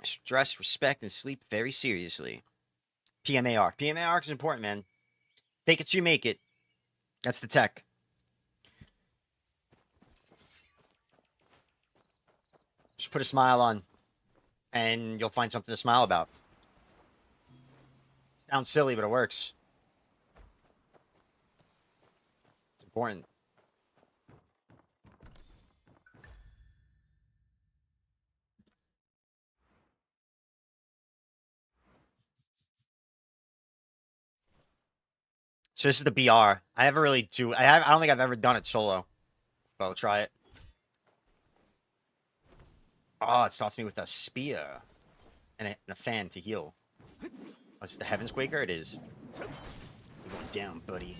Stress, respect, and sleep very seriously. PMAR. PMAR is important, man. Fake it till you make it. That's the tech. Just put a smile on, and you'll find something to smile about. Sounds silly, but it works. It's important. So this is the BR. I haven't really do. I don't think I've ever done it solo, but I'll try it. Oh, it starts me with a spear and a fan to heal. What's the Heaven's Quaker? It is. You're going down, buddy.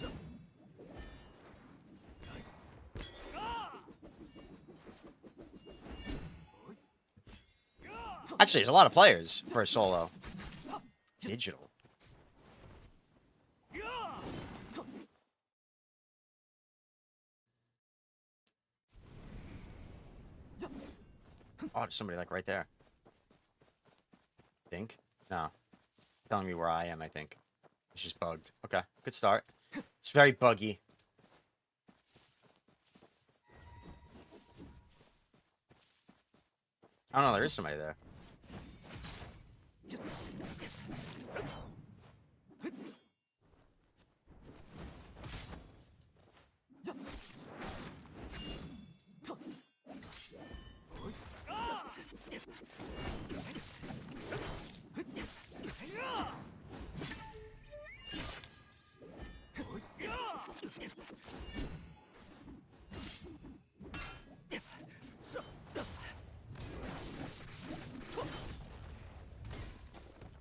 Actually, there's a lot of players for a solo. Digital. Oh, there's somebody like right there. Think? No. It's telling me where I am, I think. It's just bugged. Okay, good start. It's very buggy. I don't know, there is somebody there.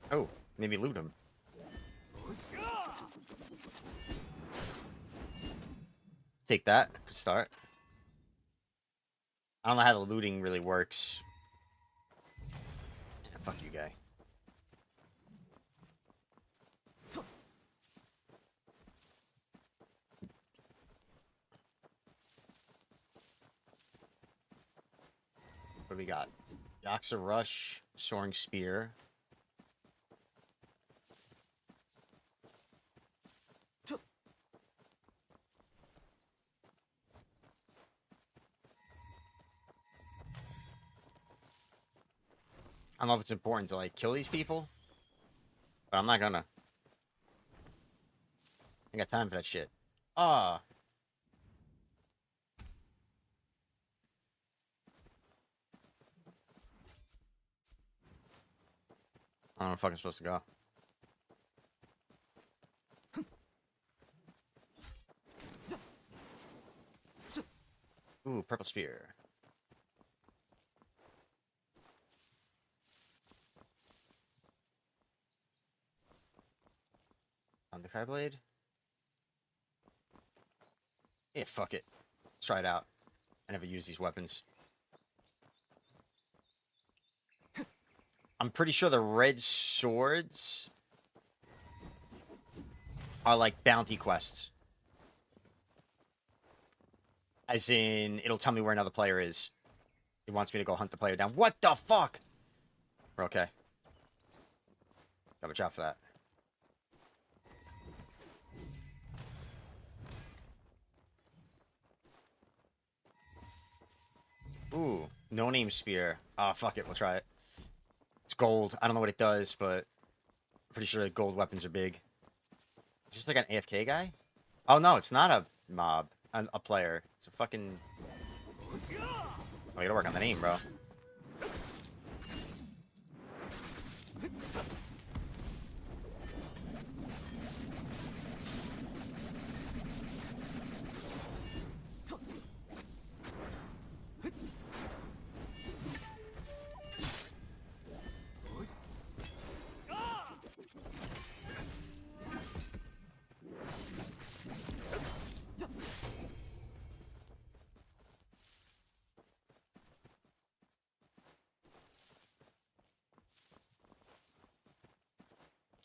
Oh, maybe loot him. Take that. Good start. I don't know how the looting really works. Yeah, fuck you, guy. What do we got? Yaxa Rush, Soaring Spear. I don't know if it's important to, like, kill these people, but I'm not gonna. I got time for that shit. Ah. I don't know if I'm supposed to go. Ooh, Purple Spear. Underkai Blade? Yeah, fuck it. Let's try it out. I never use these weapons. I'm pretty sure the red swords are like bounty quests. As in, it'll tell me where another player is. It wants me to go hunt the player down. What the fuck? We're okay. Gotta watch out for that. Ooh, no-name spear. Ah, fuck it. We'll try it. It's gold. I don't know what it does, but I'm pretty sure gold weapons are big. Is this like an AFK guy? Oh, no, it's not a mob. A player. It's a fucking... Oh, I gotta work on the name, bro.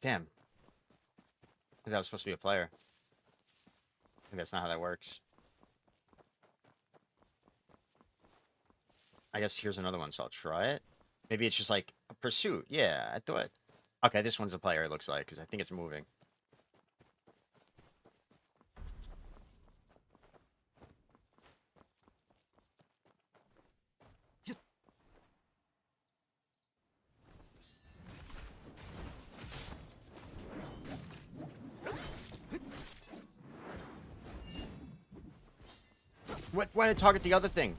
Damn. I think that was supposed to be a player. I think that's not how that works. I guess here's another one, so I'll try it. Maybe it's just like a pursuit. Yeah, I thought. Okay, this one's a player, it looks like, because I think it's moving. What? Why did I target the other thing?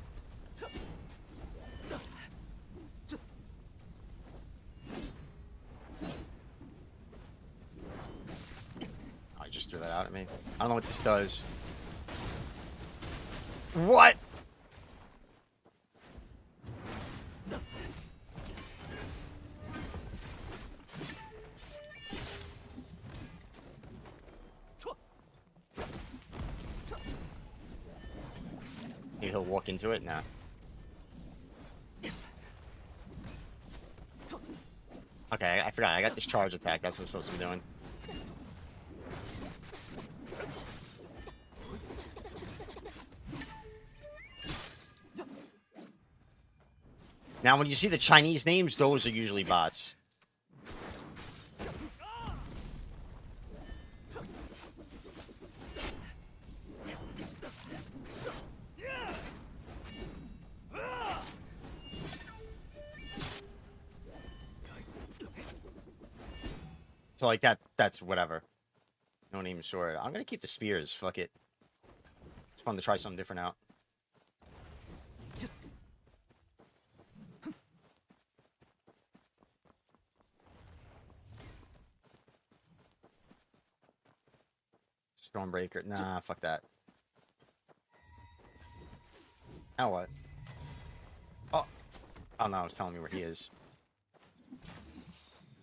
I just threw that out at me. I don't know what this does. What? Maybe he'll walk into it? Nah. Okay, I forgot. I got this charge attack. That's what I'm supposed to be doing. Now, when you see the Chinese names, those are usually bots. So, like, that's whatever. No name sword. I'm gonna keep the spears. Fuck it. It's fun to try something different out. Stormbreaker. Nah, fuck that. Now what? Oh. Oh, no, it's telling me where he is.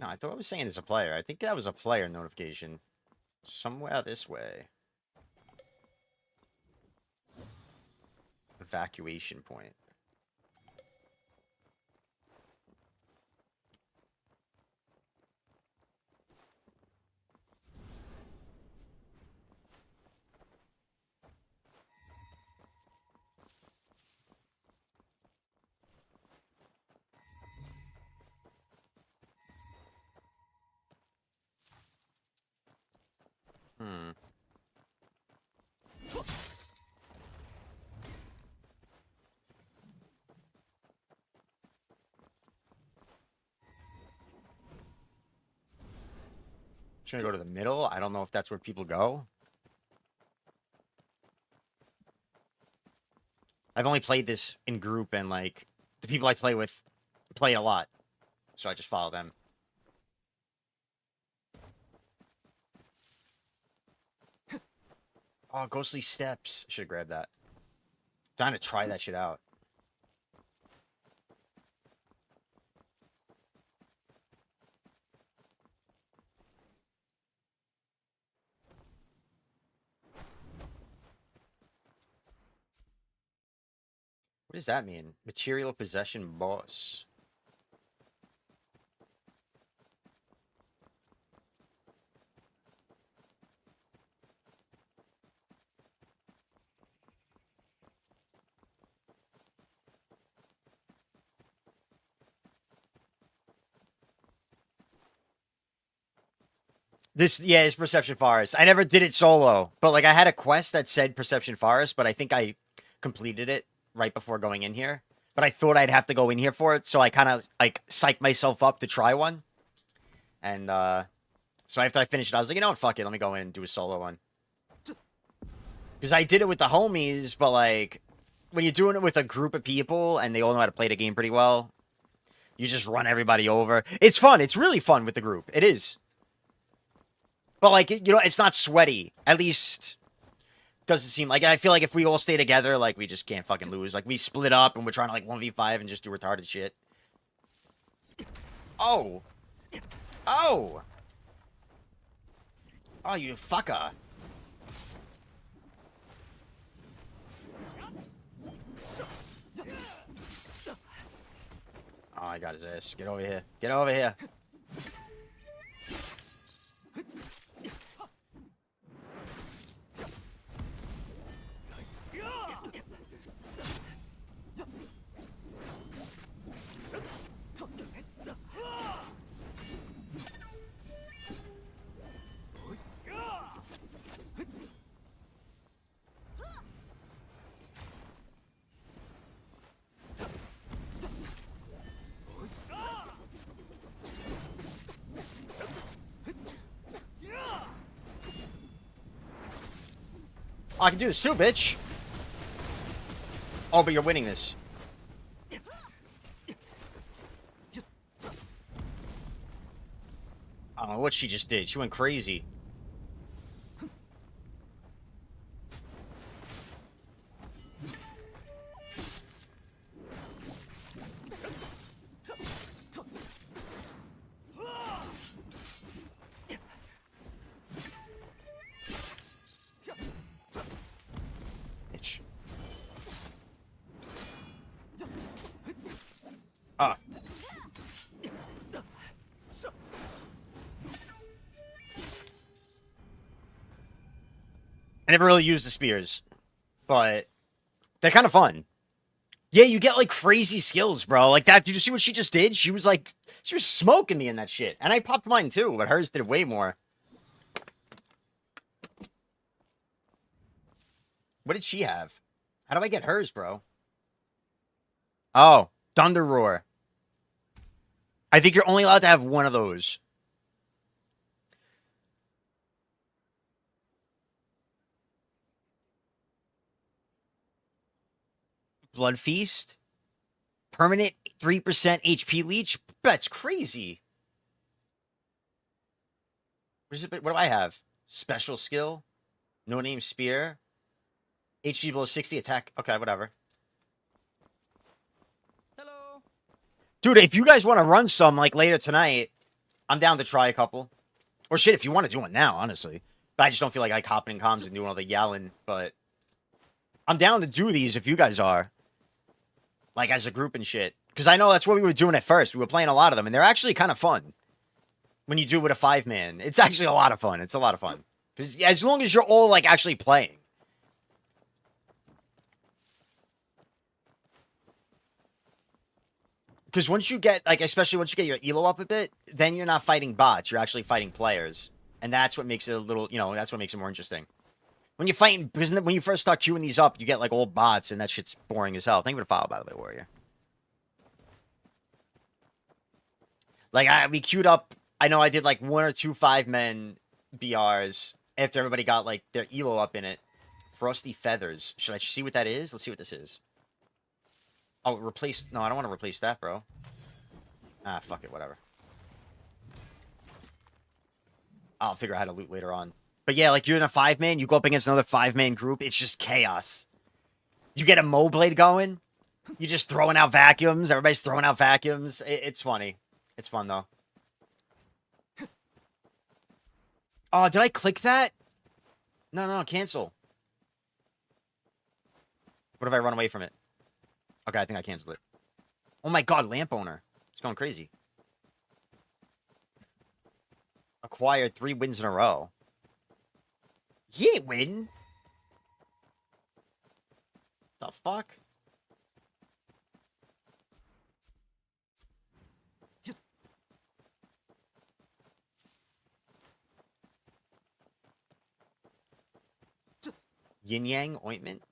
No, I thought I was saying it's a player. I think that was a player notification. Somewhere this way. Evacuation point. Hmm. Should I go to the middle? I don't know if that's where people go. I've only played this in group, and like the people I play with play a lot, so I just follow them. Oh, Ghostly Steps. Should have grabbed that. Trying to try that shit out. What does that mean? Material possession boss. Yeah, it's Perception Forest. I never did it solo, but like I had a quest that said Perception Forest, but I think I completed it right before going in here. But I thought I'd have to go in here for it, so I kind of like psyched myself up to try one. And so after I finished it, I was like, you know what, fuck it, let me go in and do a solo one. Because I did it with the homies, but like when you're doing it with a group of people and they all know how to play the game pretty well, you just run everybody over. It's fun. It's really fun with the group. It is. But like, you know, it's not sweaty. At least doesn't seem like. I feel like if we all stay together, like we just can't fucking lose. Like we split up and we're trying to like 1v5 and just do retarded shit. Oh. Oh. Oh, you fucker. Oh, I got his ass. Get over here. Get over here. Oh, I can do this too, bitch. Oh, but you're winning this. I don't know what she just did. She went crazy. Bitch. Ah. I never really used the spears, but they're kind of fun. Yeah, you get like crazy skills, bro. Like that. Did you see what she just did? She was like, she was smoking me in that shit. And I popped mine too, but hers did way more. What did she have? How do I get hers, bro? Oh, Thunder Roar. I think you're only allowed to have one of those. Blood Feast. Permanent 3% HP leech. That's crazy. What do I have? Special skill. No name spear. HP below 60 attack. Okay, whatever. Hello. Dude, if you guys want to run some like later tonight, I'm down to try a couple. Or shit, if you want to do one now, honestly. But I just don't feel like hopping in comms and doing all the yelling. But I'm down to do these if you guys are. Like as a group and shit. Because I know that's what we were doing at first. We were playing a lot of them, and they're actually kind of fun. When you do it with a 5-man. It's actually a lot of fun. It's a lot of fun. Because as long as you're all like actually playing. Because once you get, like, especially once you get your elo up a bit, then you're not fighting bots. You're actually fighting players. And that's what makes it a little, you know, that's what makes it more interesting. When you're fighting, because when you first start queuing these up, you get, like, old bots, and that shit's boring as hell. Thank you for the follow, by the way, Warrior. Like, we queued up, I know I did, like, 1 or 2 5-men BRs after everybody got, like, their elo up in it. Frosty Feathers. Should I see what that is? Let's see what this is. Oh, replace... No, I don't want to replace that, bro. Ah, fuck it, whatever. I'll figure out how to loot later on. But yeah, like, you're in a 5-man, you go up against another 5-man group, it's just chaos. You get a Moblade going, you're just throwing out vacuums, everybody's throwing out vacuums. It's funny. It's fun, though. Oh, did I click that? No, cancel. What if I run away from it? Okay, I think I canceled it. Oh my god, lamp owner. It's going crazy. Acquired 3 wins in a row. He ain't win. The fuck? Yin Yang ointment?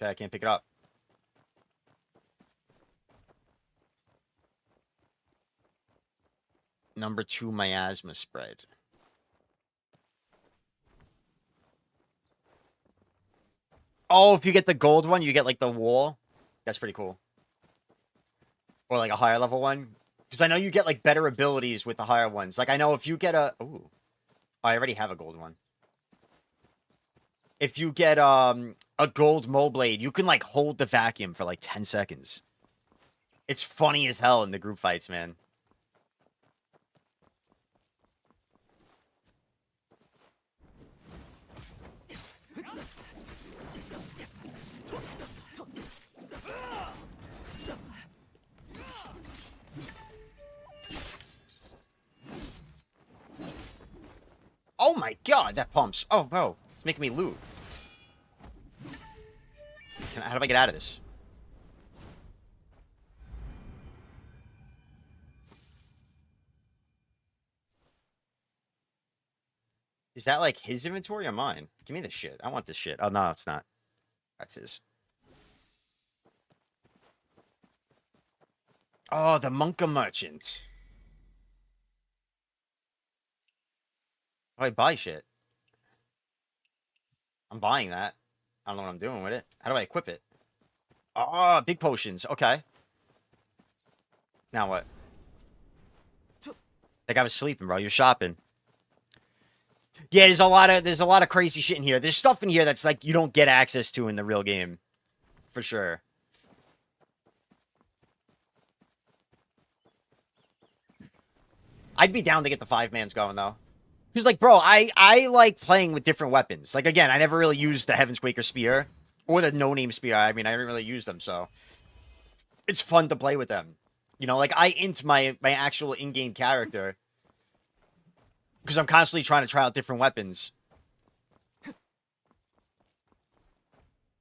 Okay, I can't pick it up. Number 2 miasma spread. Oh, if you get the gold one, you get like the wall. That's pretty cool. Or like a higher level one. Because I know you get like better abilities with the higher ones. Like I know if you get a... Ooh. I already have a gold one. If you get a gold Moblade, you can like hold the vacuum for like 10 seconds. It's funny as hell in the group fights, man. Oh my god, that pumps. Oh, bro. It's making me loot. How do I get out of this? Is that like his inventory or mine? Give me this shit. I want this shit. Oh, no, it's not. That's his. Oh, the Monka Merchant. Oh, I buy shit. I'm buying that. I don't know what I'm doing with it. How do I equip it? Oh, big potions. Okay. Now what? Like I was sleeping, bro. You're shopping. Yeah, there's a lot of crazy shit in here. There's stuff in here that's like you don't get access to in the real game. For sure. I'd be down to get the 5-mans going though. Because like, bro, I like playing with different weapons. Like again, I never really used the Heaven's Quaker spear or the no-name spear. I mean, I didn't really use them, so it's fun to play with them. You know, like I int my actual in-game character because I'm constantly trying to try out different weapons.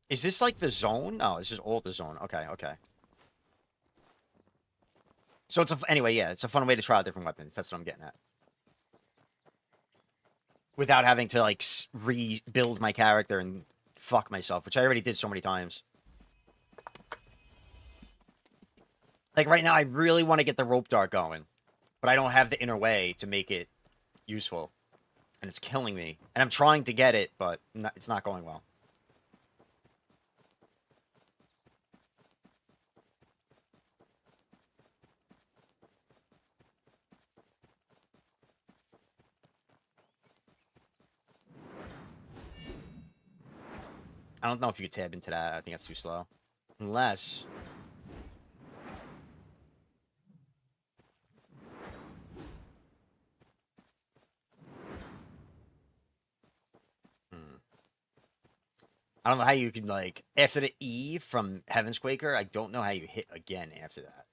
Is this like the zone? No, this is all the zone. Okay, okay. So it's anyway, yeah, it's a fun way to try out different weapons. That's what I'm getting at. Without having to like rebuild my character and fuck myself, which I already did so many times. Like right now, I really want to get the rope dart going, but I don't have the inner way to make it useful, and it's killing me. And I'm trying to get it, but it's not going well. I don't know if you could tab into that. I think that's too slow. Unless... I don't know how you can, like... After the E from Heaven's Quaker, I don't know how you hit again after that.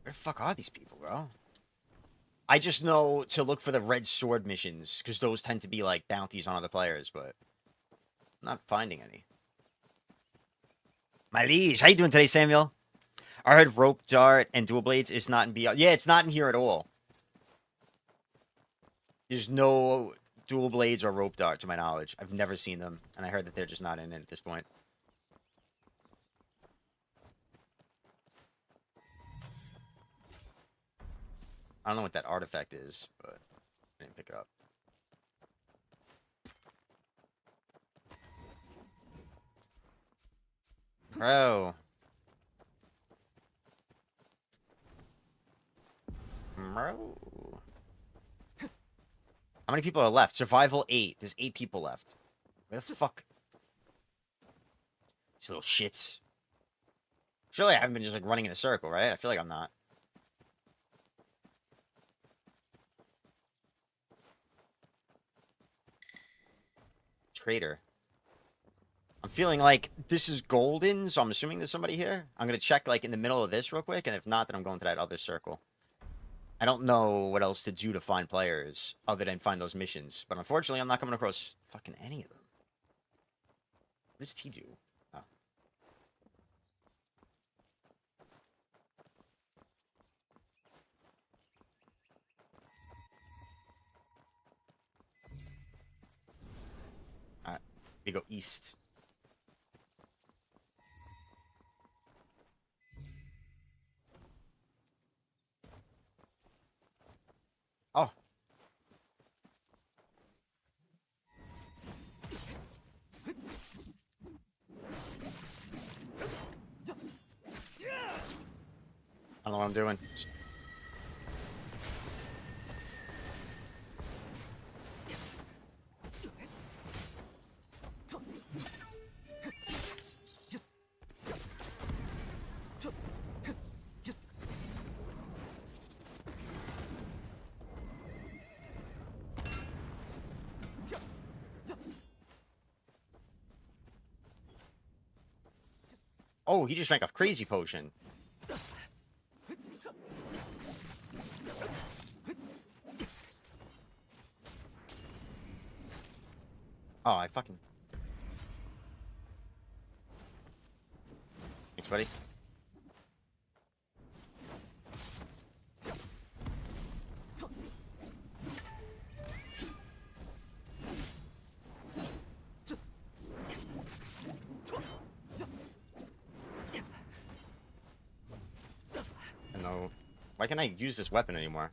Where the fuck are these people, bro? I just know to look for the red sword missions, because those tend to be, like, bounties on other players, but... I'm not finding any. My liege, how you doing today, Samuel? I heard rope dart and dual blades is not in BL. Yeah, it's not in here at all. There's no dual blades or rope dart, to my knowledge. I've never seen them, and I heard that they're just not in it at this point. I don't know what that artifact is, but I didn't pick it up. Bro. Bro. How many people are left? Survival 8. There's 8 people left. Where the fuck? These little shits. Surely I haven't been just like running in a circle, right? I feel like I'm not. Traitor. I'm feeling like this is golden, so I'm assuming there's somebody here. I'm gonna check like in the middle of this real quick, and if not, then I'm going to that other circle. I don't know what else to do to find players other than find those missions, but unfortunately, I'm not coming across fucking any of them. What does T do? Oh. Alright, we go east. Oh. I don't know what I'm doing. Oh, he just drank a crazy potion. Oh, I fucking... Thanks, buddy. No. Why can't I use this weapon anymore?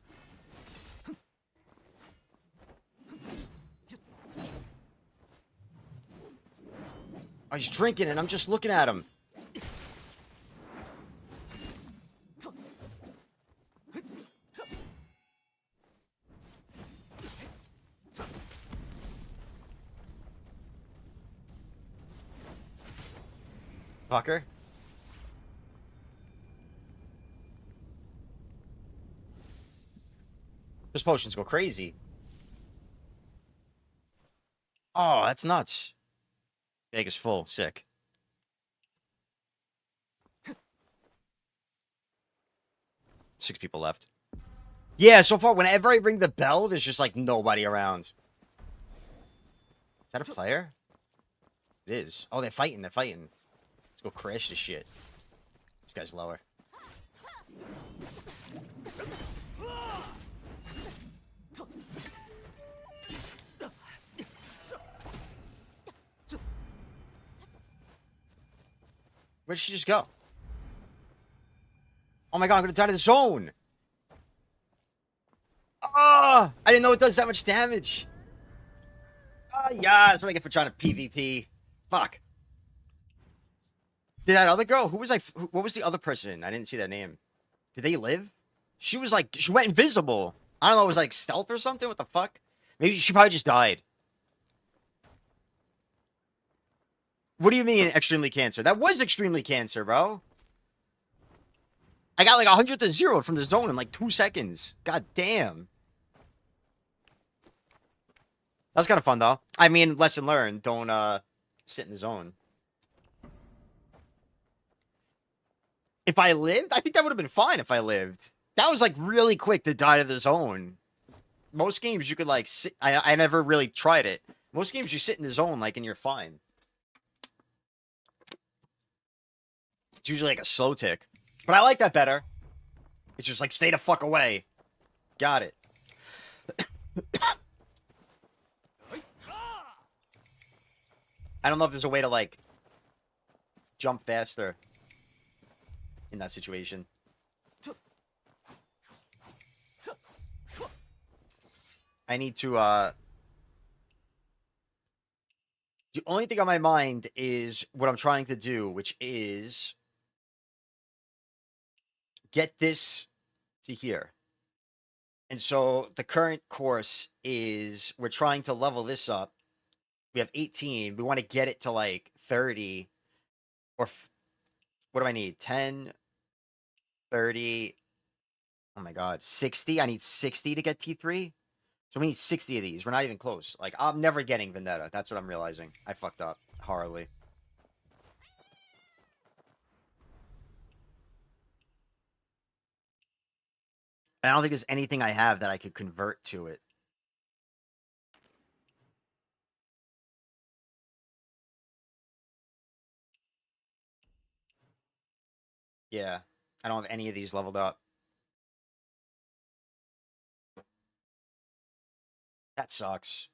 Oh, he's drinking and I'm just looking at him. Fucker. Those potions go crazy. Oh, that's nuts. Bag is full. Sick. Six people left. Yeah, so far, whenever I ring the bell, there's just, like, nobody around. Is that a player? It is. Oh, they're fighting. They're fighting. Let's go crash this shit. This guy's lower. Where did she just go? Oh my god, I'm gonna die to the zone! Ah! I didn't know it does that much damage! Ah, yeah, that's what I get for trying to PvP. Fuck. Did that other girl, who was like, what was the other person? I didn't see their name. Did they live? She was like, she went invisible. I don't know, it was like stealth or something? What the fuck? Maybe she probably just died. What do you mean extremely cancer? That was extremely cancer, bro. I got like 100 to 0 from the zone in like 2 seconds. God damn. That was kind of fun, though. I mean, lesson learned. Don't, sit in the zone. If I lived, I think that would have been fine if I lived. That was, like, really quick to die to the zone. Most games, you could, like, sit... I never really tried it. Most games, you sit in the zone, like, and you're fine. It's usually, like, a slow tick. But I like that better. It's just, like, stay the fuck away. Got it. I don't know if there's a way to, like, jump faster in that situation. I need to, the only thing on my mind is what I'm trying to do, which is get this to here. And so the current course is we're trying to level this up. We have 18. We want to get it to like 30 or what do I need? 10, 30. Oh my God, 60. I need 60 to get T3. So we need 60 of these. We're not even close. Like, I'm never getting Vendetta. That's what I'm realizing. I fucked up horribly. I don't think there's anything I have that I could convert to it. Yeah. I don't have any of these leveled up. That sucks.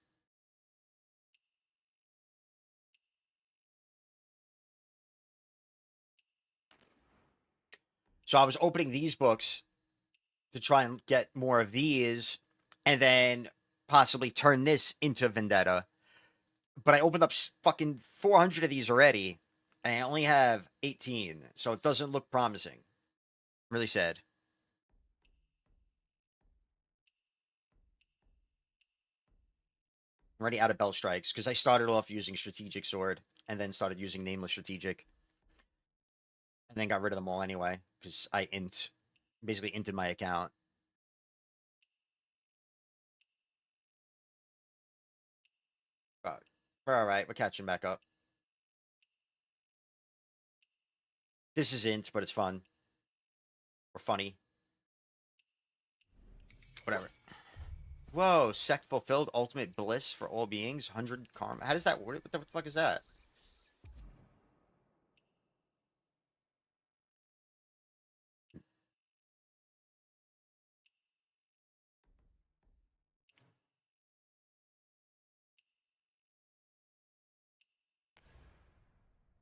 So I was opening these books to try and get more of these and then possibly turn this into Vendetta. But I opened up fucking 400 of these already and I only have 18. So it doesn't look promising. Really sad. I'm already out of Bell Strikes because I started off using Strategic Sword and then started using Nameless Strategic. And then got rid of them all anyway because I basically inted my account. But we're all right. We're catching back up. This is int, but it's fun. Or funny. Whatever. Whoa, sect fulfilled, ultimate bliss for all beings, 100 karma. How does that work? What the fuck is that?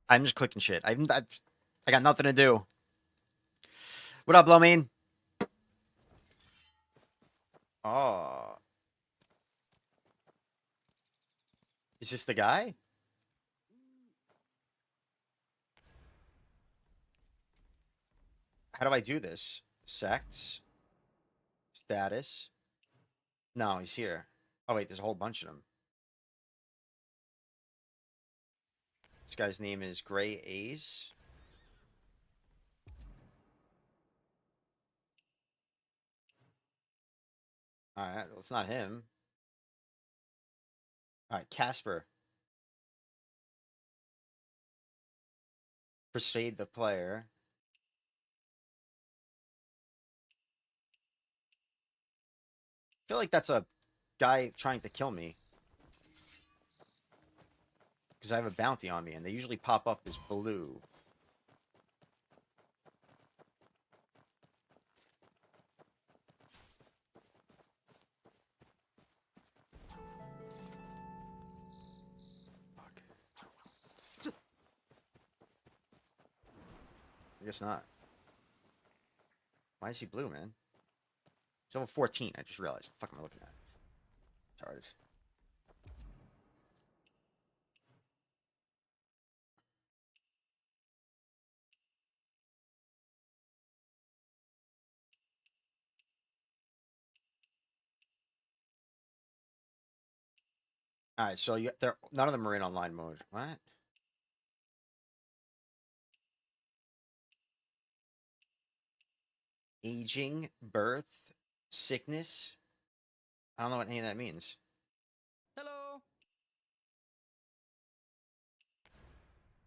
I'm just clicking shit. I got nothing to do. What up, Blomine? Oh. Is this the guy? How do I do this? Sects. Status. No, he's here. Oh, wait, there's a whole bunch of them. This guy's name is Gray Ace. Alright, well, it's not him. Alright, Casper. Persuade the player. I feel like that's a guy trying to kill me. Because I have a bounty on me, and they usually pop up as blue. Fuck. I guess not. Why is he blue, man? He's level 14, I just realized. What the fuck am I looking at? Sorry. Alright, so they're none of them are in online mode. What? Aging, birth, sickness. I don't know what any of that means. Hello.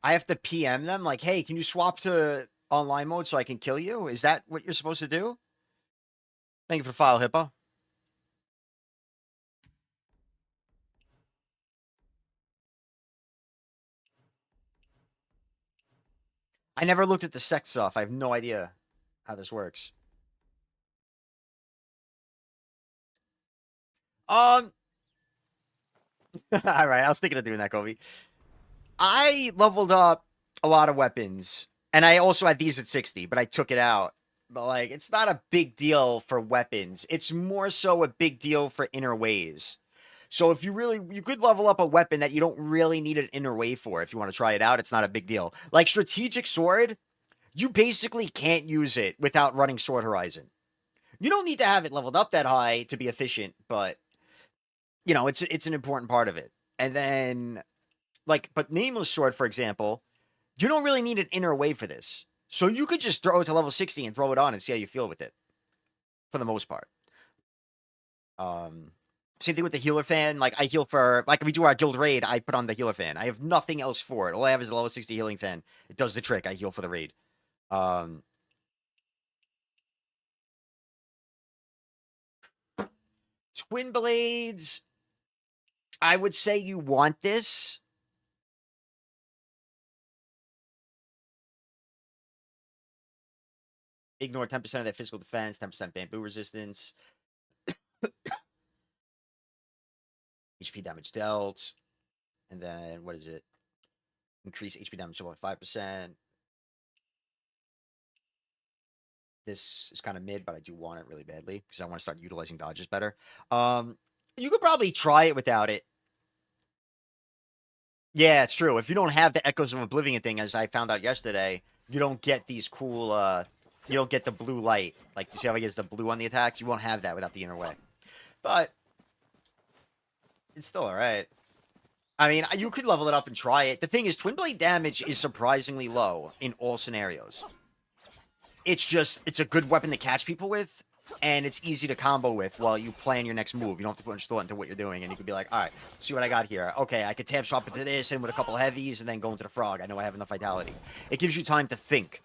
I have to PM them like, hey, can you swap to online mode so I can kill you? Is that what you're supposed to do? Thank you for file, Hippo. I never looked at the sex stuff. I have no idea how this works. All right, I was thinking of doing that, Kobe. I leveled up a lot of weapons, and I also had these at 60, but I took it out. But like, it's not a big deal for weapons. It's more so a big deal for inner ways. So if you could level up a weapon that you don't really need an inner way for. If you want to try it out, it's not a big deal. Like strategic sword, you basically can't use it without running Sword Horizon. You don't need to have it leveled up that high to be efficient, but you know, it's an important part of it. And then but Nameless Sword, for example, you don't really need an inner way for this. So you could just throw it to level 60 and throw it on and see how you feel with it. For the most part. Same thing with the healer fan. Like I heal for if we do our guild raid, I put on the healer fan. I have nothing else for it. All I have is a level 60 healing fan. It does the trick. I heal for the raid. Twin blades. I would say you want this. Ignore 10% of their physical defense, 10% bamboo resistance. HP damage dealt. And then, what is it? Increase HP damage by 5%. This is kind of mid, but I do want it really badly because I want to start utilizing dodges better. You could probably try it without it. Yeah, it's true. If you don't have the Echoes of Oblivion thing, as I found out yesterday, you don't get these cool, you don't get the blue light. Like, you see how he gets the blue on the attacks? You won't have that without the inner way. But, it's still alright. I mean, you could level it up and try it. The thing is, Twin Blade damage is surprisingly low in all scenarios. It's a good weapon to catch people with, and it's easy to combo with while you plan your next move. You don't have to put much thought into what you're doing, and you can be like, all right, see what I got here. Okay, I could tab swap into this and with a couple of heavies and then go into the frog. I know I have enough vitality. It gives you time to think.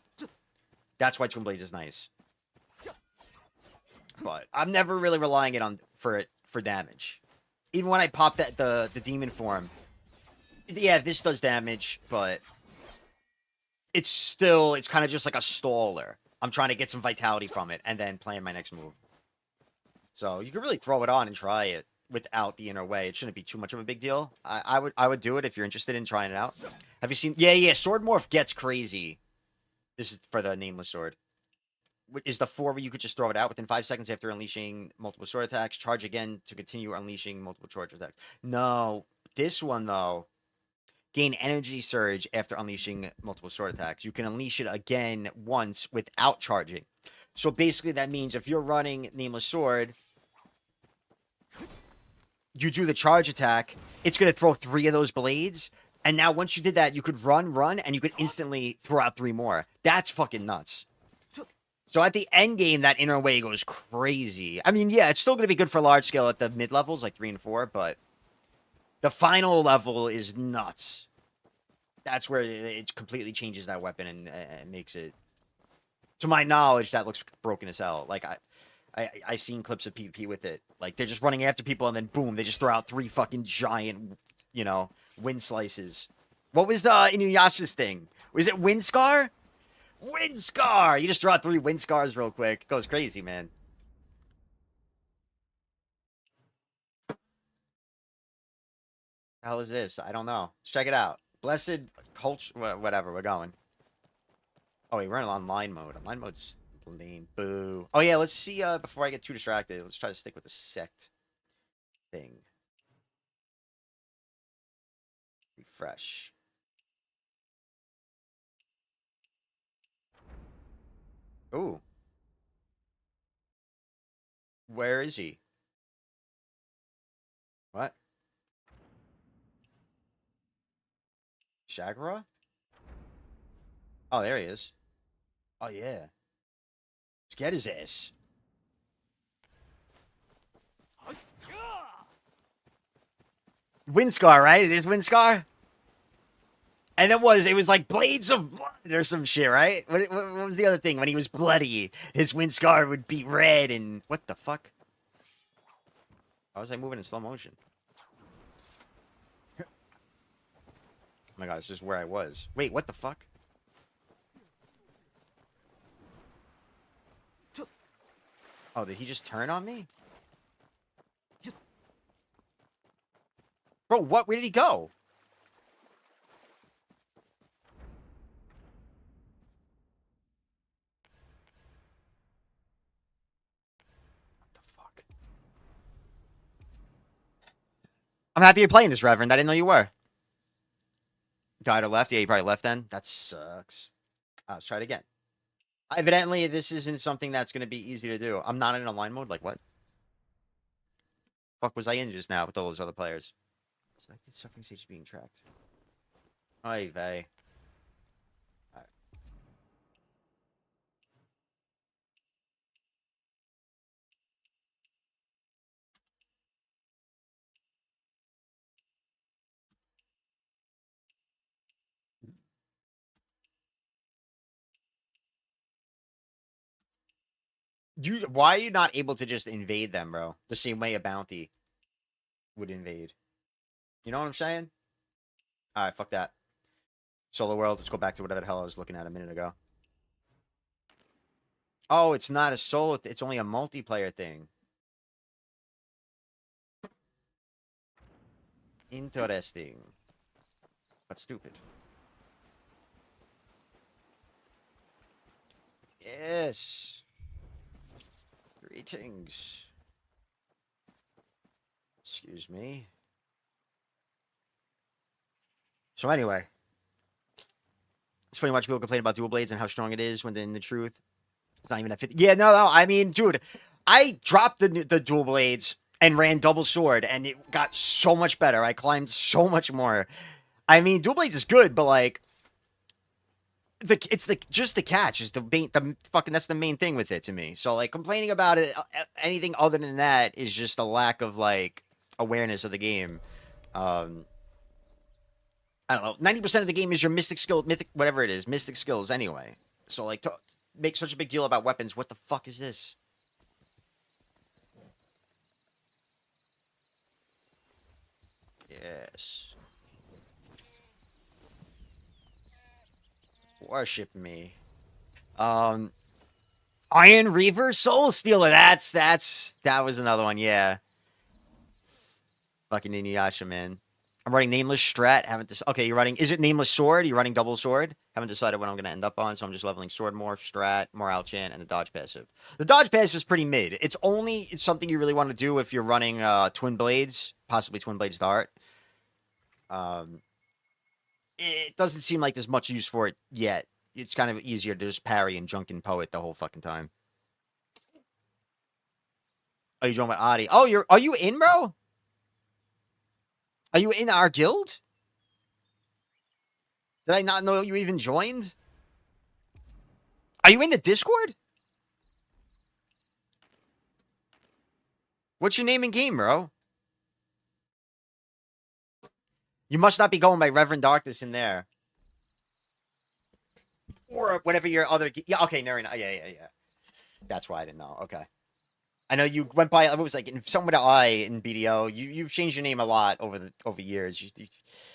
That's why Twin Blades is nice. But I'm never really relying for damage. Even when I pop the demon form, yeah, this does damage, but it's kind of just like a staller. I'm trying to get some vitality from it and then plan my next move. So you could really throw it on and try it without the inner way. It shouldn't be too much of a big deal. I would do it if you're interested in trying it out. Have you seen? Yeah. Sword Morph gets crazy. This is for the Nameless Sword. Is the 4 where you could just throw it out within 5 seconds after unleashing multiple sword attacks. Charge again to continue unleashing multiple charge attacks. No, this one though gain energy surge after unleashing multiple sword attacks. You can unleash it again once without charging. So basically that means if you're running Nameless Sword, you do the charge attack, it's going to throw 3 of those blades. And now once you did that, you could run, and you could instantly throw out 3 more. That's fucking nuts. So at the end game, that inner way goes crazy. I mean, yeah, it's still going to be good for large scale at the mid levels, like 3 and 4, but the final level is nuts. That's where it completely changes that weapon and makes it, to my knowledge, that looks broken as hell. Like, I seen clips of PvP with it. Like, they're just running after people, and then boom, they just throw out 3 fucking giant, wind slices. What was Inuyasha's thing? Was it Wind Scar? Wind Scar! You just throw out 3 Wind Scars real quick. It goes crazy, man. How is this? I don't know. Let's check it out. Blessed culture, whatever. We're going. Oh wait, we're in online mode. Online mode's lame. Boo. Oh yeah, let's see. Before I get too distracted, let's try to stick with the sect thing. Refresh. Ooh. Where is he? What? Shagura? Oh, there he is. Oh, yeah. Let's get his ass. Windscar, right? It is Windscar? And it was like Blades of Blood or some shit, right? What was the other thing? When he was bloody, his Windscar would be red and... What the fuck? Why was I moving in slow motion? Oh my god, this is where I was. Wait, what the fuck? Oh, did he just turn on me? Bro, what? Where did he go? What the fuck? I'm happy you're playing this, Reverend. I didn't know you were. Died or left? Yeah, you probably left then. That sucks. Let's try it again. Evidently, this isn't something that's going to be easy to do. I'm not in online mode. Like, what? Fuck was I in just now with all those other players? Selected suffering stage being tracked. Oy vey. Alright. Why are you not able to just invade them, bro? The same way a bounty would invade. You know what I'm saying? Alright, fuck that. Solo world, let's go back to whatever the hell I was looking at a minute ago. Oh, it's not a solo, it's only a multiplayer thing. Interesting. But stupid. Yes. Greetings. Excuse me. So anyway. It's funny watching people complain about dual blades and how strong it is when in the truth, it's not even at 50. Yeah, no. I mean, dude, I dropped the dual blades and ran double sword, and it got so much better. I climbed so much more. I mean, dual blades is good, but like, it's just the catch is the fucking that's the main thing with it to me. So like complaining about it, anything other than that is just a lack of like awareness of the game. I don't know. 90% of the game is your mythic whatever it is, mystic skills anyway. So like to make such a big deal about weapons, what the fuck is this? Yes. Worship me. Iron Reaver, Soul Stealer. That was another one. Yeah. Fucking Inuyasha, man. I'm running Nameless Strat. Okay, you're running. Is it Nameless Sword? You're running Double Sword. Haven't decided what I'm gonna end up on, so I'm just leveling Sword Morph, Strat, Morale Chant, and the Dodge Passive. The Dodge Passive is pretty mid. It's something you really want to do if you're running Twin Blades, possibly Twin Blades Dart. it doesn't seem like there's much use for it yet. It's kind of easier to just parry and Drunken Poet the whole fucking time. Are you joining with Adi? Oh, are you in, bro? Are you in our guild? Did I not know you even joined? Are you in the Discord? What's your name in game, bro? You must not be going by Reverend Darkness in there. Or whatever your other... Yeah, okay, no, yeah, yeah, yeah. That's why I didn't know. Okay. I know you went by... It was like something with an I in BDO. You've changed your name a lot over years.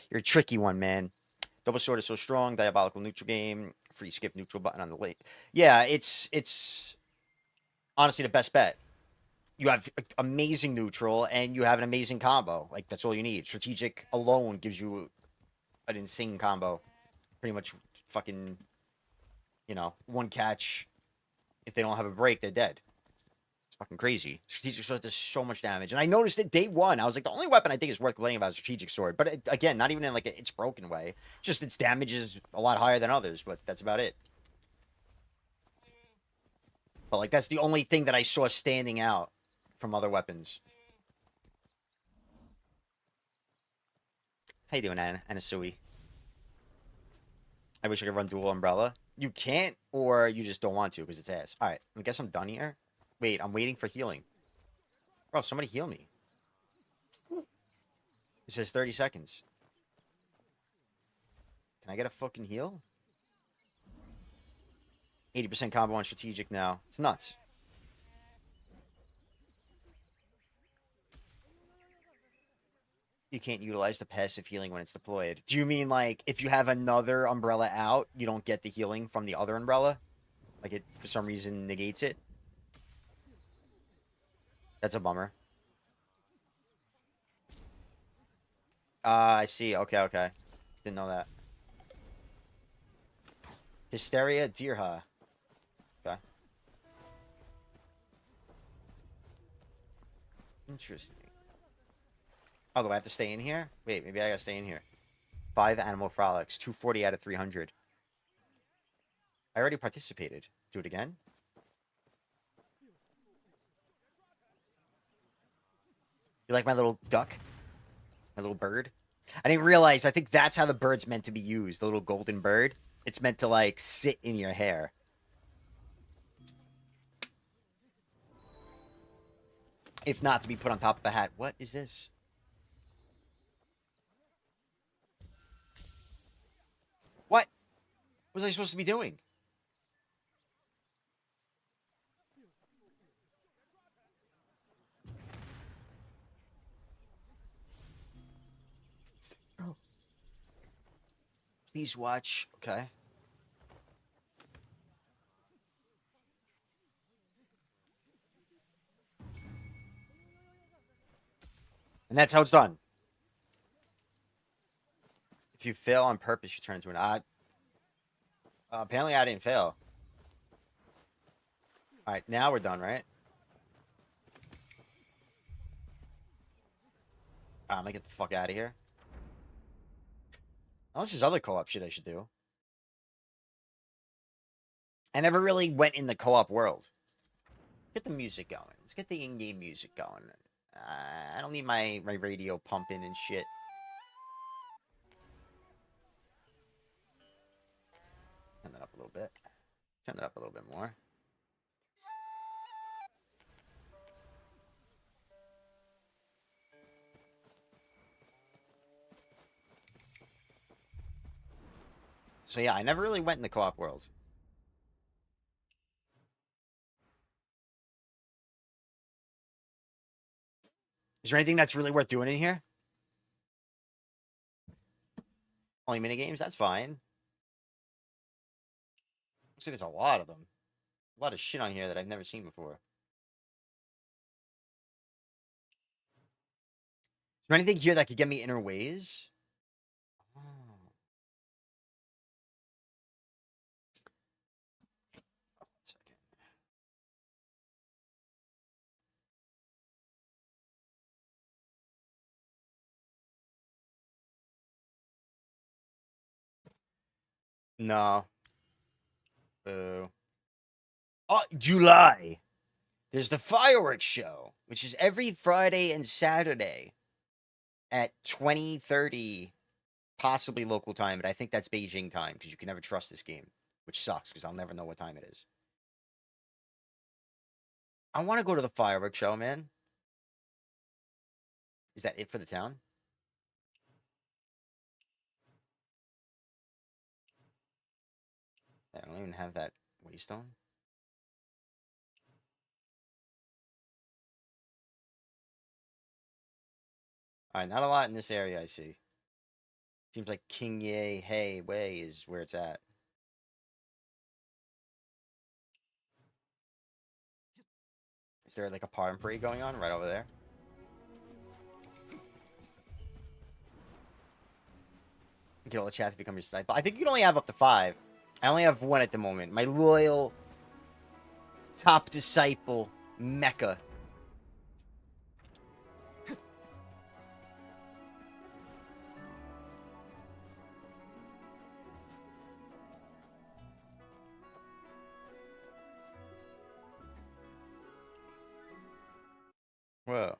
You're a tricky one, man. Double Sword is so strong. Diabolical neutral game. Free skip neutral button on the late. Yeah, it's honestly the best bet. You have amazing neutral and you have an amazing combo. Like, that's all you need. Strategic alone gives you an insane combo. Pretty much fucking, one catch. If they don't have a break, they're dead. It's fucking crazy. Strategic sword does so much damage. And I noticed it day one. I was like, the only weapon I think is worth playing about is strategic sword. But again, not even in like its broken way. Just its damage is a lot higher than others, but that's about it. But like, that's the only thing that I saw standing out from other weapons. How you doing, Anasui? I wish I could run dual umbrella. You can't, or you just don't want to because it's ass. All right, I guess I'm done here. Wait, I'm waiting for healing. Bro, somebody heal me. It says 30 seconds. Can I get a fucking heal? 80% combo on strategic now. It's nuts. You can't utilize the passive healing when it's deployed. Do you mean like if you have another umbrella out, you don't get the healing from the other umbrella? Like it for some reason negates it? That's a bummer. I see. Okay, okay. Didn't know that. Hysteria Dirha. Okay. Interesting. Oh, do I have to stay in here? Wait, maybe I gotta stay in here. 5 Animal Frolics. 240 out of 300. I already participated. Do it again? You like my little duck? My little bird? I didn't realize. I think that's how the bird's meant to be used. The little golden bird. It's meant to, like, sit in your hair. If not, to be put on top of the hat. What is this? What? What was I supposed to be doing? Bro. Please watch. Okay. And that's how it's done. If you fail on purpose, you turn into an odd. Apparently, I didn't fail. All right, now we're done, right? I'm gonna get the fuck out of here. Unless there's other co-op shit I should do. I never really went in the co-op world. Get the music going. Let's get the in-game music going. I don't need my radio pumping and shit. Turn that up a little bit. Turn that up a little bit more. So yeah, I never really went in the co-op world. Is there anything that's really worth doing in here? Only minigames? That's fine. Looks like there's a lot of them. A lot of shit on here that I've never seen before. Is there anything here that could get me inner ways? Oh. No. Boo. Oh, July. There's the fireworks show, which is every Friday and Saturday at 20:30, possibly local time, but I think that's Beijing time because you can never trust this game, which sucks because I'll never know what time it is. I want to go to the fireworks show, man. Is that it for the town? I don't even have that waystone. All right, not a lot in this area, I see. Seems like King Ye Hey Way is where it's at. Is there like a pardon parade going on right over there? Get all the chat to become your sniper. I think you can only have up to 5. I only have 1 at the moment. My loyal top disciple, Mecca. Whoa.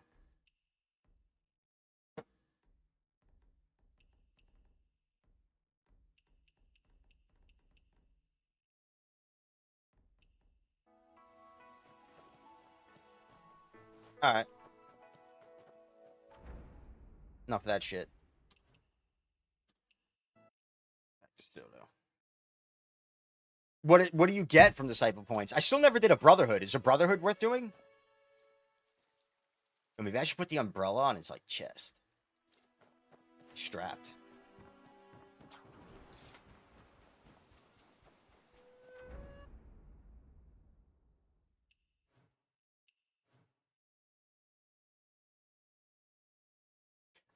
All right. Enough of that shit. What do you get from disciple points? I still never did a brotherhood. Is a brotherhood worth doing? Or maybe I should put the umbrella on his like chest. Strapped.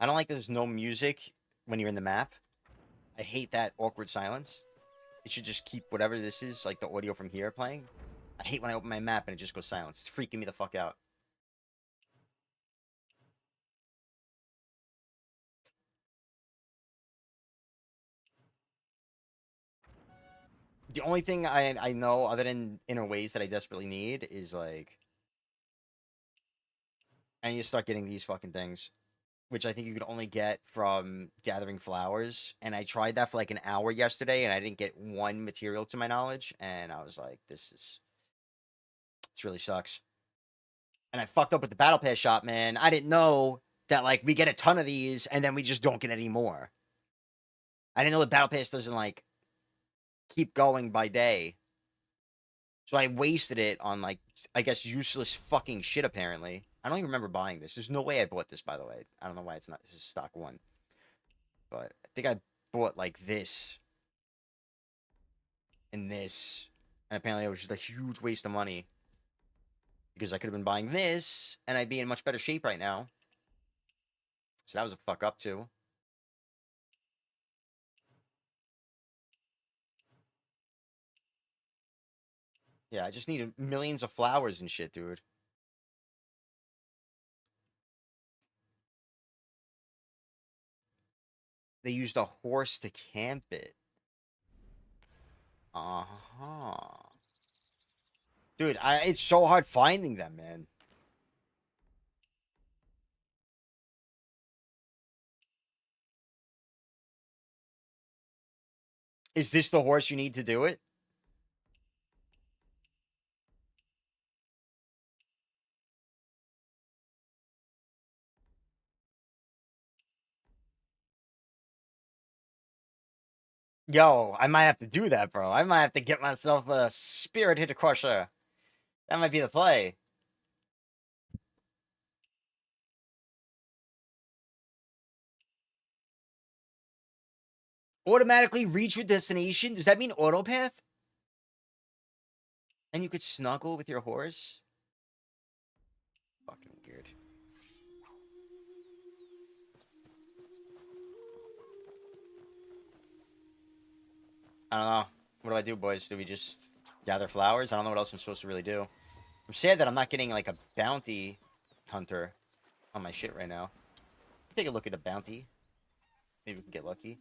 I don't like there's no music when you're in the map. I hate that awkward silence. It should just keep whatever this is, like the audio from here playing. I hate when I open my map and it just goes silent. It's freaking me the fuck out. The only thing I know other than inner ways that I desperately need is like I need to start getting these fucking things, which I think you could only get from gathering flowers. And I tried that for like an hour yesterday, and I didn't get one material to my knowledge. And I was like, this really sucks. And I fucked up with the battle pass shop, man. I didn't know that like we get a ton of these, and then we just don't get any more. I didn't know the battle pass doesn't like keep going by day. So I wasted it on like I guess useless fucking shit apparently. I don't even remember buying this. There's no way I bought this, by the way. I don't know why it's not this is stock 1. But I think I bought like this and this. And apparently it was just a huge waste of money. Because I could have been buying this and I'd be in much better shape right now. So that was a fuck up too. Yeah, I just needed millions of flowers and shit, dude. They used a horse to camp it. Uh-huh. Dude, it's so hard finding them, man. Is this the horse you need to do it? Yo, I might have to do that, bro. I might have to get myself a spirit hit crusher. That might be the play. Automatically reach your destination? Does that mean autopath? And you could snuggle with your horse? Fucking weird. I don't know. What do I do, boys? Do we just gather flowers? I don't know what else I'm supposed to really do. I'm sad that I'm not getting like a bounty hunter on my shit right now. Take a look at a bounty. Maybe we can get lucky.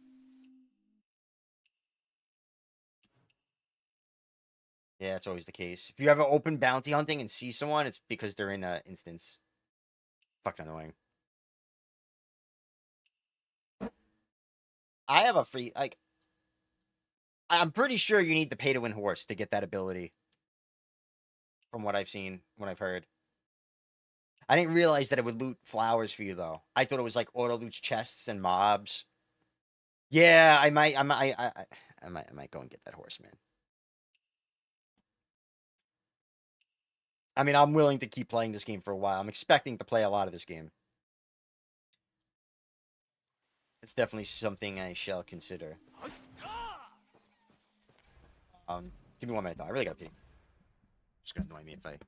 Yeah, it's always the case. If you ever open bounty hunting and see someone, it's because they're in a instance. Fucking annoying. I have a free like. I'm pretty sure you need the pay to win horse to get that ability. From what I've seen, what I've heard. I didn't realize that it would loot flowers for you though. I thought it was like auto loots chests and mobs. Yeah, I might go and get that horse, man. I mean, I'm willing to keep playing this game for a while. I'm expecting to play a lot of this game. It's definitely something I shall consider. Give me 1 minute though. I really gotta pee. Just gonna annoy me if I.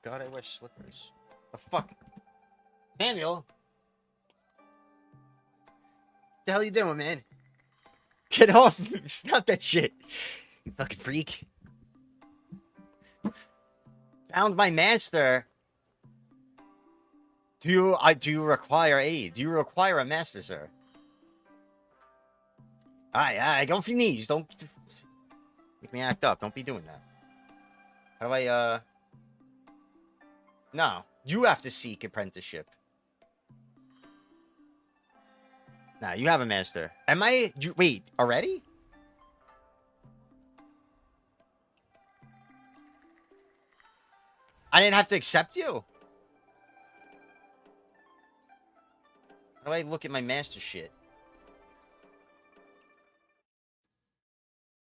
God, I wear slippers. The fuck, Samuel? The hell you doing, man? Get off! Stop that shit, you fucking freak! Found my master. Do you require aid? Do you require a master, sir? Aye, go for your knees. Don't make me act up. Don't be doing that. How do I, No. You have to seek apprenticeship. Nah, you have a master. Wait, already? I didn't have to accept you? How do I look at my master shit?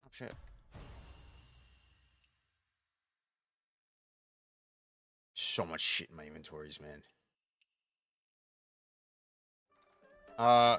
Oh, shit. So much shit in my inventories, man. Uh...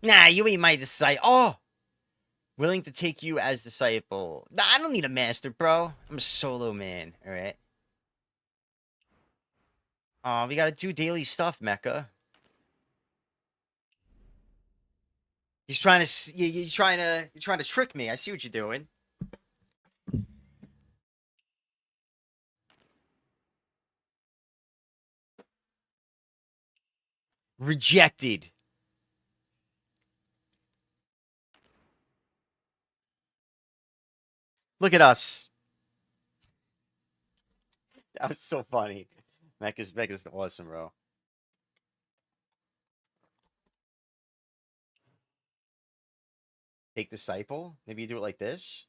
Nah, you ain't my disciple. Oh! Willing to take you as disciple. Nah, I don't need a master, bro. I'm a solo man, alright? Oh, we gotta do daily stuff, Mecca. You're trying to trick me. I see what you're doing. Rejected. Look at us. That was so funny. Mecha's awesome, bro. Take disciple. Maybe you do it like this.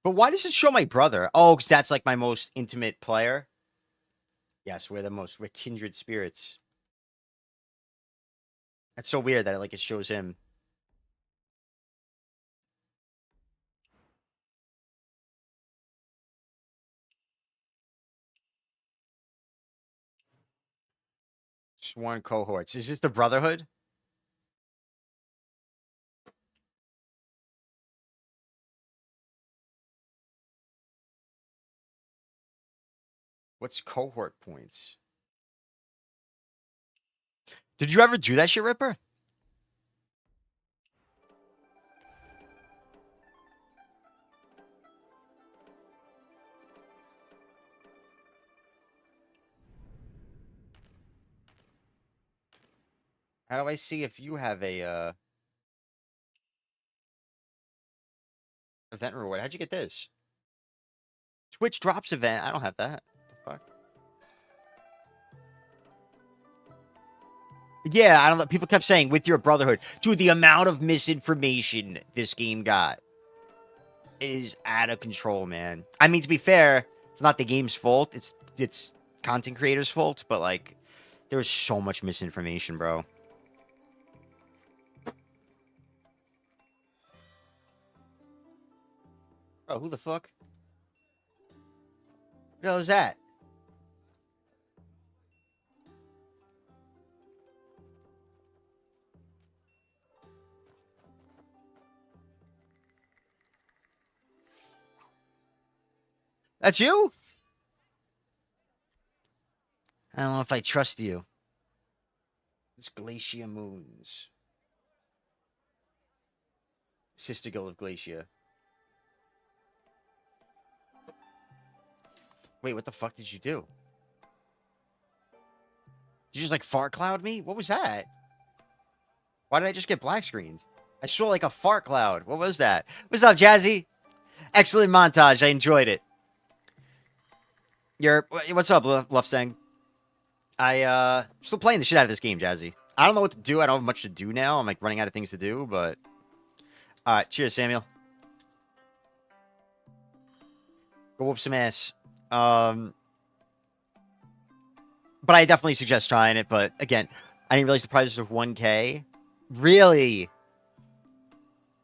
But why does it show my brother? Oh, because that's like my most intimate player. Yes, we're kindred spirits. That's so weird that it shows him. Sworn cohorts. Is this the Brotherhood? What's cohort points? Did you ever do that shit, Ripper? How do I see if you have a event reward? How'd you get this? Twitch drops event. I don't have that. The fuck? Yeah, I don't know. People kept saying with your Brotherhood. Dude, the amount of misinformation this game got is out of control, man. I mean, to be fair, it's not the game's fault. It's content creators' fault, but like there's so much misinformation, bro. Oh, who the fuck? What the hell is that? That's you? I don't know if I trust you. It's Glacia Moons. Sister Guild of Glacia. Wait, what the fuck did you do? Did you just like fart cloud me? What was that? Why did I just get black screened? I saw like a fart cloud. What was that? What's up, Jazzy? Excellent montage. I enjoyed it. What's up, Lufsang? Still playing the shit out of this game, Jazzy. I don't know what to do. I don't have much to do now. I'm like running out of things to do, but all right, cheers, Samuel. Go whoop some ass. But I definitely suggest trying it. But again, I didn't realize the prices of 1K. Really?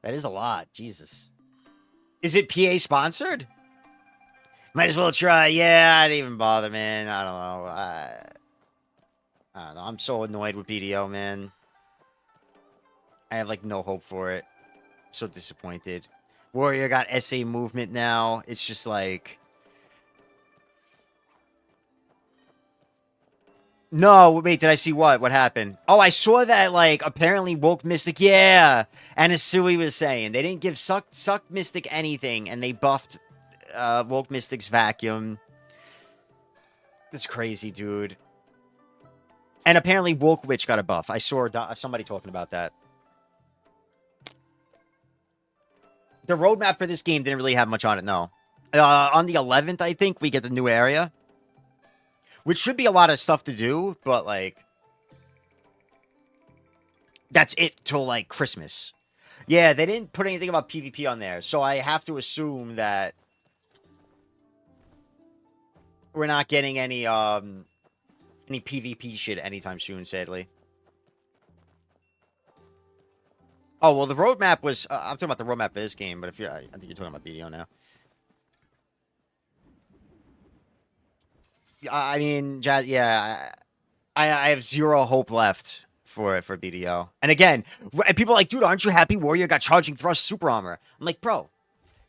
That is a lot. Jesus. Is it PA sponsored? Might as well try. Yeah, I didn't even bother, man. I don't know. I don't know. I'm so annoyed with BDO, man. I have like no hope for it. So disappointed. Warrior got SA movement now. It's just like... No, wait, did I see what? What happened? Oh, I saw that, like, apparently Woke Mystic, yeah. And Asui was saying, they didn't give Suck Mystic anything, and they buffed Woke Mystic's vacuum. That's crazy, dude. And apparently Woke Witch got a buff. I saw somebody talking about that. The roadmap for this game didn't really have much on it, no. On the 11th, I think, we get the new area. Which should be a lot of stuff to do, but, like... That's it till, like, Christmas. Yeah, they didn't put anything about PvP on there, so I have to assume that... we're not getting any PvP shit anytime soon, sadly. Oh, well, the roadmap was... I'm talking about the roadmap for this game, but if you're... I think you're talking about BDO now. I mean, yeah, I have zero hope left for BDO. And again, people are like, dude, aren't you happy Warrior got charging thrust super armor? I'm like, bro,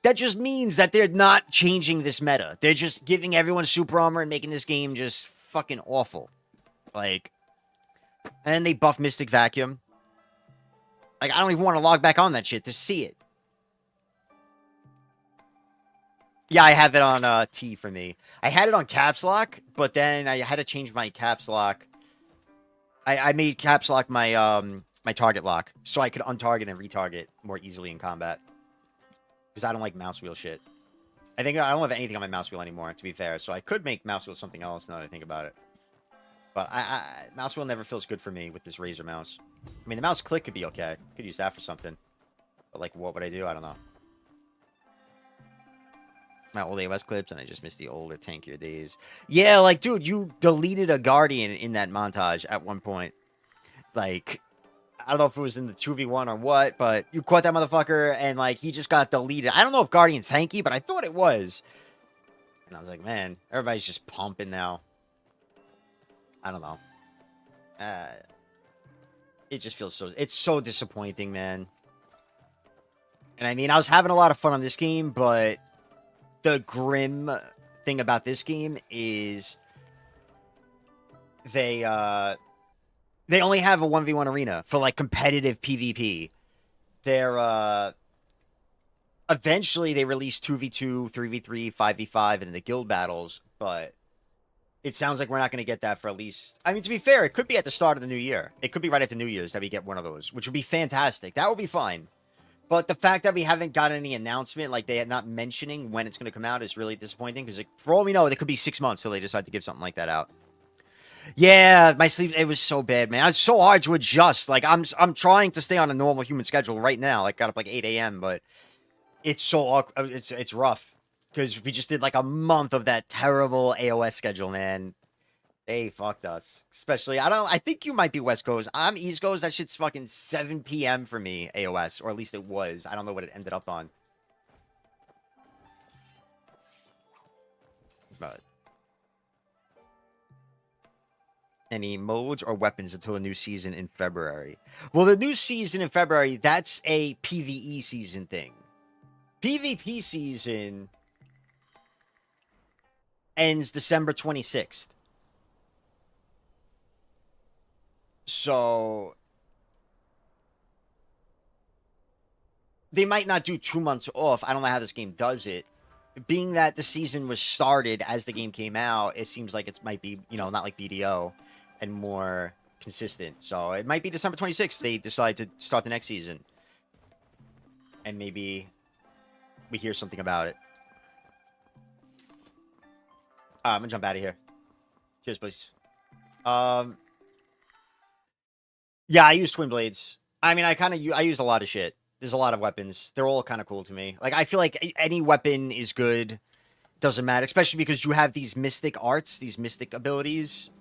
that just means that they're not changing this meta. They're just giving everyone super armor and making this game just fucking awful. Like, and then they buff Mystic Vacuum. Like, I don't even want to log back on that shit to see it. Yeah, I have it on T for me. I had it on caps lock, but then I had to change my caps lock. I made caps lock my target lock so I could untarget and retarget more easily in combat because I don't like mouse wheel shit. I think I don't have anything on my mouse wheel anymore, to be fair. So I could make mouse wheel something else now that I think about it. But mouse wheel never feels good for me with this Razer mouse. I mean, the mouse click could be okay. Could use that for something. But like, what would I do? I don't know. My old AOS clips, and I just missed the older, tankier days. Yeah, like, dude, you deleted a Guardian in that montage at one point. Like, I don't know if it was in the 2v1 or what, but you caught that motherfucker, and, like, he just got deleted. I don't know if Guardian's tanky, but I thought it was. And I was like, man, everybody's just pumping now. I don't know. Uh, it just feels so... It's so disappointing, man. And, I mean, I was having a lot of fun on this game, but the grim thing about this game is they only have a 1v1 arena for, like, competitive PvP. They're, eventually they release 2v2, 3v3, 5v5 in the guild battles, but it sounds like we're not going to get that for at least... I mean, to be fair, it could be at the start of the new year. It could be right after New Year's that we get one of those, which would be fantastic. That would be fine. But the fact that we haven't got any announcement, like they are not mentioning when it's going to come out, is really disappointing. Because for all we know, it could be 6 months till they decide to give something like that out. Yeah, my sleep, it was so bad, man. It's so hard to adjust. Like I'm trying to stay on a normal human schedule right now. Like got up like 8 a.m., but it's so awkward. It's rough because we just did like a month of that terrible AOS schedule, man. They fucked us. Especially, I think you might be West Coast. I'm East Coast. That shit's fucking 7 p.m. for me, AOS. Or at least it was. I don't know what it ended up on. But any modes or weapons until the new season in February. Well, the new season in February, that's a PvE season thing. PvP season ends December 26th. So they might not do 2 months off. I don't know how this game does it. Being that the season was started as the game came out, it seems like it might be, not like BDO and more consistent. So it might be December 26th they decide to start the next season. And maybe we hear something about it. I'm gonna jump out of here. Cheers, please. Yeah, I use twin blades. I mean, I use a lot of shit. There's a lot of weapons. They're all kind of cool to me. Like, I feel like any weapon is good. Doesn't matter, especially because you have these mystic arts, these mystic abilities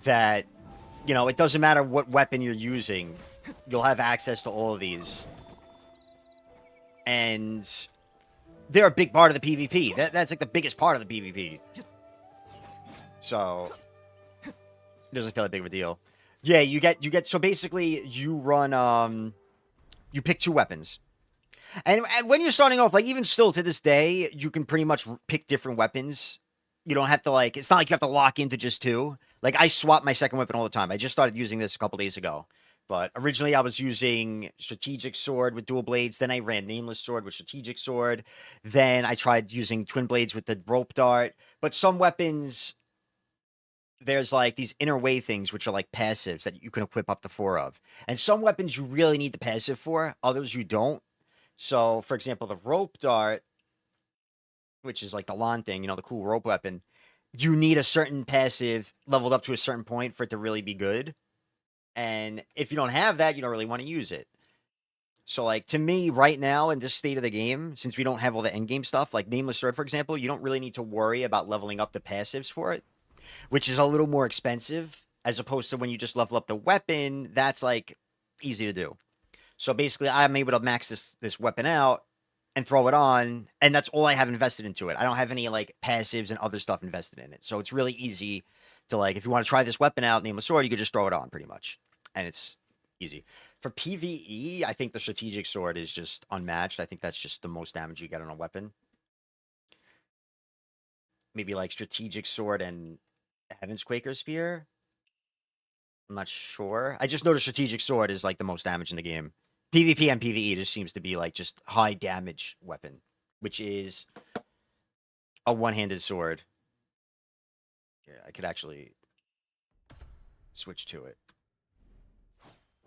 that, it doesn't matter what weapon you're using. You'll have access to all of these. And they're a big part of the PvP. That's like the biggest part of the PvP. So, it doesn't feel that big of a deal. Yeah, you get, so basically you run, you pick 2 weapons. And when you're starting off, like even still to this day, you can pretty much pick different weapons. You don't have to it's not like you have to lock into just 2. Like I swap my second weapon all the time. I just started using this a couple days ago. But originally I was using strategic sword with dual blades. Then I ran nameless sword with strategic sword. Then I tried using twin blades with the rope dart. But some weapons, there's like these inner way things which are like passives that you can equip up to 4 of. And some weapons you really need the passive for, others you don't. So, for example, the rope dart, which is like the lawn thing, the cool rope weapon, you need a certain passive leveled up to a certain point for it to really be good. And if you don't have that, you don't really want to use it. So, like, to me, right now, in this state of the game, since we don't have all the endgame stuff, like Nameless Sword, for example, you don't really need to worry about leveling up the passives for it, which is a little more expensive, as opposed to when you just level up the weapon, that's, like, easy to do. So, basically, I'm able to max this weapon out and throw it on, and that's all I have invested into it. I don't have any, like, passives and other stuff invested in it. So, it's really easy to, like, if you want to try this weapon out, Nameless Sword, you could just throw it on, pretty much. And it's easy. For PvE, I think the strategic sword is just unmatched. I think that's just the most damage you get on a weapon. Maybe like strategic sword and Heaven's Quaker Spear. I'm not sure. I just know the strategic sword is like the most damage in the game. PvP and PvE just seems to be like just high damage weapon, which is a one-handed sword. Yeah, I could actually switch to it.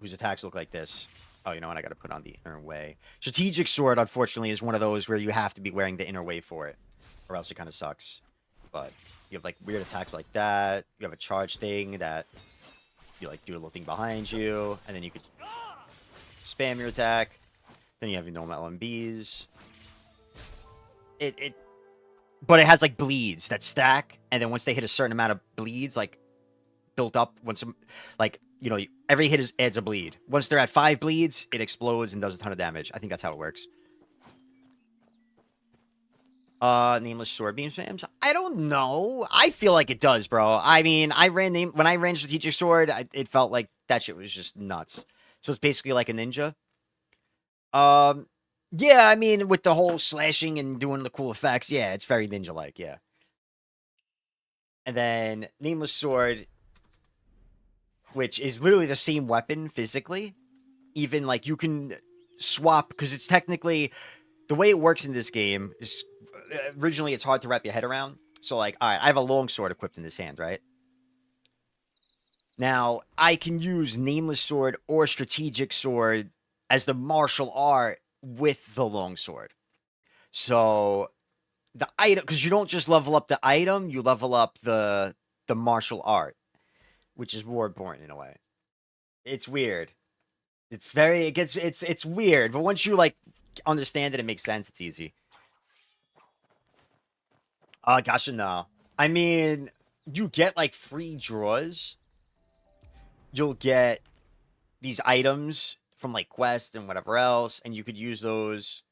Whose attacks look like this. Oh, you know what? I got to put on the inner way. Strategic sword, unfortunately, is one of those where you have to be wearing the inner way for it, or else it kind of sucks. But you have like weird attacks like that. You have a charge thing that you like do a little thing behind you, and then you could spam your attack. Then you have your normal LMBs. But it has like bleeds that stack, and then once they hit a certain amount of bleeds, like built up, once like you know every hit adds a bleed. Once they're at 5 bleeds, it explodes and does a ton of damage. I think that's how it works. Nameless sword beam spams. I don't know. I feel like it does, bro. I mean, when I ran strategic sword, it felt like that shit was just nuts. So it's basically like a ninja. Um, yeah, I mean, with the whole slashing and doing the cool effects, yeah, it's very ninja-like, yeah. And then Nameless Sword, which is literally the same weapon physically. Even, like, you can swap, because it's technically... The way it works in this game is... Originally, it's hard to wrap your head around. So, like, alright, I have a long sword equipped in this hand, right? Now, I can use Nameless Sword or Strategic Sword as the martial art with the longsword. So the item, because you don't just level up the item, you level up the martial art, which is more important in a way. It's weird. It's weird, but once you like understand it, it makes sense. It's easy. Gosh, no. I mean, you get like free draws. You'll get these items from like quests and whatever else, and you could use those.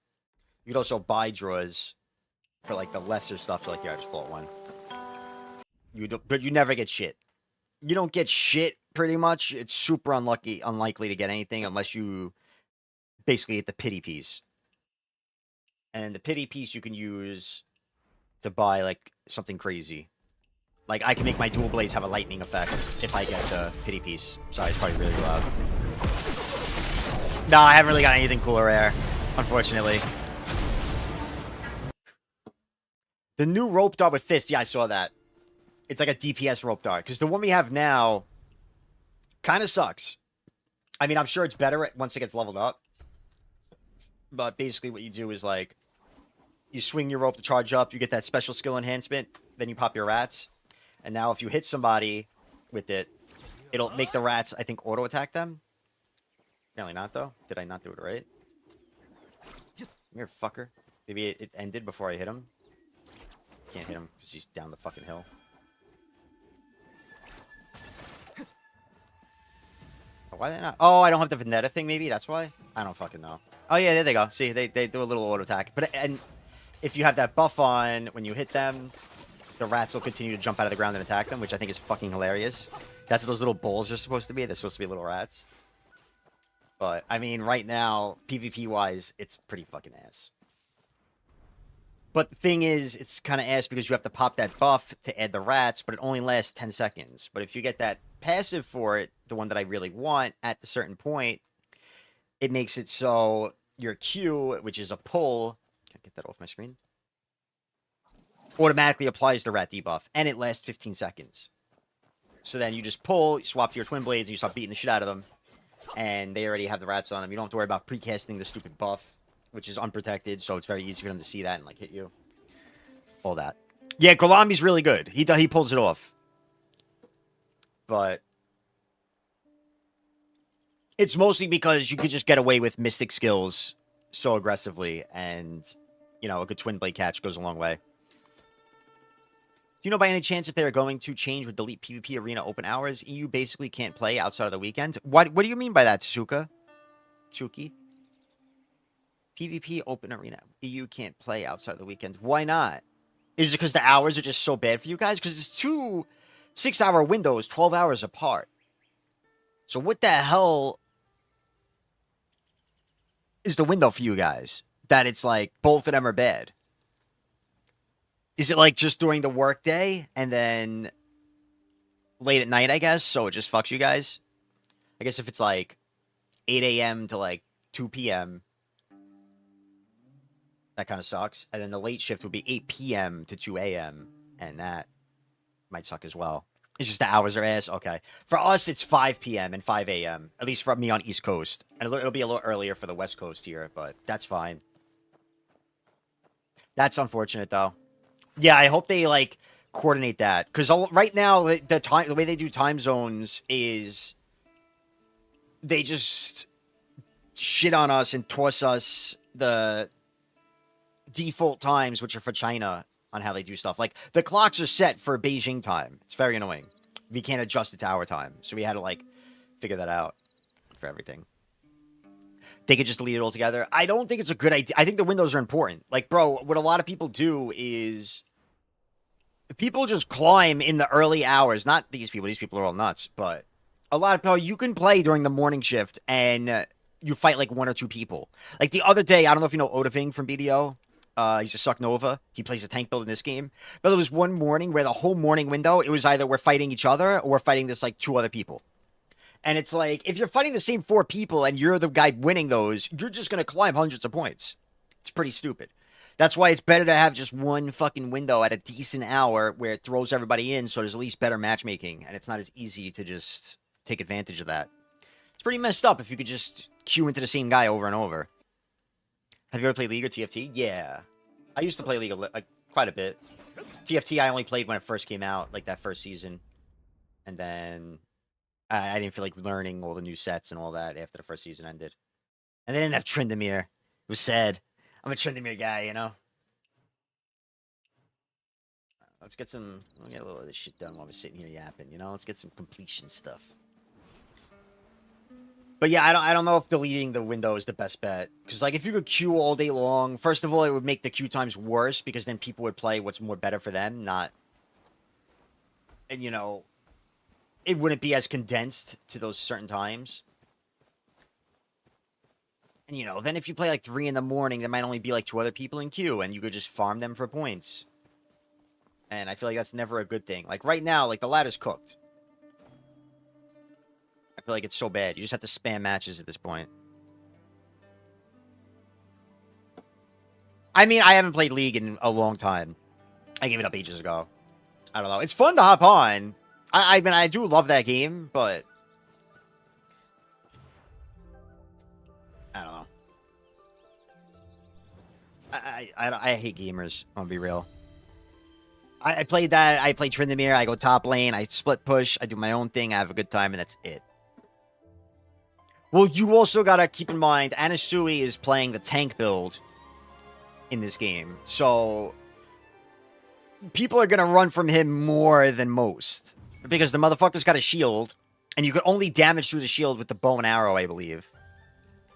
You could also buy draws for like the lesser stuff. So like, yeah, I just bought one. But you never get shit. You don't get shit pretty much. It's super unlikely to get anything unless you basically get the pity piece. And the pity piece you can use to buy like something crazy. Like I can make my dual blades have a lightning effect if I get the pity piece. Sorry, it's probably really loud. No, I haven't really got anything cool or rare, unfortunately. The new rope dart with fist, yeah, I saw that. It's like a DPS rope dart. Because the one we have now kind of sucks. I mean, I'm sure it's better once it gets leveled up. But basically what you do is like, you swing your rope to charge up, you get that special skill enhancement, then you pop your rats. And now if you hit somebody with it, it'll make the rats, I think, auto-attack them. Apparently not, though. Did I not do it right? Come here, fucker. Maybe it ended before I hit him. Can't hit him because he's down the fucking hill. Why they not? Oh, I don't have the Vendetta thing, maybe? That's why? I don't fucking know. Oh, yeah, there they go. See, they do a little auto-attack. And if you have that buff on, when you hit them, the rats will continue to jump out of the ground and attack them, which I think is fucking hilarious. That's what those little balls are supposed to be. They're supposed to be little rats. But, I mean, right now, PvP-wise, it's pretty fucking ass. But the thing is, it's kind of ass because you have to pop that buff to add the rats, but it only lasts 10 seconds. But if you get that passive for it, the one that I really want, at a certain point, it makes it so your Q, which is a pull... Can I get that off my screen? Automatically applies the rat debuff, and it lasts 15 seconds. So then you just pull, you swap to your twin blades, and you start beating the shit out of them. And they already have the rats on them. You don't have to worry about precasting the stupid buff, which is unprotected, so it's very easy for them to see that and, like, hit you. All that. Yeah, Golami's really good. He pulls it off. But it's mostly because you could just get away with Mystic skills so aggressively, and, you know, a good twin blade catch goes a long way. Do you know by any chance if they are going to change or delete PvP Arena open hours? EU basically can't play outside of the weekend. What do you mean by that, Tsuki? PvP open arena. EU can't play outside of the weekend. Why not? Is it because the hours are just so bad for you guys? Because it's 2 6-hour windows, 12 hours apart. So what the hell is the window for you guys? That it's like both of them are bad. Is it like just during the workday and then late at night, I guess? So it just fucks you guys? I guess if it's like 8 a.m. to like 2 p.m. That kind of sucks. And then the late shift would be 8 p.m. to 2 a.m. And that might suck as well. It's just the hours are ass. Okay. For us, it's 5 p.m. and 5 a.m. At least for me on East Coast. And it'll be a little earlier for the West Coast here, but that's fine. That's unfortunate, though. Yeah, I hope they, like, coordinate that. Because right now, the way they do time zones is they just shit on us and toss us the default times, which are for China, on how they do stuff. Like, the clocks are set for Beijing time. It's very annoying. We can't adjust it to our time. So we had to, like, figure that out for everything. They could just delete it altogether. I don't think it's a good idea. I think the windows are important. Like, bro, what a lot of people do is people just climb in the early hours. Not these people. These people are all nuts. But a lot of people, you can play during the morning shift and you fight like 1 or 2 people. Like the other day, I don't know if you know Odafing from BDO. He's a Suck Nova. He plays a tank build in this game. But there was one morning where the whole morning window, it was either we're fighting each other or we're fighting this like 2 other people. And it's like, if you're fighting the same 4 people and you're the guy winning those, you're just going to climb hundreds of points. It's pretty stupid. That's why it's better to have just one fucking window at a decent hour where it throws everybody in so there's at least better matchmaking. And it's not as easy to just take advantage of that. It's pretty messed up if you could just queue into the same guy over and over. Have you ever played League or TFT? Yeah. I used to play League quite a bit. TFT I only played when it first came out, like that first season. And then I didn't feel like learning all the new sets and all that after the first season ended. And they didn't have Tryndamere. It was sad. I'm a Tryndamere guy, you know? We'll get a little of this shit done while we're sitting here yapping, you know? Let's get some completion stuff. But yeah, I don't know if deleting the window is the best bet. Because, like, if you could queue all day long, first of all, it would make the queue times worse because then people would play what's more better for them, not... And, you know, it wouldn't be as condensed to those certain times. And, you know, then if you play, like, 3 in the morning, there might only be, like, 2 other people in queue, and you could just farm them for points. And I feel like that's never a good thing. Like, right now, like, the ladder's cooked. I feel like it's so bad. You just have to spam matches at this point. I mean, I haven't played League in a long time. I gave it up ages ago. I don't know. It's fun to hop on. I mean, I do love that game, but... I don't know. I hate gamers, I'll be real. I played that. I play Tryndamere. I go top lane. I split push. I do my own thing. I have a good time, and that's it. Well, you also gotta keep in mind, Anasui is playing the tank build in this game. So, people are gonna run from him more than most. Because the motherfucker's got a shield, and you can only damage through the shield with the bow and arrow, I believe.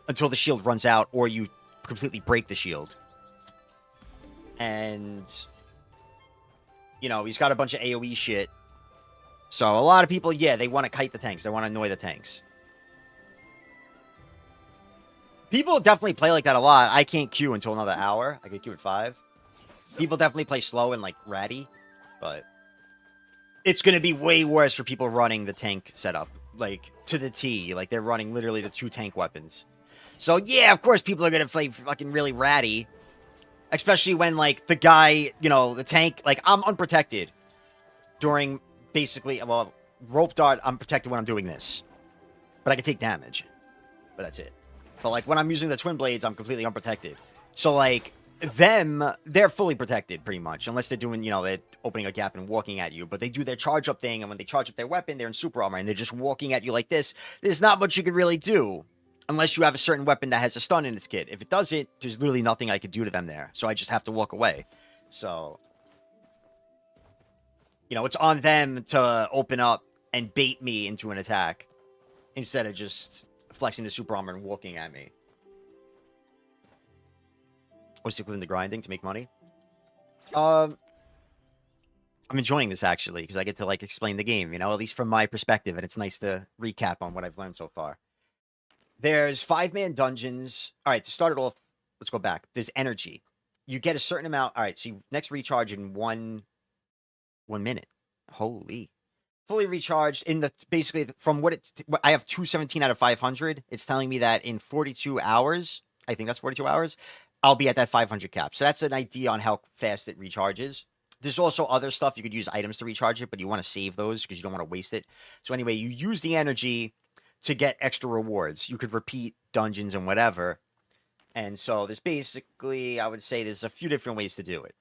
Until the shield runs out, or you completely break the shield. And... you know, he's got a bunch of AoE shit. So, a lot of people, yeah, they want to kite the tanks. They want to annoy the tanks. People definitely play like that a lot. I can't queue until another hour. I can queue at 5. People definitely play slow and, like, ratty. But it's going to be way worse for people running the tank setup. Like, to the T. Like, they're running literally the 2 tank weapons. So, yeah, of course people are going to play fucking really ratty. Especially when, like, the guy, you know, the tank... Like, I'm unprotected during, basically... Well, rope dart, I'm protected when I'm doing this. But I can take damage. But that's it. But, like, when I'm using the twin blades, I'm completely unprotected. So, like, they're fully protected, pretty much. Unless they're doing, you know, they're opening a gap and walking at you. But they do their charge-up thing, and when they charge up their weapon, they're in super armor, and they're just walking at you like this. There's not much you can really do. Unless you have a certain weapon that has a stun in its kit. If it doesn't, there's literally nothing I could do to them there. So I just have to walk away. So, you know, it's on them to open up and bait me into an attack. Instead of just flexing the super armor and walking at me. What's the grinding to make money? I'm enjoying this, actually. Because I get to, like, explain the game, you know? At least from my perspective. And it's nice to recap on what I've learned so far. There's 5-man dungeons. All right, to start it off, let's go back. There's energy. You get a certain amount. All right, so you next recharge in one minute. Holy. Fully recharged in the, basically, from what I have 217 out of 500. It's telling me that in 42 hours, I think that's 42 hours, I'll be at that 500 cap. So that's an idea on how fast it recharges. There's also other stuff. You could use items to recharge it, but you want to save those because you don't want to waste it. So anyway, you use the energy to get extra rewards. You could repeat dungeons and whatever. And so there's basically, I would say there's a few different ways to do it.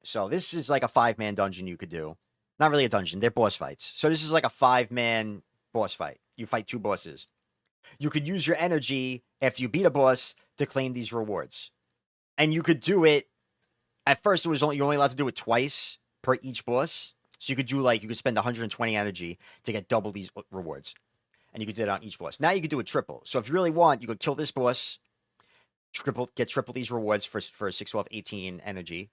So this is like a 5-man dungeon you could do. Not really a dungeon, they're boss fights. So this is like a 5-man boss fight. You fight 2 bosses. You could use your energy after you beat a boss to claim these rewards. And you could do it. At first, you're only allowed to do it twice per each boss. So you could do you could spend 120 energy to get double these rewards. And you could do it on each boss. Now you could do it triple. So if you really want, you could kill this boss, get triple these rewards for 6, 12, 18 energy,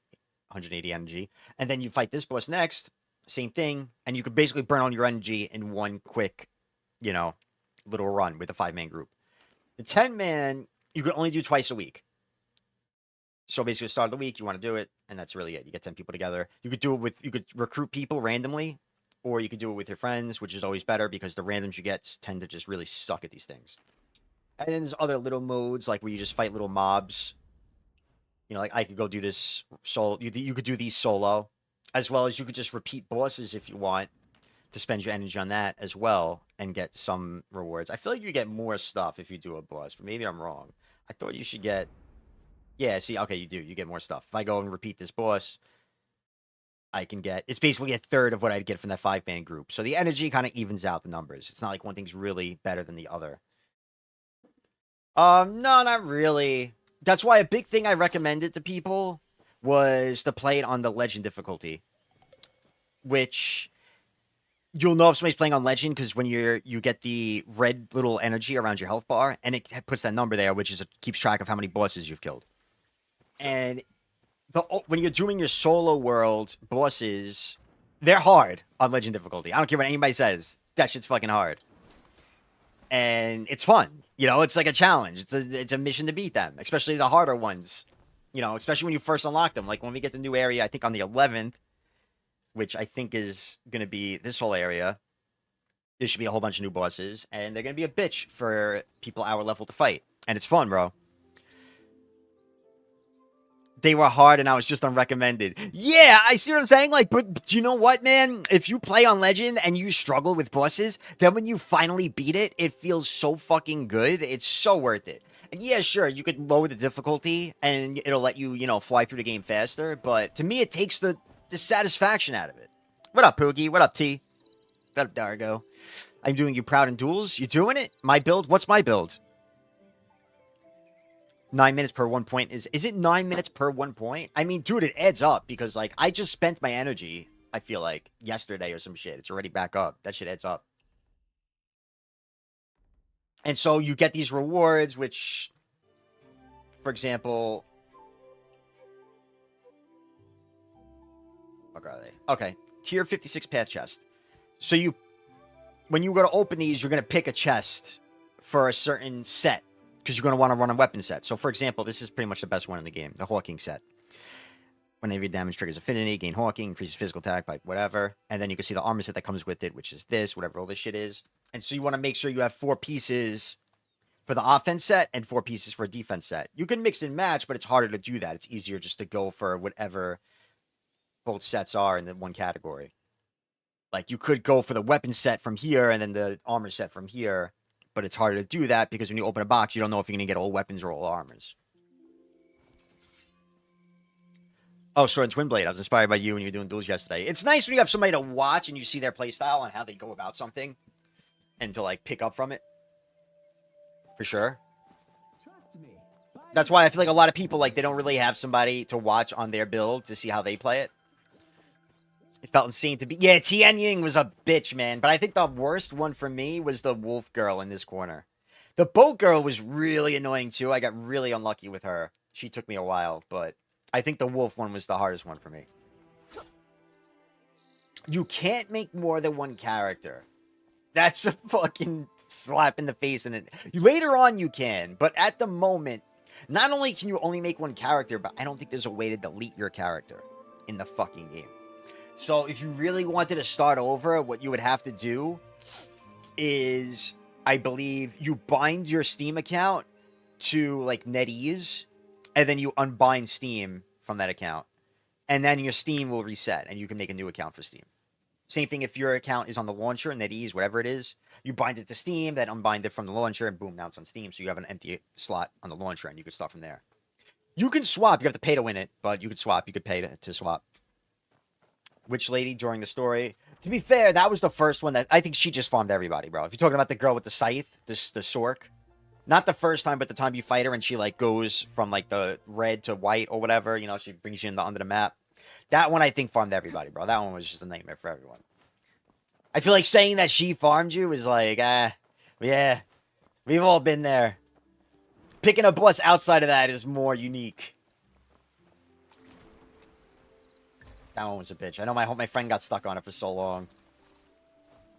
180 energy. And then you fight this boss next, same thing. And you could basically burn all your energy in one quick, little run with a 5-man group. The 10-man, you could only do twice a week. So basically, start of the week, you want to do it, and that's really it. You get 10 people together. You could recruit people randomly, or you could do it with your friends, which is always better because the randoms you get tend to just really suck at these things. And then there's other little modes, like where you just fight little mobs. Like I could go do this solo. You could do these solo, as well as you could just repeat bosses if you want to spend your energy on that as well and get some rewards. I feel like you get more stuff if you do a boss, but maybe I'm wrong. I thought you should get... Yeah, see, okay, you do. You get more stuff. If I go and repeat this boss, I can get... It's basically a third of what I'd get from that 5-man group. So the energy kind of evens out the numbers. It's not like one thing's really better than the other. No, not really. That's why a big thing I recommended to people was to play it on the Legend difficulty. Which... You'll know if somebody's playing on Legend because when you get the red little energy around your health bar, and it puts that number there, which keeps track of how many bosses you've killed. And when you're doing your solo world bosses, they're hard on Legend difficulty. I don't care what anybody says. That shit's fucking hard. And it's fun. It's like a challenge. It's a mission to beat them, especially the harder ones. Especially when you first unlock them. Like when we get the new area, I think on the 11th, which I think is going to be this whole area. There should be a whole bunch of new bosses, and they're going to be a bitch for people our level to fight. And it's fun, bro. They were hard, and I was just unrecommended. Yeah, I see what I'm saying. But do you know what, man? If you play on Legend and you struggle with bosses, then when you finally beat it, it feels so fucking good. It's so worth it. And yeah, sure, you could lower the difficulty, and it'll let you, fly through the game faster. But to me, it takes the satisfaction out of it. What up, Poogie? What up, T? What up, Dargo? I'm doing you proud in duels. You doing it? My build? What's my build? 9 minutes per 1 point. Is it 9 minutes per 1 point? I mean, dude, it adds up because, I just spent my energy, I feel like, yesterday or some shit. It's already back up. That shit adds up. And so you get these rewards, which, for example... What are they? Okay. Tier 56 path chest. So when you go to open these, you're going to pick a chest for a certain set. Because you're going to want to run a weapon set. So, for example, this is pretty much the best one in the game. The Hawking set. Whenever your damage triggers affinity, gain Hawking, increases physical attack by whatever. And then you can see the armor set that comes with it, which is this, whatever all this shit is. And so you want to make sure you have 4 pieces for the offense set and 4 pieces for a defense set. You can mix and match, but it's harder to do that. It's easier just to go for whatever both sets are in the one category. Like, you could go for the weapon set from here and then the armor set from here, but it's harder to do that because when you open a box, you don't know if you're going to get all weapons or all armors. Oh, Sword and Twin Blade. I was inspired by you when you were doing duels yesterday. It's nice when you have somebody to watch and you see their playstyle and how they go about something and to, pick up from it. For sure. That's why I feel like a lot of people, they don't really have somebody to watch on their build to see how they play it. It felt insane to be... Yeah, Tian Ying was a bitch, man. But I think the worst one for me was the wolf girl in this corner. The boat girl was really annoying, too. I got really unlucky with her. She took me a while, but I think the wolf one was the hardest one for me. You can't make more than one character. That's a fucking slap in the face. And later on, you can. But at the moment, not only can you only make one character, but I don't think there's a way to delete your character in the fucking game. So if you really wanted to start over, what you would have to do is, I believe, you bind your Steam account to, NetEase, and then you unbind Steam from that account, and then your Steam will reset, and you can make a new account for Steam. Same thing if your account is on the launcher, NetEase, whatever it is, you bind it to Steam, then unbind it from the launcher, and boom, now it's on Steam, so you have an empty slot on the launcher, and you can start from there. You can swap. You have to pay to win it, but you could swap. You could pay to swap. Witch lady during the story. To be fair, that was the first one that I think she just farmed everybody, bro. If you're talking about the girl with the scythe, the Sork, not the first time, but the time you fight her and she like goes from like the red to white or whatever, you know, she brings you in the under the map. That one I think farmed everybody, bro. That one was just a nightmare for everyone. I feel like saying that she farmed you is like, yeah, we've all been there. Picking a boss outside of that is more unique. That one was a bitch. I know my friend got stuck on it for so long.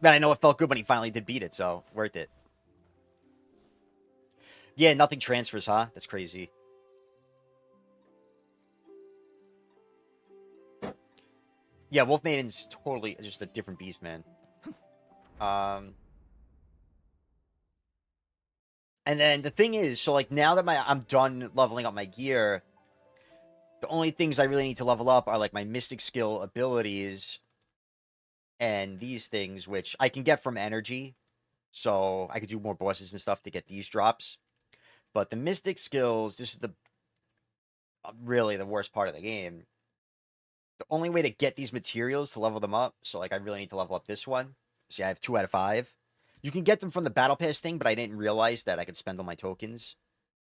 But I know it felt good when he finally did beat it, so worth it. Yeah, nothing transfers, huh? That's crazy. Yeah, Wolf Maiden's totally just a different beast, man. And then the thing is, so like now that I'm done leveling up my gear, the only things I really need to level up are like my mystic skill abilities and these things, which I can get from energy. So I could do more bosses and stuff to get these drops. But the mystic skills, this is the really the worst part of the game. The only way to get these materials to level them up, so like I really need to level up this one. See, I have 2 out of 5. You can get them from the battle pass thing, but I didn't realize that I could spend all my tokens.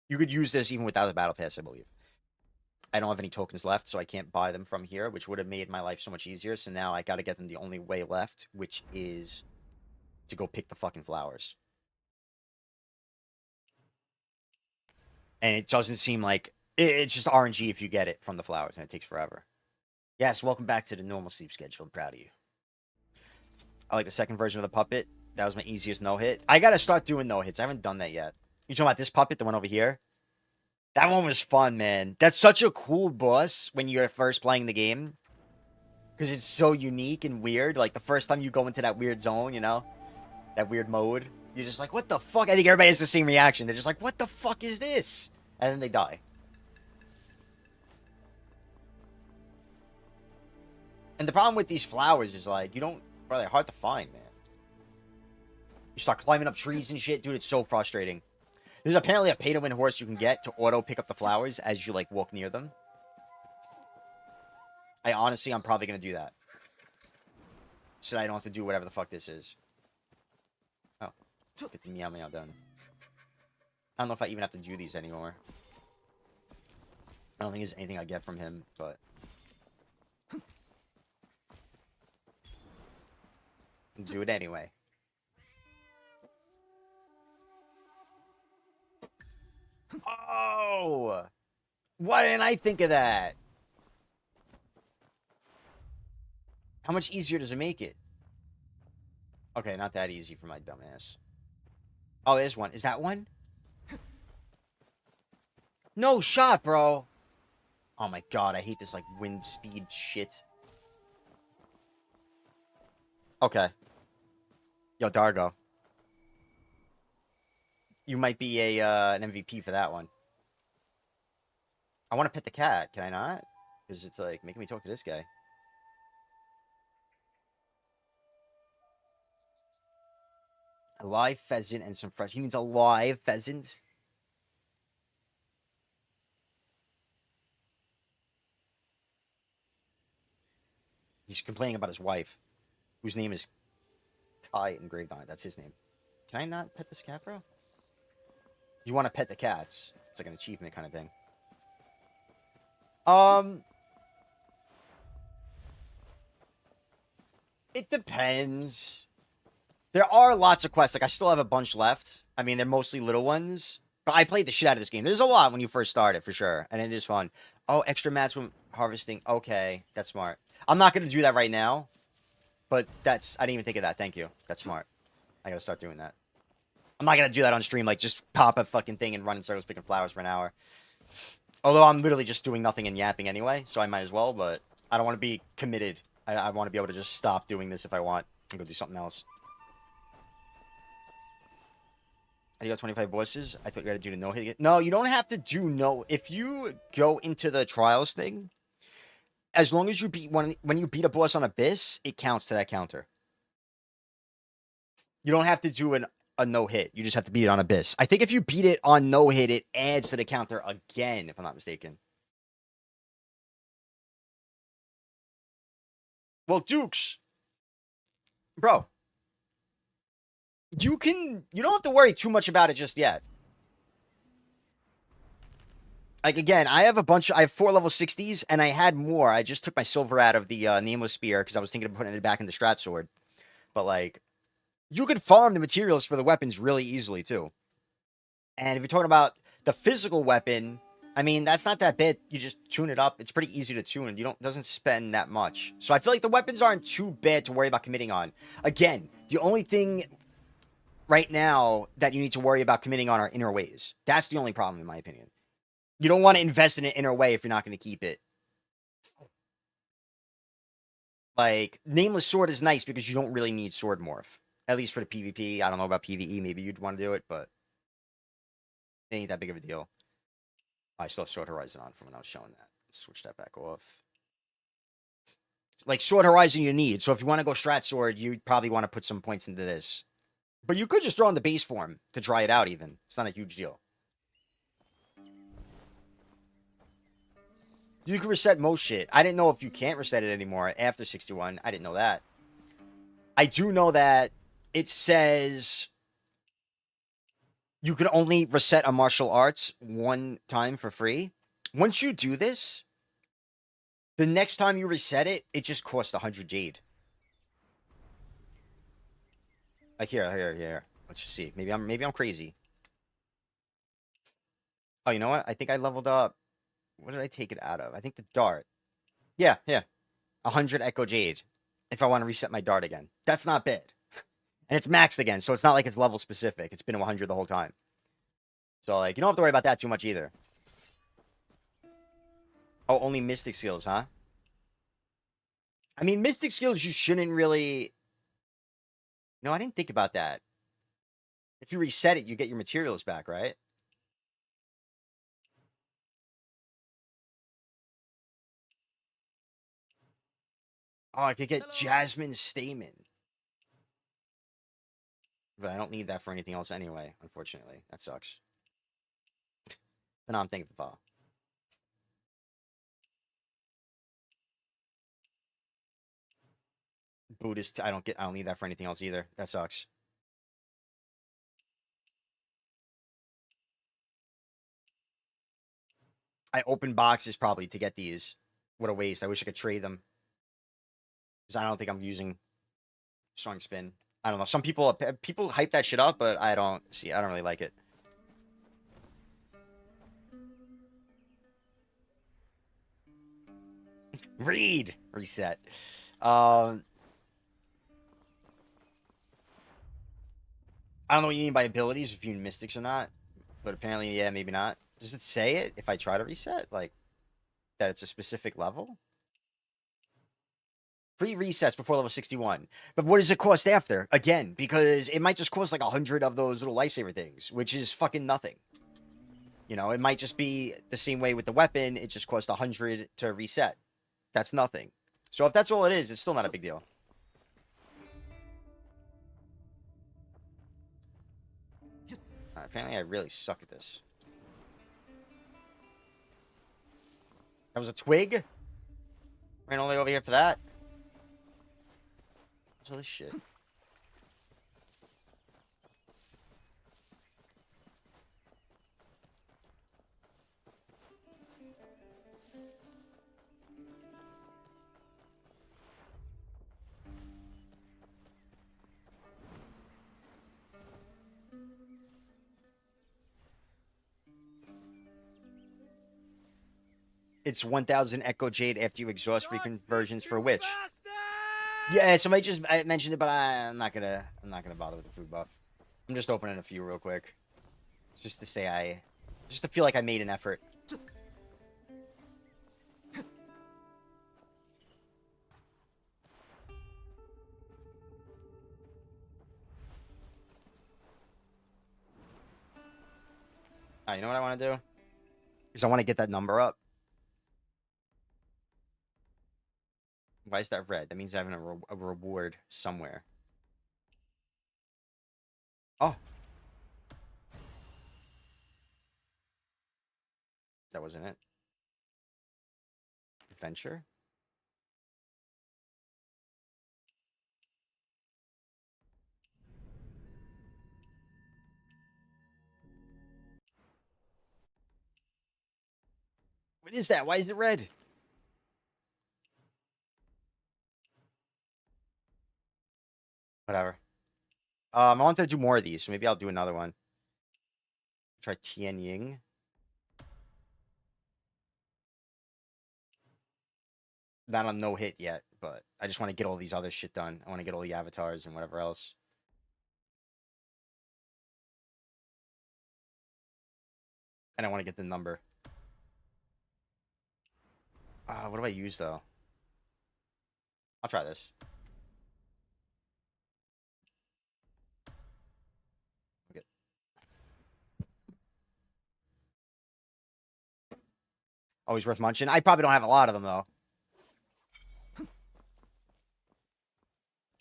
You could use this even without the battle pass, I believe. I don't have any tokens left, so I can't buy them from here, which would have made my life so much easier. So now I got to get them the only way left, which is to go pick the fucking flowers. And it doesn't seem like... It's just RNG if you get it from the flowers, and it takes forever. Yes, welcome back to the normal sleep schedule. I'm proud of you. I like the second version of the puppet. That was my easiest no-hit. I got to start doing no-hits. I haven't done that yet. You talking about this puppet, the one over here? That one was fun, man. That's such a cool boss when you're first playing the game. Because it's so unique and weird. Like, the first time you go into that weird zone, you know? That weird mode. You're just like, what the fuck? I think everybody has the same reaction. They're just like, what the fuck is this? And then they die. And the problem with these flowers is, like, you don't... Bro, they're hard to find, man. You start climbing up trees and shit. Dude, it's so frustrating. There's apparently a pay-to-win horse you can get to auto-pick up the flowers as you, like, walk near them. I'm probably going to do that. So I don't have to do whatever the fuck this is. Oh. Get the meow meow done. I don't know if I even have to do these anymore. I don't think there's anything I get from him, but... do it anyway. Oh! Why didn't I think of that? How much easier does it make it? Okay, not that easy for my dumbass. Oh, there's one. Is that one? No shot, bro. Oh my god, I hate this, like, wind speed shit. Okay. Yo, Dargo. You might be an MVP for that one. I want to pet the cat. Can I not? Because it's, like, making me talk to this guy. A live pheasant and some fresh... He needs a live pheasant? He's complaining about his wife, whose name is Kai engraved on it. That's his name. Can I not pet this cat, bro? You want to pet the cats. It's like an achievement kind of thing. It depends. There are lots of quests. Like, I still have a bunch left. I mean, they're mostly little ones. But I played the shit out of this game. There's a lot when you first start it, for sure. And it is fun. Oh, extra mats when harvesting. Okay, that's smart. I'm not going to do that right now. But that's... I didn't even think of that. Thank you. That's smart. I got to start doing that. I'm not going to do that on stream. Like, just pop a fucking thing and run in circles picking flowers for an hour. Although I'm literally just doing nothing and yapping anyway. So I might as well. But I don't want to be committed. I want to be able to just stop doing this if I want. And go do something else. You got 25 bosses? I thought you had to do the no-hit. No, you don't have to do no. If you go into the trials thing, as long as you beat when you beat a boss on Abyss, it counts to that counter. You don't have to do a no-hit. You just have to beat it on Abyss. I think if you beat it on no-hit, it adds to the counter again, if I'm not mistaken. Well, Dukes, bro, you don't have to worry too much about it just yet. Like, again, I have 4 level 60s, and I had more. I just took my silver out of the Nameless Spear, because I was thinking of putting it back in the Strat Sword. But, like, you could farm the materials for the weapons really easily, too. And if you're talking about the physical weapon, I mean, that's not that bad. You just tune it up. It's pretty easy to tune. Doesn't spend that much. So I feel like the weapons aren't too bad to worry about committing on. Again, the only thing right now that you need to worry about committing on are inner ways. That's the only problem, in my opinion. You don't want to invest in an inner way if you're not going to keep it. Like, Nameless Sword is nice because you don't really need Sword Morph. At least for the PvP. I don't know about PvE. Maybe you'd want to do it, but it ain't that big of a deal. I still have Sword Horizon on from when I was showing that. Switch that back off. Like, Sword Horizon you need. So if you want to go Strat Sword, you'd probably want to put some points into this. But you could just throw in the base form to try it out even. It's not a huge deal. You can reset most shit. I didn't know if you can't reset it anymore after 61. I didn't know that. I do know that it says you can only reset a martial arts one time for free. Once you do this, the next time you reset it, it just costs 100 jade. Like here. Let's just see. Maybe I'm crazy. Oh, you know what? I think I leveled up. What did I take it out of? I think the dart. Yeah. 100 Echo Jade. If I want to reset my dart again. That's not bad. And it's maxed again, so it's not like it's level specific. It's been 100 the whole time. So, like, you don't have to worry about that too much either. Oh, only Mystic Skills, huh? I mean, Mystic Skills, you shouldn't really... No, I didn't think about that. If you reset it, you get your materials back, right? Oh, I could get Jasmine Stamen. But I don't need that for anything else anyway, unfortunately. That sucks. But now I'm thinking of Buddhist. I don't need that for anything else either. That sucks. I open boxes probably to get these. What a waste. I wish I could trade them. Because I don't think I'm using Strong Spin. I don't know. Some people hype that shit up, but I don't really like it. Reset. I don't know what you mean by abilities, if you mean mystics or not. But apparently, yeah, maybe not. Does it say it if I try to reset? Like, that it's a specific level? Free resets before level 61. But what does it cost after? Again, because it might just cost like 100 of those little lifesaver things, which is fucking nothing. You know, it might just be the same way with the weapon. It just costs 100 to reset. That's nothing. So if that's all it is, it's still not a big deal. Apparently, I really suck at this. That was a twig? Ran all the way over here for that? What's all this shit? It's 1,000 Echo Jade after you exhaust free conversions for which? Yeah, somebody just mentioned it, but I'm not gonna bother with the food buff. I'm just opening a few real quick, just to say just to feel like I made an effort. You know what I want to do? Because I want to get that number up. Why is that red? That means I'm having a reward somewhere. Oh. That wasn't it. Adventure? What is that? Why is it red? Whatever. I want to do more of these, so maybe I'll do another one. Try Tian Ying. Not on no hit yet, but I just want to get all these other shit done. I want to get all the avatars and whatever else. And I want to get the number. What do I use, though? I'll try this. Okay. Always worth munching. I probably don't have a lot of them, though.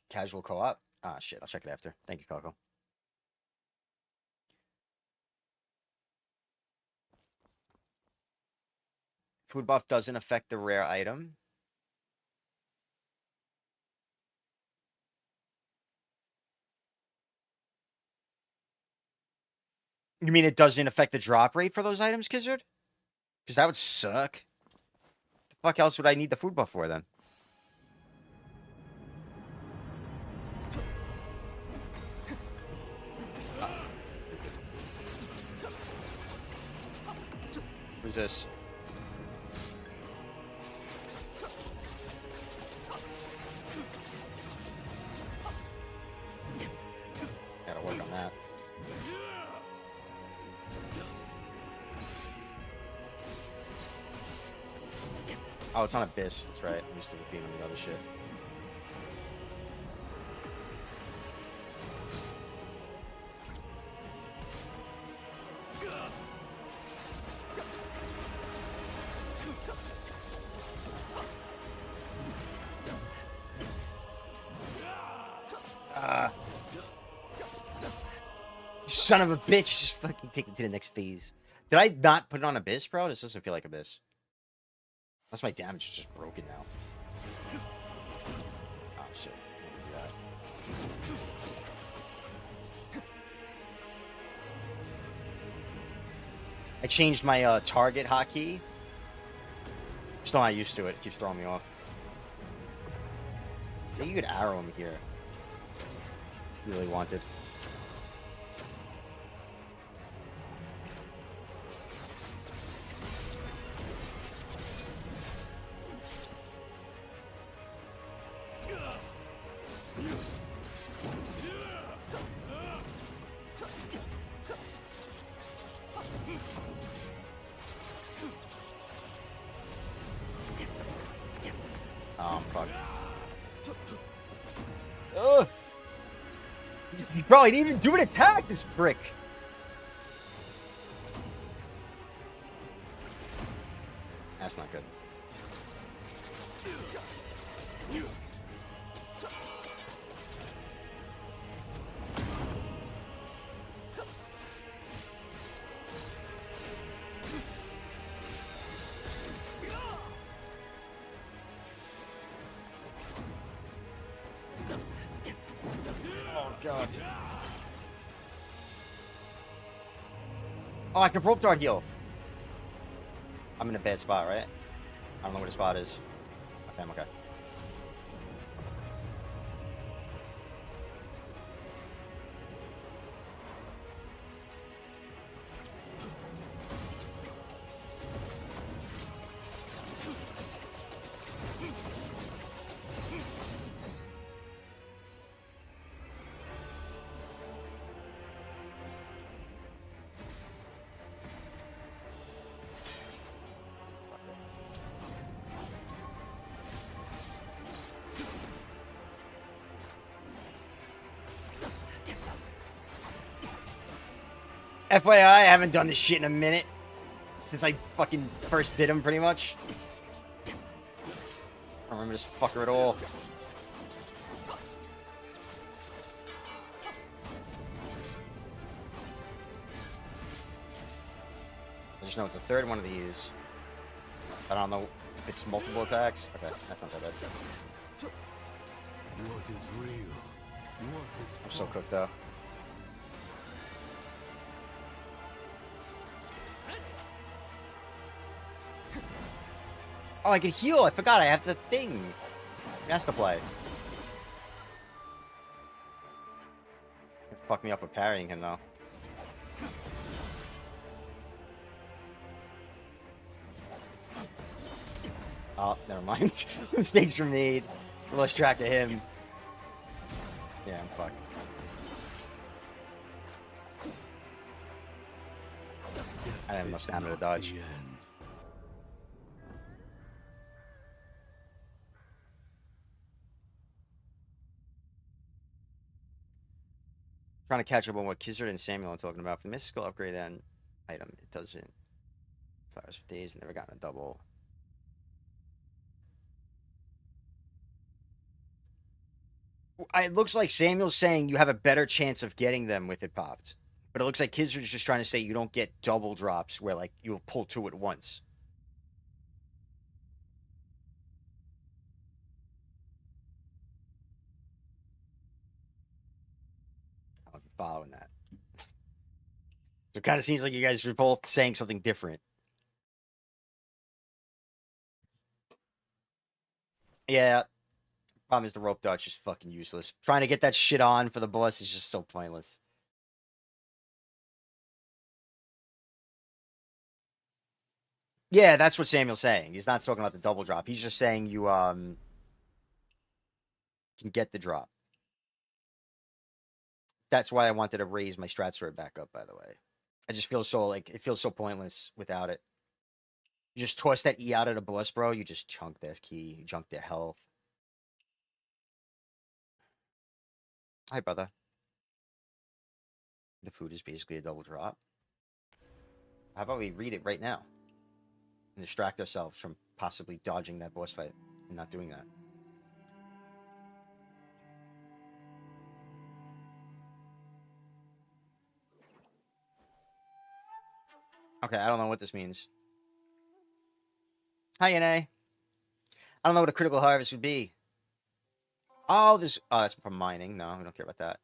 Casual co-op. Ah, shit. I'll check it after. Thank you, Coco. Food buff doesn't affect the rare item. You mean it doesn't affect the drop rate for those items, Kizzard? Because that would suck. The fuck else would I need the food buff for, then? Who's this? Gotta work on that. Oh, it's on Abyss. That's right. I'm used to it being on the other shit. Son of a bitch, just fucking take me to the next phase. Did I not put it on Abyss, bro? This doesn't feel like Abyss. Unless my damage is just broken now. Oh, shit. I changed my target hotkey. Still not used to it. It keeps throwing me off. I think you could arrow him here. Really wanted. Bro, I didn't even do an attack, this prick. That's not good. Oh, God. Oh, I can rope dart heal. I'm in a bad spot, right? I don't know where the spot is. Okay, I'm okay. FYI, I haven't done this shit in a minute. Since I fucking first did him, pretty much. I don't remember this fucker at all. I just know it's the third one of these. I don't know if it's multiple attacks. Okay, that's not that bad. What is real? What is I'm so cooked though. Oh, I can heal. I forgot I have the thing. Master play. Fuck me up with parrying him though. Oh, never mind. Mistakes were made. I lost track of him. Yeah, I'm fucked. I didn't have enough stamina to dodge. Trying to catch up on what Kizzard and Samuel are talking about. For the mystical upgrade then item, it doesn't. Flowers for days, never gotten a double. It looks like Samuel's saying you have a better chance of getting them with it popped. But it looks like Kizzard's just trying to say you don't get double drops where, like, you'll pull two at once. I don't know if you're following that. So it kind of seems like you guys are both saying something different. Yeah. Problem is the rope dodge is fucking useless. Trying to get that shit on for the boss is just so pointless. Yeah, that's what Samuel's saying. He's not talking about the double drop. He's just saying you can get the drop. That's why I wanted to raise my strat sword back up, by the way. I just feel so like it feels so pointless without it. You just toss that E out of the boss, bro. You just chunk their key, you chunk their health. Hi, brother. The food is basically a double drop. How about we read it right now and distract ourselves from possibly dodging that boss fight and not doing that? Okay, I don't know what this means. Hi, NA. I don't know what a critical harvest would be. Oh, this. Oh, that's from mining. No, we don't care about that.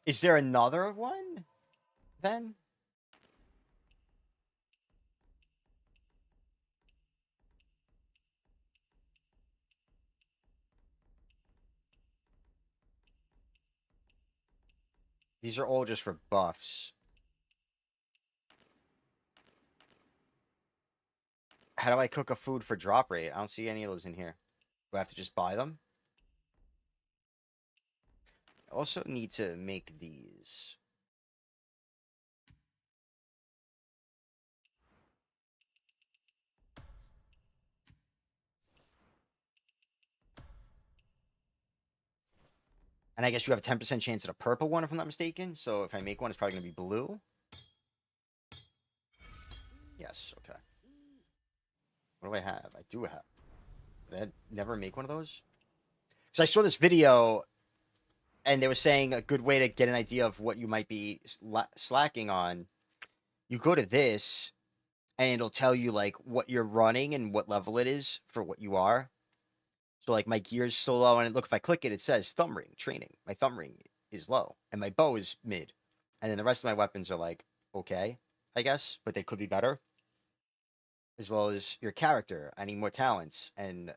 Is there another one then? These are all just for buffs. How do I cook a food for drop rate? I don't see any of those in here. Do I have to just buy them? I also need to make these. And I guess you have a 10% chance at a purple one, if I'm not mistaken. So if I make one, it's probably going to be blue. Yes, okay. What do I have? I do have. Did I never make one of those? Because I saw this video, and they were saying a good way to get an idea of what you might be slacking on. You go to this, and it'll tell you, like, what you're running and what level it is for what you are. So, like, my gear's so low, and look, if I click it, it says thumb ring, training. My thumb ring is low, and my bow is mid. And then the rest of my weapons are, like, okay, I guess, but they could be better. As well as your character. I need more talents, and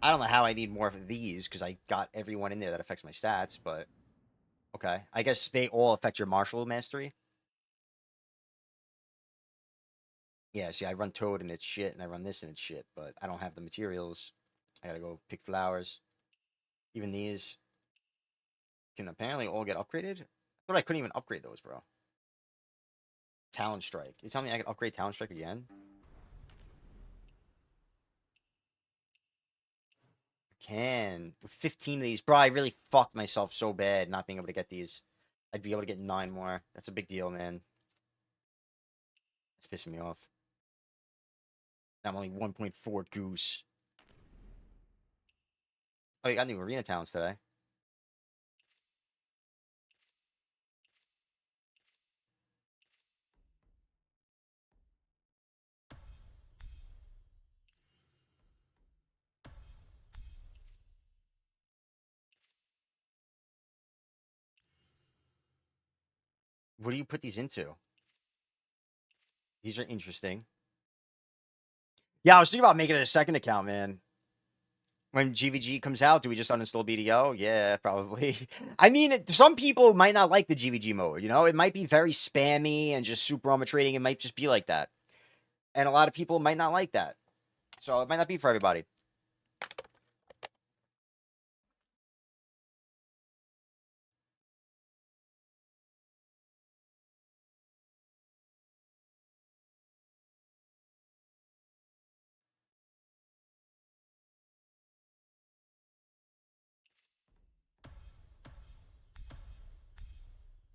I don't know how I need more of these, because I got everyone in there that affects my stats, but okay. I guess they all affect your martial mastery. Yeah, see, I run Toad and it's shit, and I run this and it's shit, but I don't have the materials. I gotta go pick flowers. Even these can apparently all get upgraded. I thought I couldn't even upgrade those, bro. Talon Strike. You telling me I can upgrade Talon Strike again? Can. With 15 of these. Bro, I really fucked myself so bad not being able to get these. I'd be able to get 9 more. That's a big deal, man. It's pissing me off. I'm only 1.4 goose. Oh, you got new arena talents today. What do you put these into? These are interesting. Yeah, I was thinking about making it a second account, man. When GVG comes out, do we just uninstall BDO? Yeah, probably. I mean, some people might not like the GVG mode, you know? It might be very spammy and just super armor trading. It might just be like that. And a lot of people might not like that. So it might not be for everybody.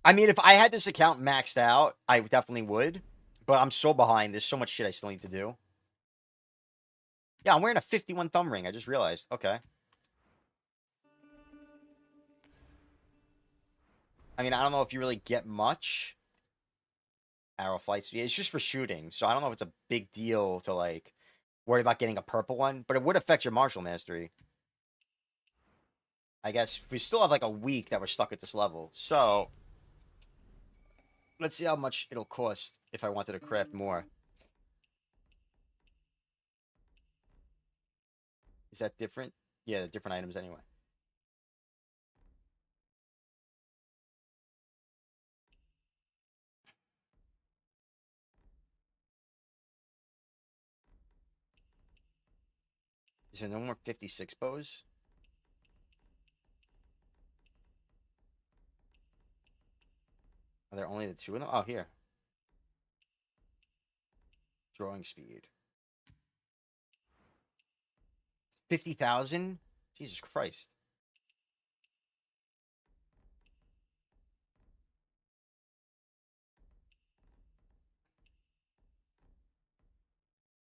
I mean, if I had this account maxed out, I definitely would. But I'm so behind. There's so much shit I still need to do. Yeah, I'm wearing a 51 thumb ring. I just realized. Okay. I mean, I don't know if you really get much arrow flight speed. It's just for shooting. So I don't know if it's a big deal to, like, worry about getting a purple one. But it would affect your martial mastery. I guess we still have, like, a week that we're stuck at this level. So let's see how much it'll cost if I wanted to craft more. Is that different? Yeah, different items anyway. Is there no more 56 bows? Are there only the 2 of them? Oh, here. Drawing speed. 50,000? Jesus Christ.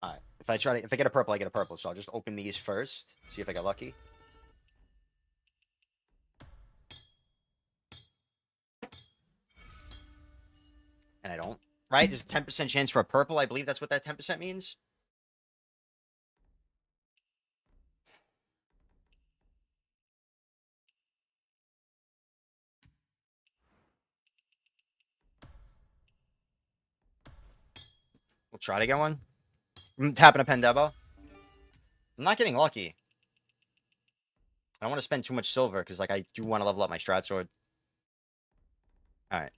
All right. If I get a purple, I get a purple. So I'll just open these first. See if I get lucky. And I don't. Right? There's a 10% chance for a purple. I believe that's what that 10% means. We'll try to get one. I'm tapping a Pendevo. I'm not getting lucky. I don't want to spend too much silver because, like, I do want to level up my strat sword. All right.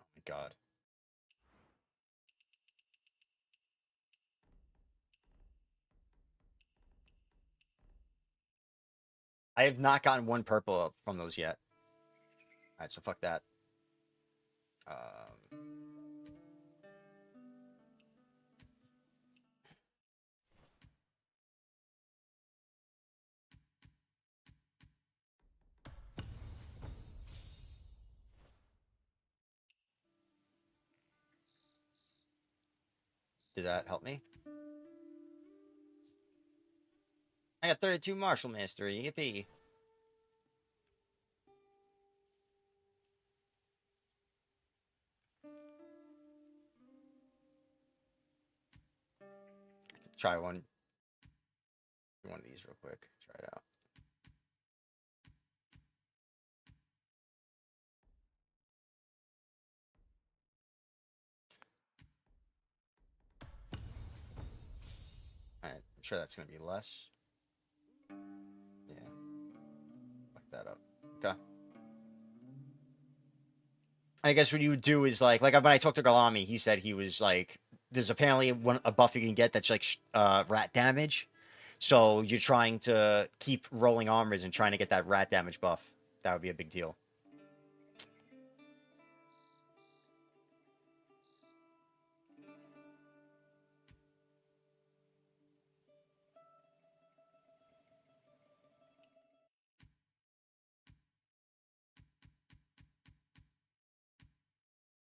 Oh my god. I have not gotten one purple from those yet. All right, so fuck that. Did that help me? I got 32 martial mastery. Yippee. Try one. One of these real quick. Try it out. Alright, I'm sure that's gonna be less. Yeah. Fuck that up. Okay. I guess what you would do is like when I talked to Galami, he said he was like there's apparently a buff you can get that's like rat damage. So you're trying to keep rolling armors and trying to get that rat damage buff. That would be a big deal.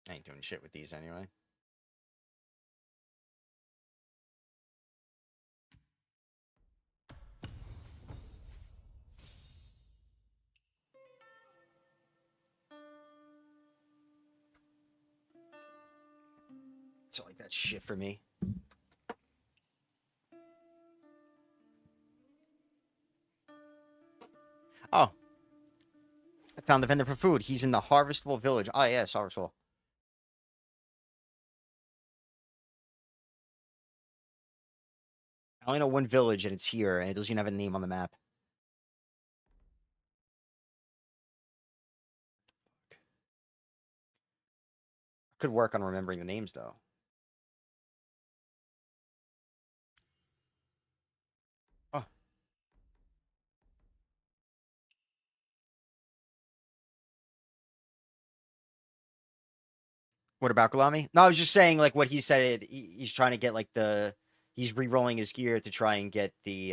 I ain't doing shit with these anyway. It's like that shit for me. Oh. I found the vendor for food. He's in the Harvestville village. Oh, yes, Harvestville. I only know one village, and it's here, and it doesn't even have a name on the map. I could work on remembering the names, though. Oh. What about Galami? No, I was just saying, like, what he said, he's trying to get, like, he's re-rolling his gear to try and get the,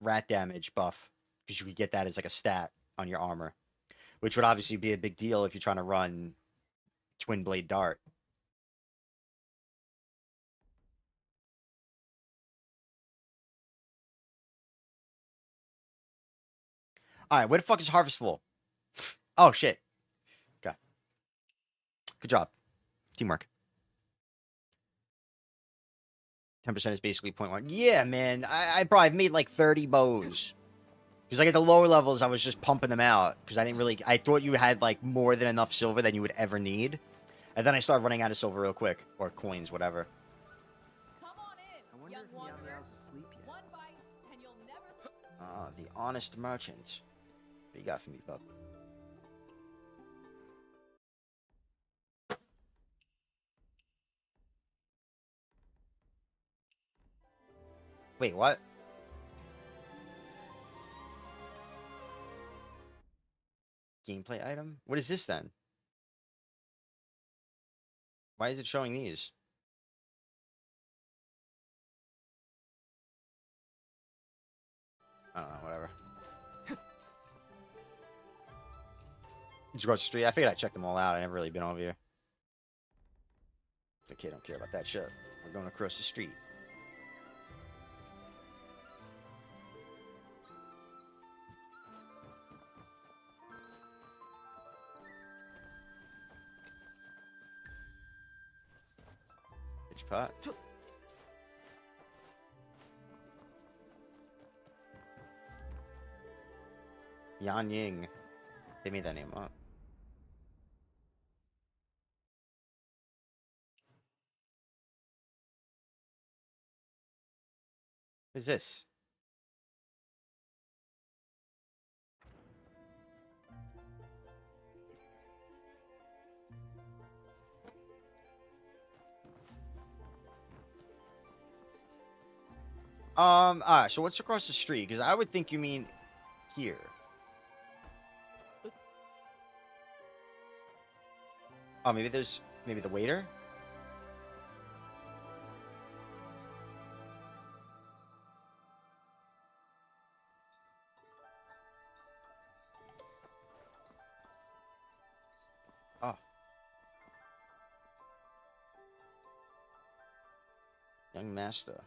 rat damage buff, because you could get that as, like, a stat on your armor, which would obviously be a big deal if you're trying to run Twin Blade Dart. Alright, where the fuck is Harvestville? Oh, shit. Okay. Good job. Teamwork. 10% is basically 0.1. Yeah, man. I probably made like 30 bows. Because like at the lower levels, I was just pumping them out. Because I didn't really... I thought you had like more than enough silver than you would ever need. And then I started running out of silver real quick. Or coins, whatever. Come on in, I wonder young if wanderer. Meow Meow's asleep yet. One bite, and you'll never... Ah, the honest merchant. What you got for me, bub? Wait, what? Gameplay item? What is this then? Why is it showing these? I don't know, whatever. Just across the street. I figured I'd check them all out. I never really been over here. The kid don't care about that shit. We're going across the street. Pitch pot. Yan Ying. They made that name up. What is this? Alright, so what's across the street? Because I would think you mean here. Oh, maybe there's... Maybe the waiter? Oh. Young master.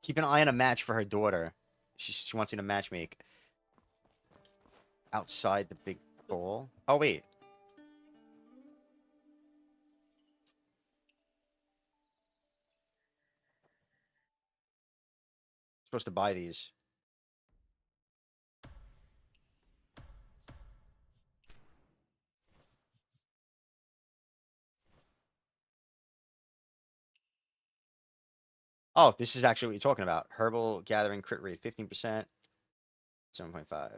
Keep an eye on a match for her daughter. She wants you to matchmake. Outside the big bowl. Oh, wait. Supposed to buy these. Oh, this is actually what you're talking about. Herbal gathering crit rate 15%, 7.5.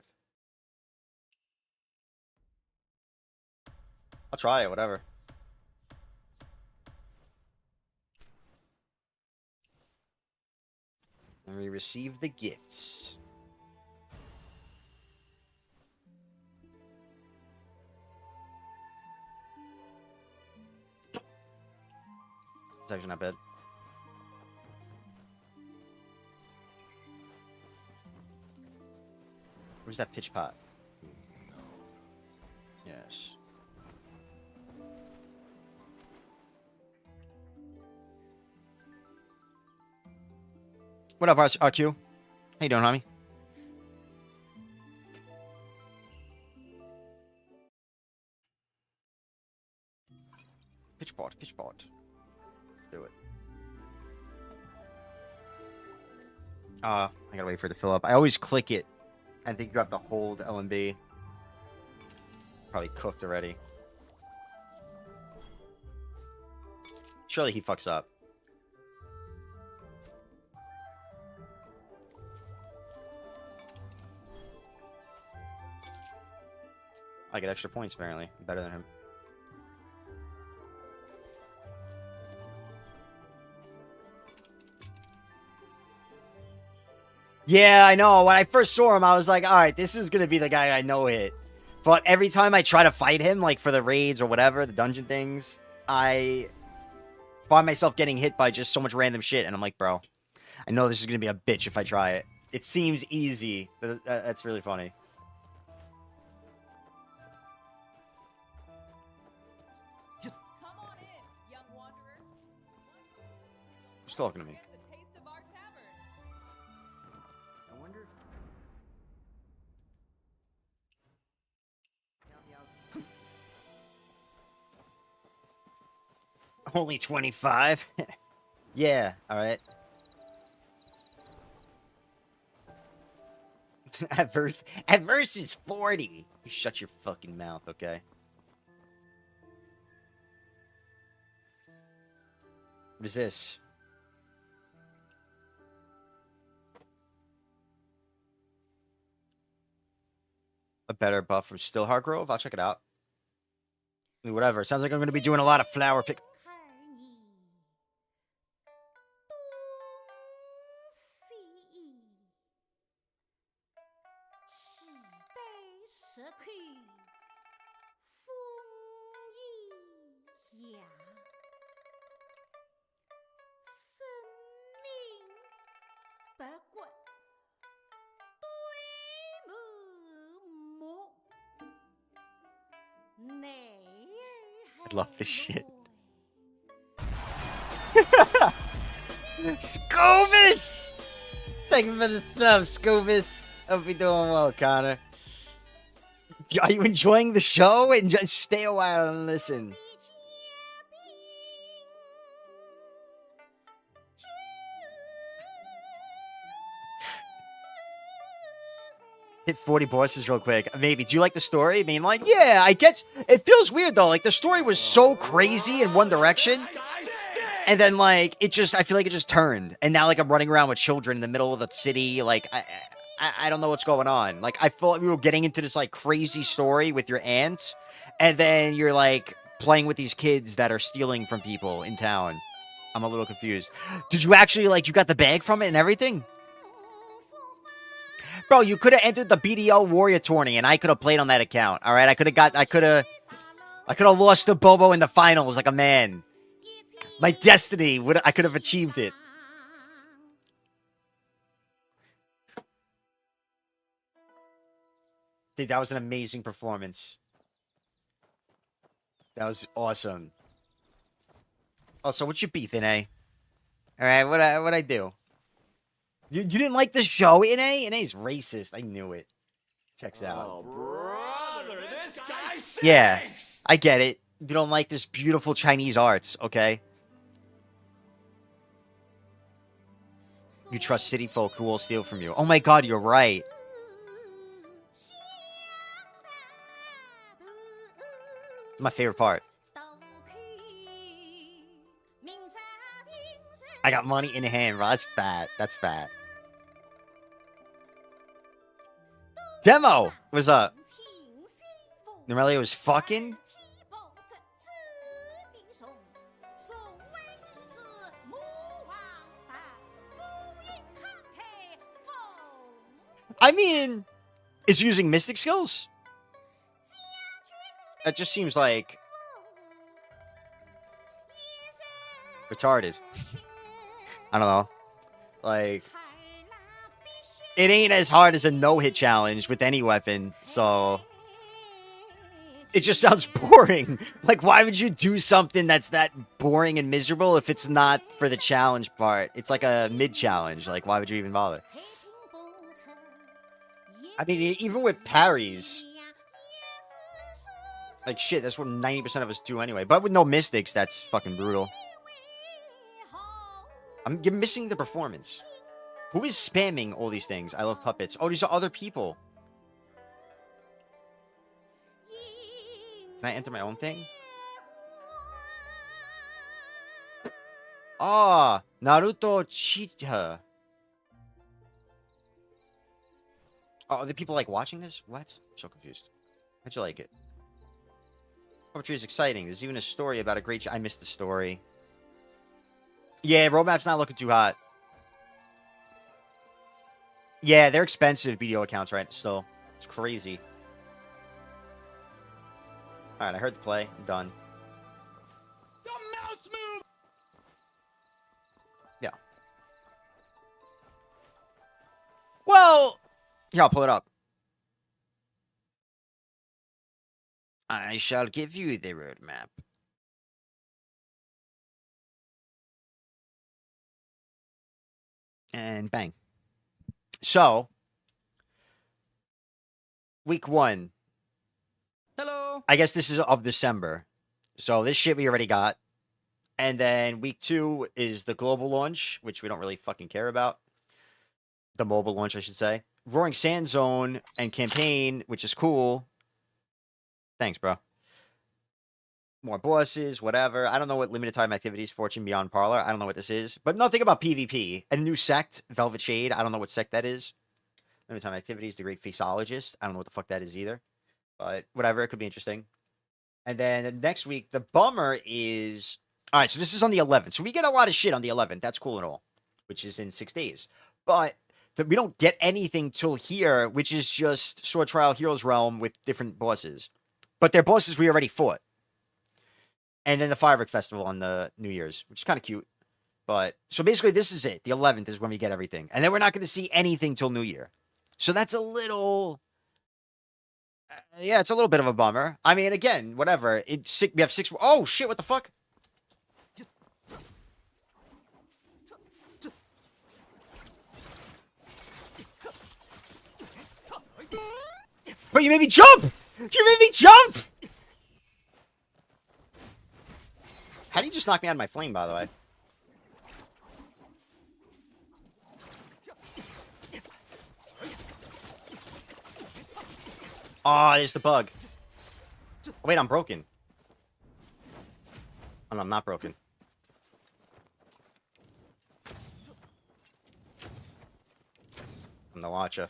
I'll try it, whatever. And we receive the gifts. It's actually not bad. Where's that pitch pot? Yes. What up, RQ? How you doing, homie? Pitch pot, pitch pot. Let's do it. I gotta wait for it to fill up. I always click it. I think you have to hold L and B. Probably cooked already. Surely he fucks up. I get extra points, apparently. I'm better than him. Yeah, I know. When I first saw him, I was like, all right, this is going to be the guy I know hit. But every time I try to fight him, like for the raids or whatever, the dungeon things, I find myself getting hit by just so much random shit. And I'm like, bro, I know this is going to be a bitch if I try it. It seems easy. That's really funny. Come on in, young wanderer. Who's talking to me? Get the taste of our tavern. I wonder. Only 25? Yeah, alright. At verse is 40. You shut your fucking mouth, okay? What is this? A better buff from Still Grove? I'll check it out. I mean, whatever. Sounds like I'm going to be doing a lot of flower pick. I love this shit. Scoobish! Thank you for the sub, Scoobish. Hope you're doing well, Connor. Are you enjoying the show? And just stay a while and listen. Hit 40 bosses real quick. Maybe. Do you like the story? Mainline? Yeah, I guess. It feels weird, though. Like, the story was so crazy in one direction. And then, like, it just, I feel like it just turned. And now, like, I'm running around with children in the middle of the city. Like, I don't know what's going on. Like, I felt like we were getting into this, like, crazy story with your aunt. And then you're, like, playing with these kids that are stealing from people in town. I'm a little confused. Did you actually, like, you got the bag from it and everything? Bro, you could have entered the BDO Warrior Tourney, and I could have played on that account. All right, I could have lost to Bobo in the finals like a man. My destiny I could have achieved it. Dude, that was an amazing performance. That was awesome. Oh, so what's your beef, NA? All right, what I do? You didn't like the show, NA? NA's racist. I knew it. Checks out. Oh, brother, this guy stinks! Yeah, I get it. You don't like this beautiful Chinese arts, okay? You trust city folk who will steal from you. Oh my god, you're right. It's my favorite part. I got money in hand, bro. That's fat. That's fat. Demo! What's up? Norelia was fucking? I mean, is using mystic skills? That just seems like retarded. I don't know. Like, it ain't as hard as a no-hit challenge with any weapon, so it just sounds boring. Like, why would you do something that's that boring and miserable if it's not for the challenge part? It's like a mid-challenge. Like, why would you even bother? I mean, even with parries, like, shit, that's what 90% of us do anyway. But with no mystics, that's fucking brutal. You're missing the performance. Who is spamming all these things? I love puppets. Oh, these are other people. Can I enter my own thing? Ah, Naruto Cheetah. Oh, are the people like watching this? What? I'm so confused. How'd you like it? Poetry is exciting. There's even a story about a great... I missed the story. Yeah, roadmap's not looking too hot. Yeah, they're expensive BDO accounts, right? Still. It's crazy. Alright, I heard the play. I'm done. The mouse move. Yeah. Well... Here, I'll pull it up. I shall give you the roadmap. And bang. So, week 1. Hello. I guess this is of December. So this shit we already got. And then week 2 is the global launch, which we don't really fucking care about. The mobile launch, I should say. Roaring Sand Zone and campaign, which is cool. Thanks, bro. More bosses, whatever. I don't know what limited time activities, Fortune Beyond Parlor. I don't know what this is. But nothing about PvP. A new sect, Velvet Shade. I don't know what sect that is. Limited time activities, The Great Faceologist. I don't know what the fuck that is either. But whatever, it could be interesting. And then next week, the bummer is... Alright, so this is on the 11th. So we get a lot of shit on the 11th. That's cool and all. Which is in 6 days. But we don't get anything till here, which is just Sword Trial Heroes Realm with different bosses. But they're bosses we already fought. And then the Firework Festival on the New Year's, which is kind of cute. But, so basically this is it. The 11th is when we get everything. And then we're not going to see anything till New Year. So that's a little... yeah, it's a little bit of a bummer. I mean, again, whatever. We have 6... Oh, shit, what the fuck? But you made me jump! You made me jump! How do you just knock me out of my flame, by the way? Oh, there's the bug. Oh, wait, I'm broken. Oh, no, I'm not broken. I'm the watcher.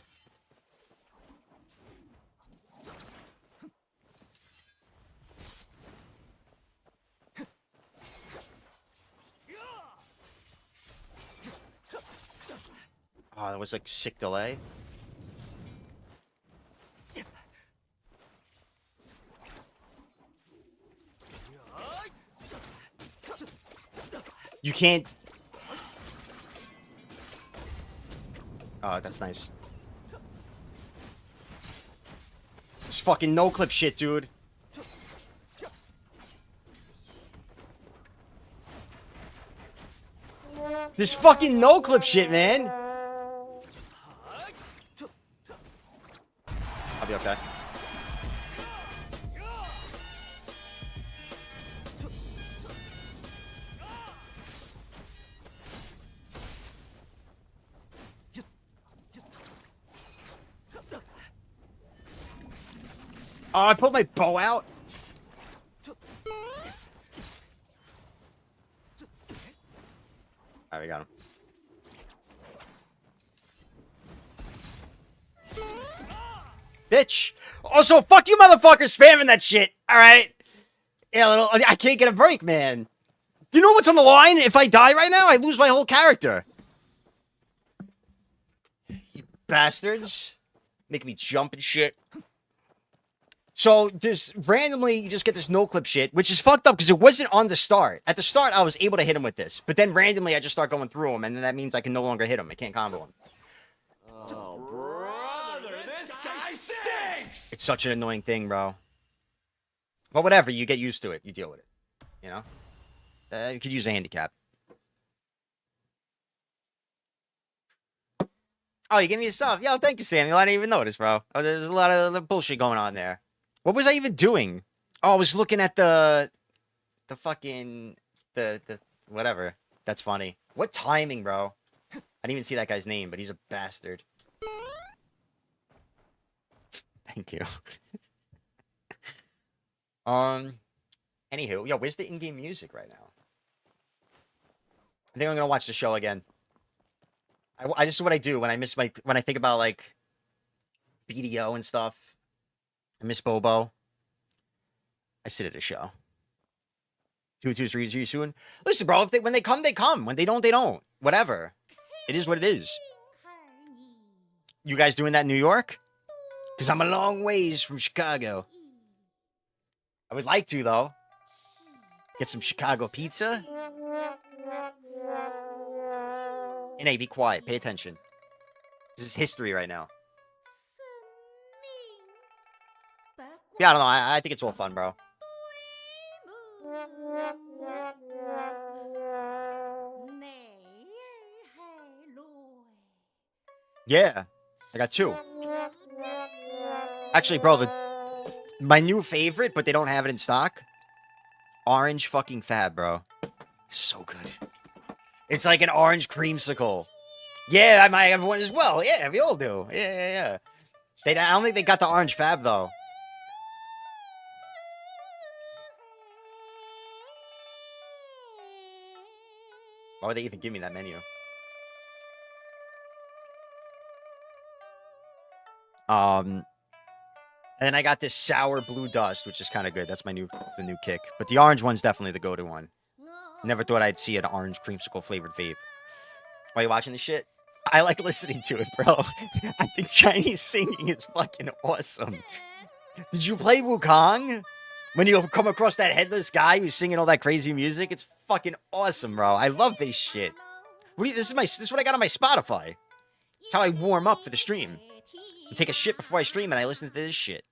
Oh, that was like sick delay. You can't... Oh, that's nice. This fucking no-clip shit, dude. This fucking no-clip shit, man. I'll be okay. Oh, I pulled my bow out. Alright, we got Bitch. Also, fuck you motherfuckers spamming that shit. Alright? Yeah, I can't get a break, man. Do you know what's on the line? If I die right now, I lose my whole character. You bastards. Make me jump and shit. So, just randomly, you just get this no-clip shit, which is fucked up because it wasn't on the start. At the start, I was able to hit him with this. But then randomly, I just start going through him, and then that means I can no longer hit him. I can't combo him. Oh, brother, this guy stinks! It's such an annoying thing, bro. But whatever, you get used to it. You deal with it. You know? You could use a handicap. Oh, you gave me a sub. Yo, thank you, Samuel. I didn't even notice, bro. Oh, there's a lot of bullshit going on there. What was I even doing? Oh, I was looking at the fucking, the whatever. That's funny. What timing, bro? I didn't even see that guy's name, but he's a bastard. Thank you. Anywho, yo, where's the in-game music right now? I think I'm gonna watch the show again. I just what I do when I miss when I think about like BDO and stuff. I miss Bobo. I sit at a show. 223 soon. Listen, bro. If when they come, they come. When they don't, they don't. Whatever. It is what it is. You guys doing that in New York? Because I'm a long ways from Chicago. I would like to though. Get some Chicago pizza. And hey, be quiet. Pay attention. This is history right now. Yeah, I don't know. I think it's all fun, bro. Yeah, I got 2. Actually, bro, my new favorite, but they don't have it in stock. Orange fucking fab, bro. So good. It's like an orange creamsicle. Yeah, I might have one as well. Yeah, we all do. Yeah. I don't think they got the orange fab, though. Why would they even give me that menu? And then I got this sour blue dust, which is kind of good. That's the new kick. But the orange one's definitely the go-to one. Never thought I'd see an orange creamsicle flavored vape. Why are you watching this shit? I like listening to it, bro. I think Chinese singing is fucking awesome. Did you play Wukong? When you come across that headless guy who's singing all that crazy music, it's fucking awesome, bro. I love this shit. This is what I got on my Spotify. It's how I warm up for the stream. I take a shit before I stream and I listen to this shit.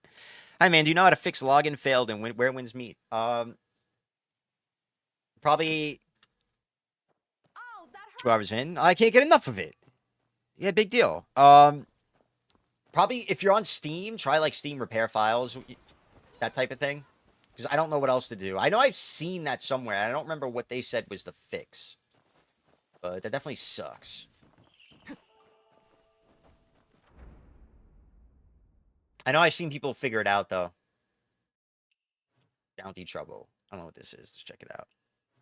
Hi, man. Do you know how to fix login failed and where wins meet? Probably 2 hours in. I can't get enough of it. Yeah, big deal. Probably if you're on Steam, try like Steam repair files, that type of thing. Because I don't know what else to do. I know I've seen that somewhere. I don't remember what they said was the fix. But that definitely sucks. I know I've seen people figure it out, though. Bounty Trouble. I don't know what this is. Let's check it out.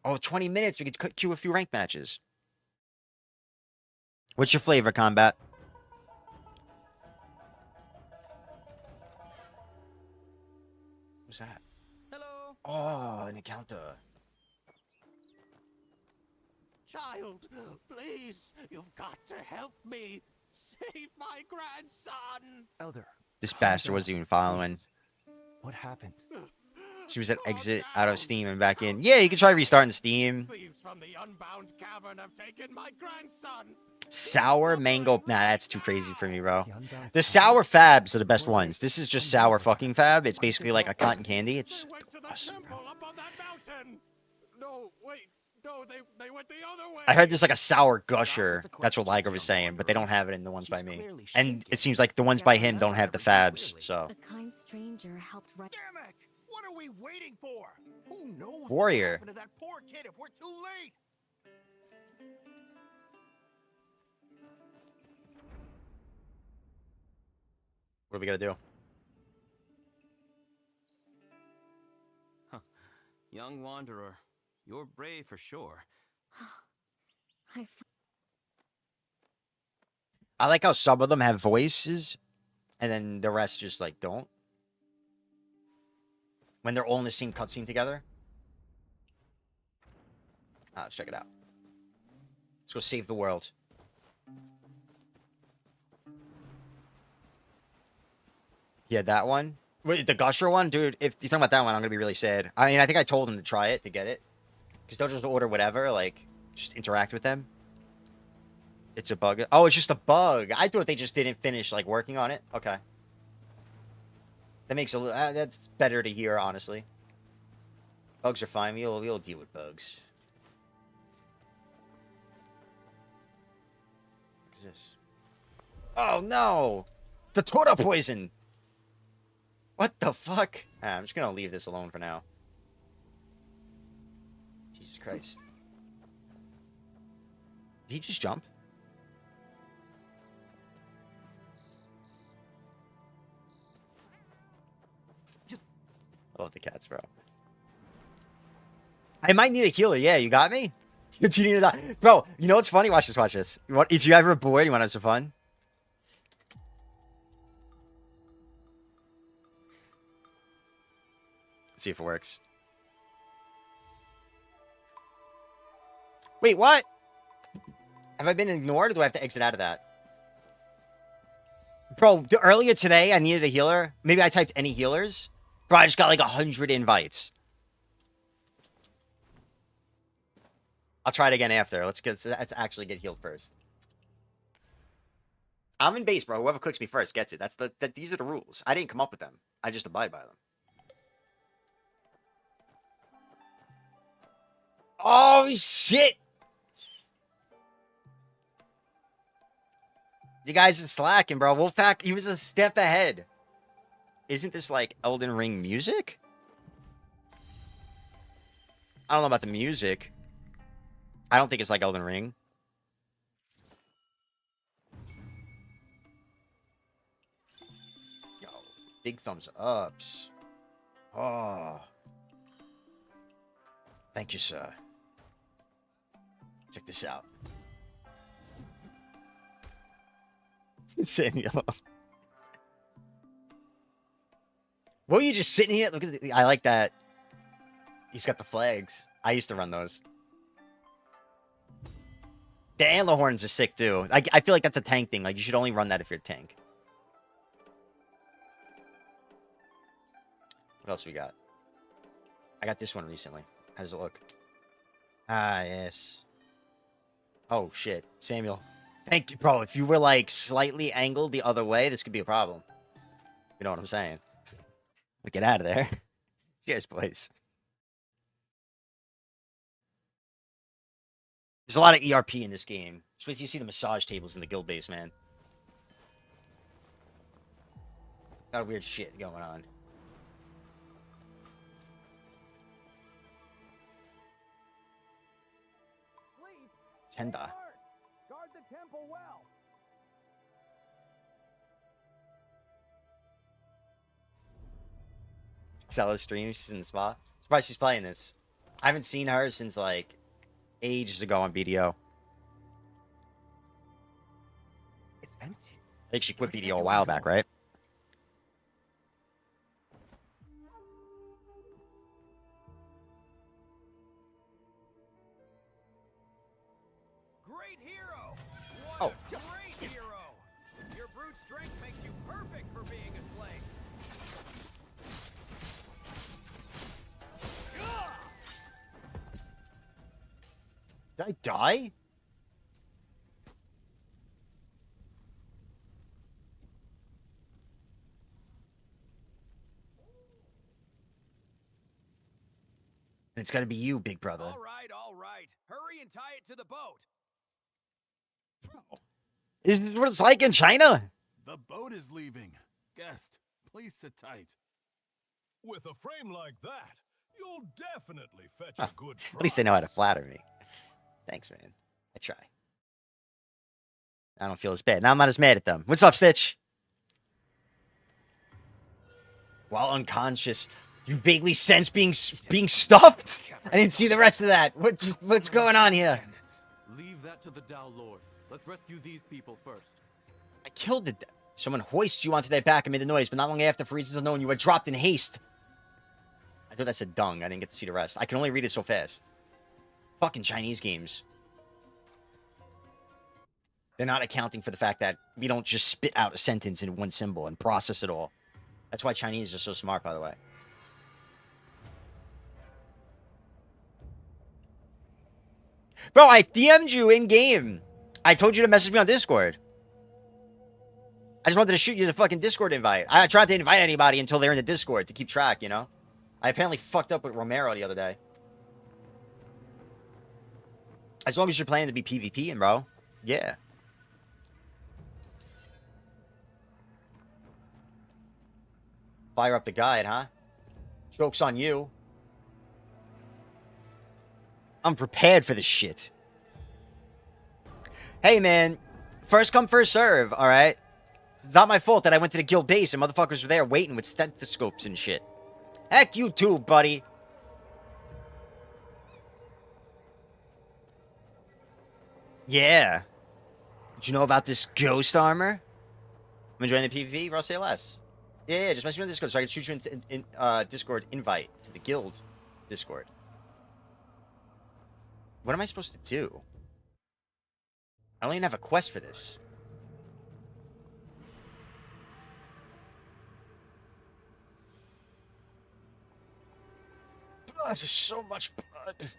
Oh, 20 minutes. We could queue a few ranked matches. What's your flavor, Combat? What's that? Hello? Oh, an encounter. Child, please, you've got to help me. Save my grandson. Elder. This bastard wasn't even following. Please. What happened? She was at exit out of Steam and back in. Yeah, you can try restarting Steam. Thieves from the Unbound Cavern have taken my grandson. Sour mango. Nah, that's too crazy for me, bro. The Unbound The sour fabs are the best ones. This is just sour fucking fab. It's basically like a cotton candy. It's They went to the awesome, bro. temple up on that mountain. No, wait. No, they went the other way. I heard there's like a sour gusher. That's what Liger was saying, but they don't have it in the ones by me. And it seems like the ones by him don't have the fabs, so. A kind stranger helped write. Damn it! What are we waiting for? Who knows Warrior. what happened to that poor kid if we're too late? What are we gonna do? Young wanderer, you're brave for sure. I I like how some of them have voices And then the rest just, like, don't. When they're all in the same cutscene together. Let's check it out. Let's go save the world. Yeah, that one. Wait, the Gusher one? Dude, if he's talking about that one, I'm gonna be really sad. I mean, I think I told him to try it to get it. Because they'll just order whatever, like, just interact with them. It's a bug. Oh, it's just a bug. I thought they just didn't finish, like, working on it. Okay. That makes a little... that's better to hear, honestly. Bugs are fine. We'll deal with bugs. What is this? Oh, no! The Tora poison! What the fuck? I'm just gonna leave this alone for now. Jesus Christ. Did he just jump? I love the cats, bro. I might need a healer. Yeah, you got me? You need to die. Bro, you know what's funny? Watch this, watch this. If you ever bored, you want to have some fun? Let's see if it works. Wait, what? Have I been ignored, or do I have to exit out of that? Bro, earlier today, I needed a healer. Maybe I typed any healers. Bro, I just got like 100 invites. I'll try it again after. Let's actually get healed first. I'm in base, bro. Whoever clicks me first gets it. These are the rules. I didn't come up with them. I just abide by them. Oh, shit! You guys are slacking, bro. Wolfpack, he was a step ahead. Isn't this like Elden Ring music? I don't know about the music. I don't think it's like Elden Ring. Yo, big thumbs ups. Oh. Thank you, sir. Check this out. Samuel. What were you just sitting here? Look at I like that. He's got the flags. I used to run those. The antler horns are sick too. I feel like that's a tank thing. Like you should only run that if you're a tank. What else we got? I got this one recently. How does it look? Ah, yes. Oh shit, Samuel. Thank you, bro. If you were like slightly angled the other way, this could be a problem. You know what I'm saying? Get out of there. Cheers, boys. There's a lot of ERP in this game. Just wait till you see the massage tables in the guild base, man. Got a weird shit going on. Tenda. Guard the temple well. Sella streams. She's in the spa. Surprised she's playing this. I haven't seen her since like ages ago on BDO. It's empty. I think she quit BDO a while back, right? Great hero. Oh. Great hero. Your brute strength makes you perfect for being a slave. Did I die? It's got to be you, big brother. All right, all right. Hurry and tie it to the boat. This is what it's like in China. The boat is leaving. Guest, please sit tight. With a frame like that, you'll definitely fetch a good price. At least they know how to flatter me. Thanks, man. I try. I don't feel as bad. Now I'm not as mad at them. What's up, Stitch? While unconscious, you vaguely sense being stuffed? I didn't see the rest of that. What's going on here? Leave that to the Tao Lord. Let's rescue these people first. I killed the... Someone hoists you onto their back and made the noise, but not long after, for reasons unknown, you were dropped in haste. I thought that said dung. I didn't get to see the rest. I can only read it so fast. Fucking Chinese games. They're not accounting for the fact that we don't just spit out a sentence in one symbol and process it all. That's why Chinese are so smart, by the way. Bro, I DM'd you in-game. I told you to message me on Discord. I just wanted to shoot you the fucking Discord invite. I tried to invite anybody until they're in the Discord to keep track, you know? I apparently fucked up with Romero the other day. As long as you're planning to be PvPing, bro. Yeah. Fire up the guide, huh? Joke's on you. I'm prepared for this shit. Hey, man. First come, first serve, alright? It's not my fault that I went to the guild base and motherfuckers were there waiting with stethoscopes and shit. Heck you too, buddy. Yeah. Did you know about this ghost armor? I'm enjoying the PvP, bro. Say less. Yeah, just message me on Discord so I can shoot you in Discord invite to the guild Discord. What am I supposed to do? I don't even have a quest for this. Blood, there's so much blood.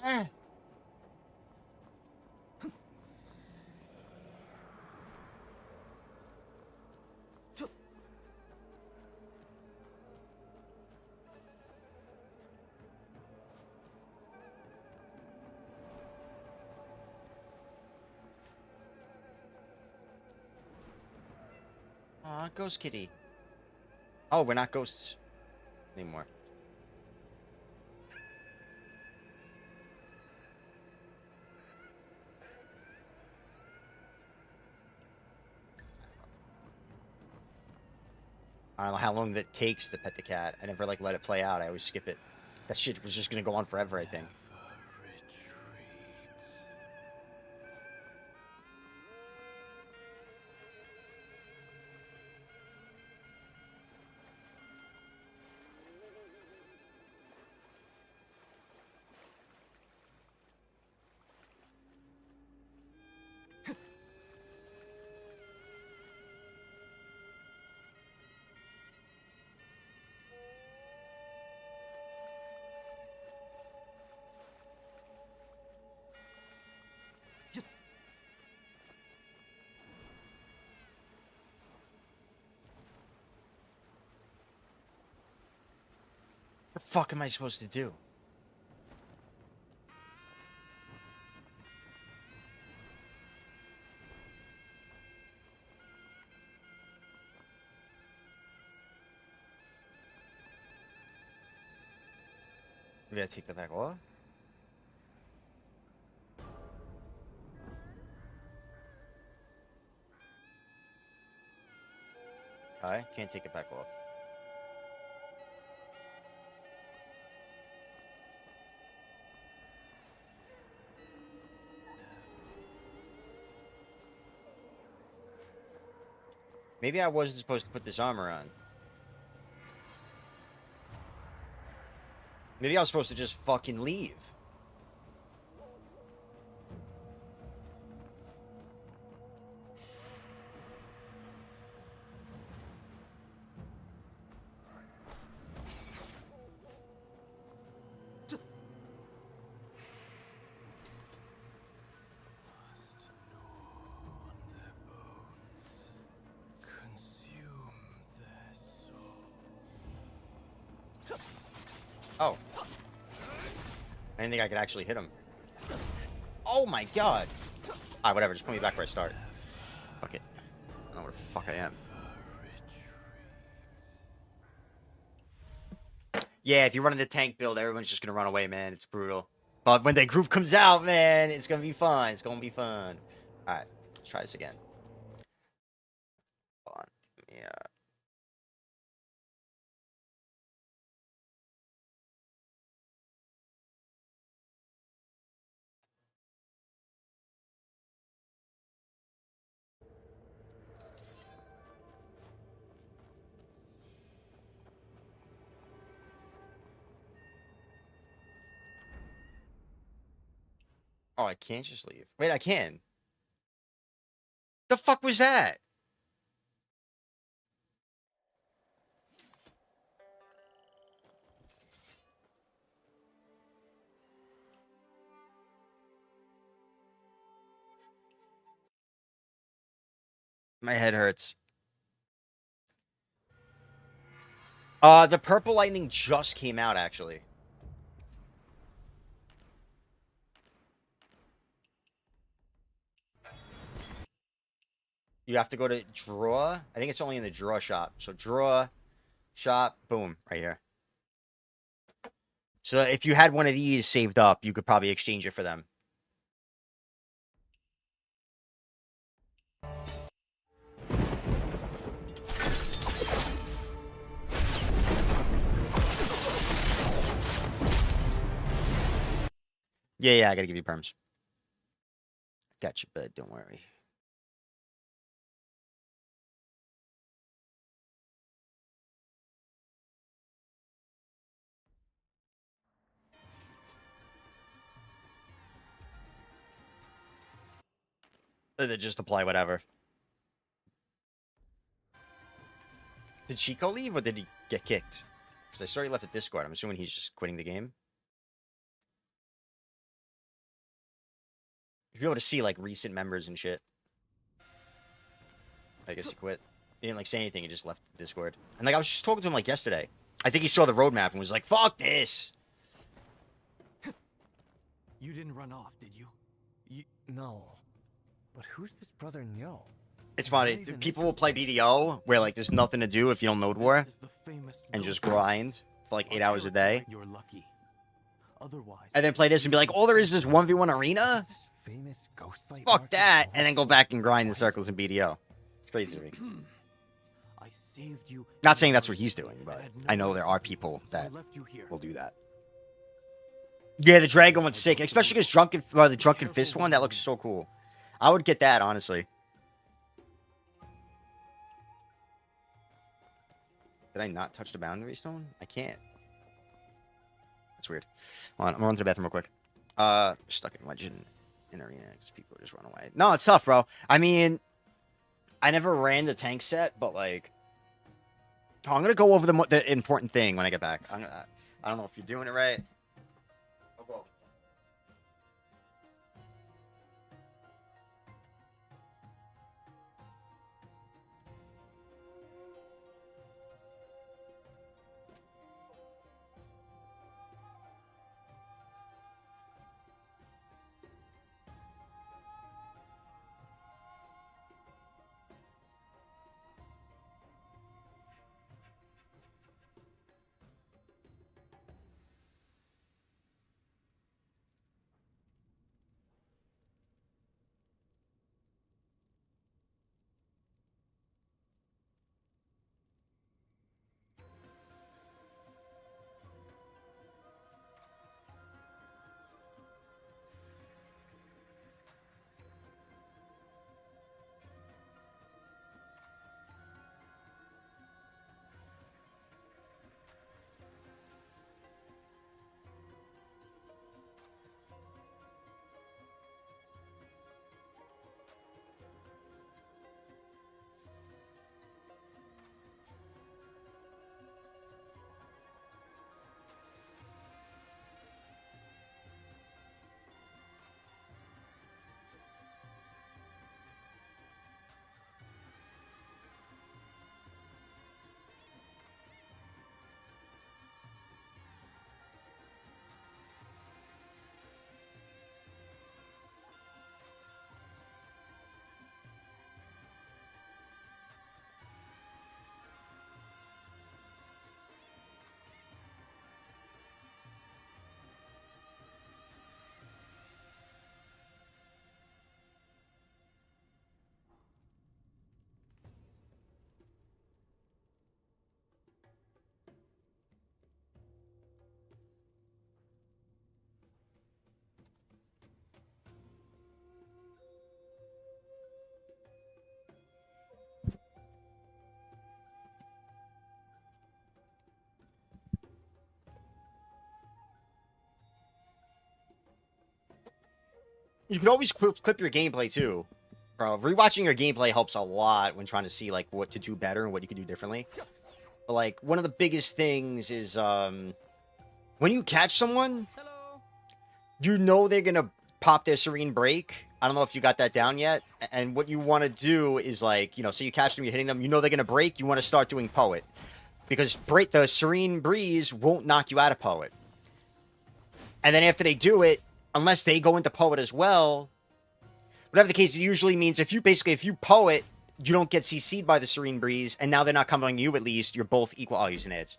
Eh. Aw, ghost kitty. Oh, we're not ghosts anymore. I don't know how long that takes to pet the cat. I never, like, let it play out. I always skip it. That shit was just gonna go on forever, I think. What the fuck am I supposed to do? Maybe I take that back off? Okay, can't take it back off. Maybe I wasn't supposed to put this armor on. Maybe I was supposed to just fucking leave. Oh. I didn't think I could actually hit him. Oh my god. Alright, whatever. Just put me back where I started. Fuck it. I don't know where the fuck I am. Yeah, if you run into tank build, everyone's just gonna run away, man. It's brutal. But when the group comes out, man, it's gonna be fun. It's gonna be fun. All right, let's try this again. Hold on. Yeah. Oh, I can't just leave. Wait, I can. The fuck was that? My head hurts. The purple lightning just came out, actually. You have to go to draw. I think it's only in the draw shop. So draw, shop, boom, right here. So if you had one of these saved up, you could probably exchange it for them. Yeah, I gotta give you perms. Got you, bud. Don't worry. They just apply whatever. Did Chico leave or did he get kicked? Because I saw he left at Discord. I'm assuming he's just quitting the game. You'll be able to see like recent members and shit. I guess he quit. He didn't like say anything. He just left Discord. And like I was just talking to him like yesterday. I think he saw the roadmap and was like, "Fuck this." You didn't run off, did you? No. But who's this brother Nyo? It's funny. People will play BDO where like there's nothing to do if you don't Node War This is the famous and just Ghost grind for like 8 hours a day, You're lucky. Otherwise, and then play this and be like, "All there is 1v1 arena." Is this famous Ghostlight Fuck market that, and then go also back and grind in quiet? circles in BDO. It's crazy to me. I saved you. Not saying that's what he's doing, and but had I know no there are idea, people so I that left you here. will do that. Yeah, the dragon one's sick, especially because the drunken fist one. That looks so cool. I would get that honestly. Did I not touch the boundary stone? I can't. That's weird. Hold on, I'm going to the bathroom real quick. Stuck in legend in arena because people just run away. No, it's tough, bro. I mean, I never ran the tank set, but like, I'm gonna go over the important thing when I get back. I don't know if you're doing it right. I'll go. you can always clip your gameplay too, bro. Rewatching your gameplay helps a lot when trying to see like what to do better and what you can do differently. But like one of the biggest things is when you catch someone, you know they're gonna pop their serene break. I don't know if you got that down yet. And what you want to do is like, you know, so you catch them, you're hitting them, you know they're gonna break. You want to start doing poet because the serene breeze won't knock you out of poet. And then after they do it, unless they go into poet as well, whatever the case, it usually means if you poet, you don't get CC'd by the serene breeze, and now they're not coming on you at least. You're both equal. Oh, using ads.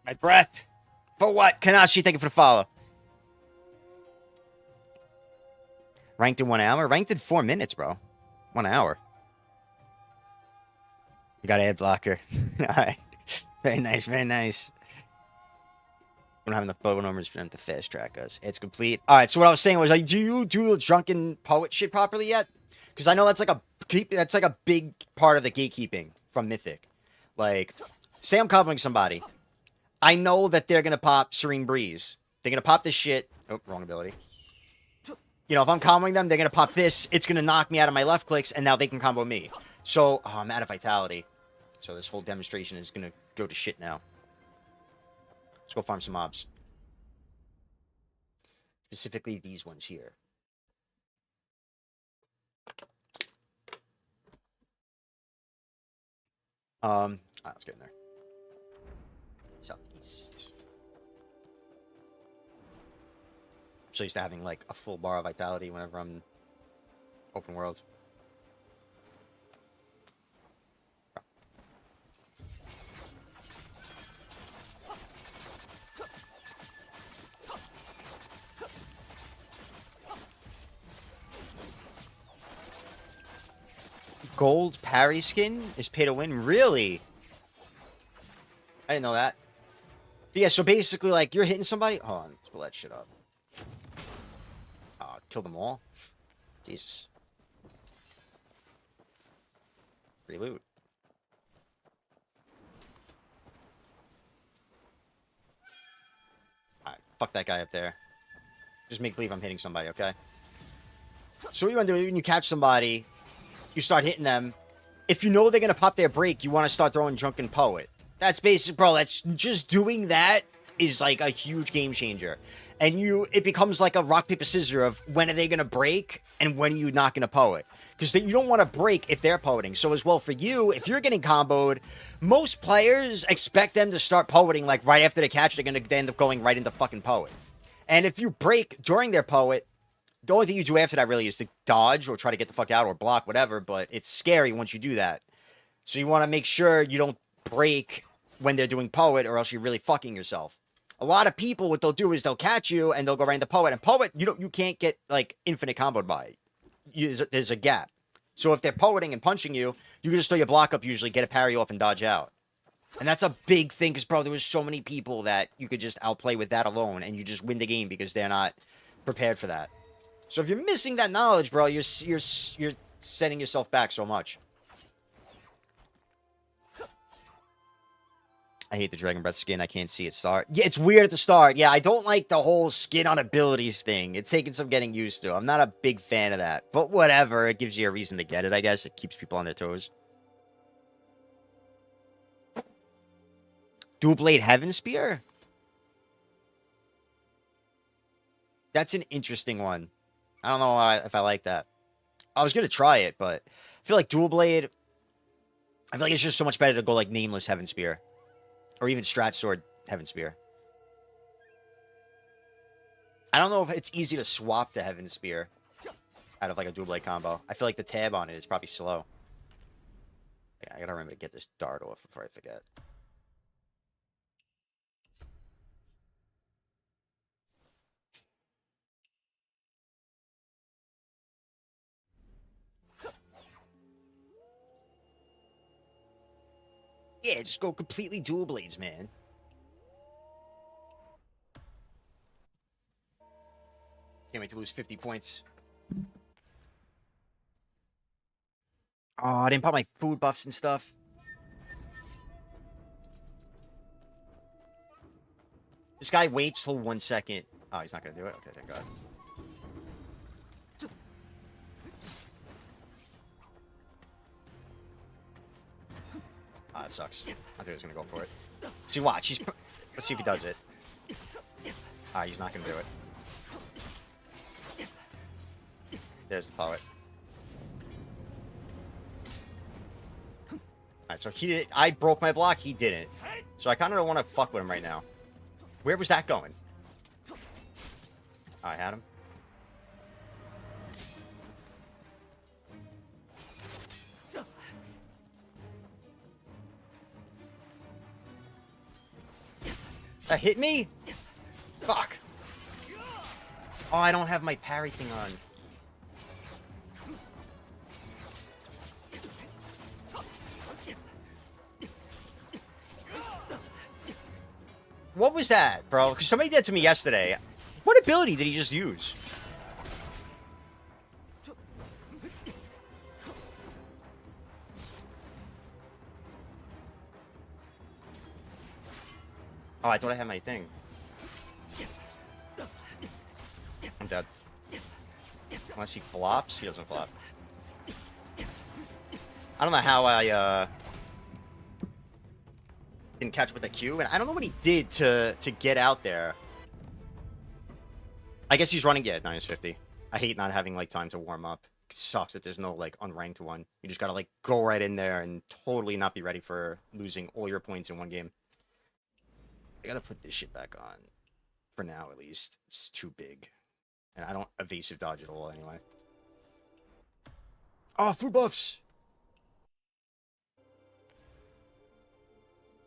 My breath. For what? Kanashi, thank you for the follow. Ranked in 1 hour? Ranked in 4 minutes, bro. 1 hour. You got ad blocker. Alright. Very nice, very nice. We don't have enough bow numbers for them to fast track us. It's complete. Alright, so what I was saying was, like, do you do the drunken poet shit properly yet? Because I know that's like a big part of the gatekeeping from Mythic. Like, say I'm comboing somebody. I know that they're gonna pop Serene Breeze. They're gonna pop this shit. Oh, wrong ability. You know, if I'm comboing them, they're gonna pop this. It's gonna knock me out of my left clicks, and now they can combo me. So, oh, I'm out of vitality. So this whole demonstration is gonna go to shit now. Let's go farm some mobs. Specifically these ones here. Alright, let's get in there. Southeast. I'm so used to having like a full bar of vitality whenever I'm open world. Gold parry skin is pay to win? Really? I didn't know that. But yeah, so basically, like, you're hitting somebody. Hold on, let's pull that shit up. Kill them all? Jesus. Free loot. Alright, fuck that guy up there. Just make believe I'm hitting somebody, okay? So what you want to do when you catch somebody, you start hitting them. If you know they're going to pop their break, you want to start throwing Drunken Poet. That's basic, bro. That's just doing that is like a huge game changer. And it becomes like a rock, paper, scissors of when are they going to break and when are you not going to poet. Because you don't want to break if they're poeting. So as well for you, if you're getting comboed, most players expect them to start poeting like right after they catch, they're going to end up going right into fucking poet. And if you break during their poet, the only thing you do after that really is to dodge or try to get the fuck out or block, whatever. But it's scary once you do that. So you want to make sure you don't break when they're doing poet or else you're really fucking yourself. A lot of people, what they'll do is they'll catch you and they'll go right into poet. And poet, you can't get like infinite comboed by it. There's a gap. So if they're poeting and punching you, you can just throw your block up usually, get a parry off and dodge out. And that's a big thing because, bro, there was so many people that you could just outplay with that alone and you just win the game because they're not prepared for that. So if you're missing that knowledge, bro, you're setting yourself back so much. I hate the Dragon Breath skin. I can't see it start. Yeah, it's weird at the start. Yeah, I don't like the whole skin on abilities thing. It's taking some getting used to. I'm not a big fan of that. But whatever. It gives you a reason to get it, I guess. It keeps people on their toes. Dual Blade Heaven Spear? That's an interesting one. I don't know if I like that. I was going to try it, but I feel like Dual Blade... I feel like it's just so much better to go like Nameless Heaven Spear. Or even Strat Sword Heaven Spear. I don't know if it's easy to swap the Heaven Spear out of like a Dual Blade combo. I feel like the tab on it is probably slow. Yeah, I gotta remember to get this dart off before I forget. Yeah, just go completely Dual Blades, man. Can't wait to lose 50 points. Oh, I didn't pop my food buffs and stuff. This guy waits till 1 second. Oh, he's not gonna do it? Okay, thank God. Ah, that sucks. I think he was gonna go for it. See, watch. Let's see if he does it. Ah, he's not gonna do it. There's the poet. Alright, so he did. I broke my block. He didn't. So I kind of don't want to fuck with him right now. Where was that going? I had him. That hit me? Fuck. Oh, I don't have my parry thing on. What was that, bro? Because somebody did to me yesterday. What ability did he just use? Oh, I thought I had my thing. I'm dead. Unless he flops, he doesn't flop. I don't know how I didn't catch with the Q, and I don't know what he did to get out there. I guess he's running at -50. I hate not having like time to warm up. It sucks that there's no like unranked one. You just gotta like go right in there and totally not be ready for losing all your points in one game. I gotta put this shit back on. For now, at least. It's too big. And I don't evasive dodge at all anyway. Oh, food buffs!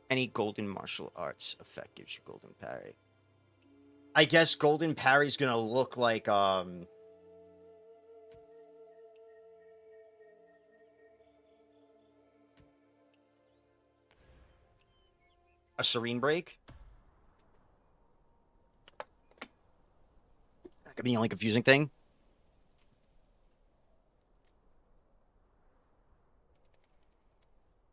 Any golden martial arts effect gives you golden parry. I guess golden parry's gonna look like, a serene break. That could be the only confusing thing.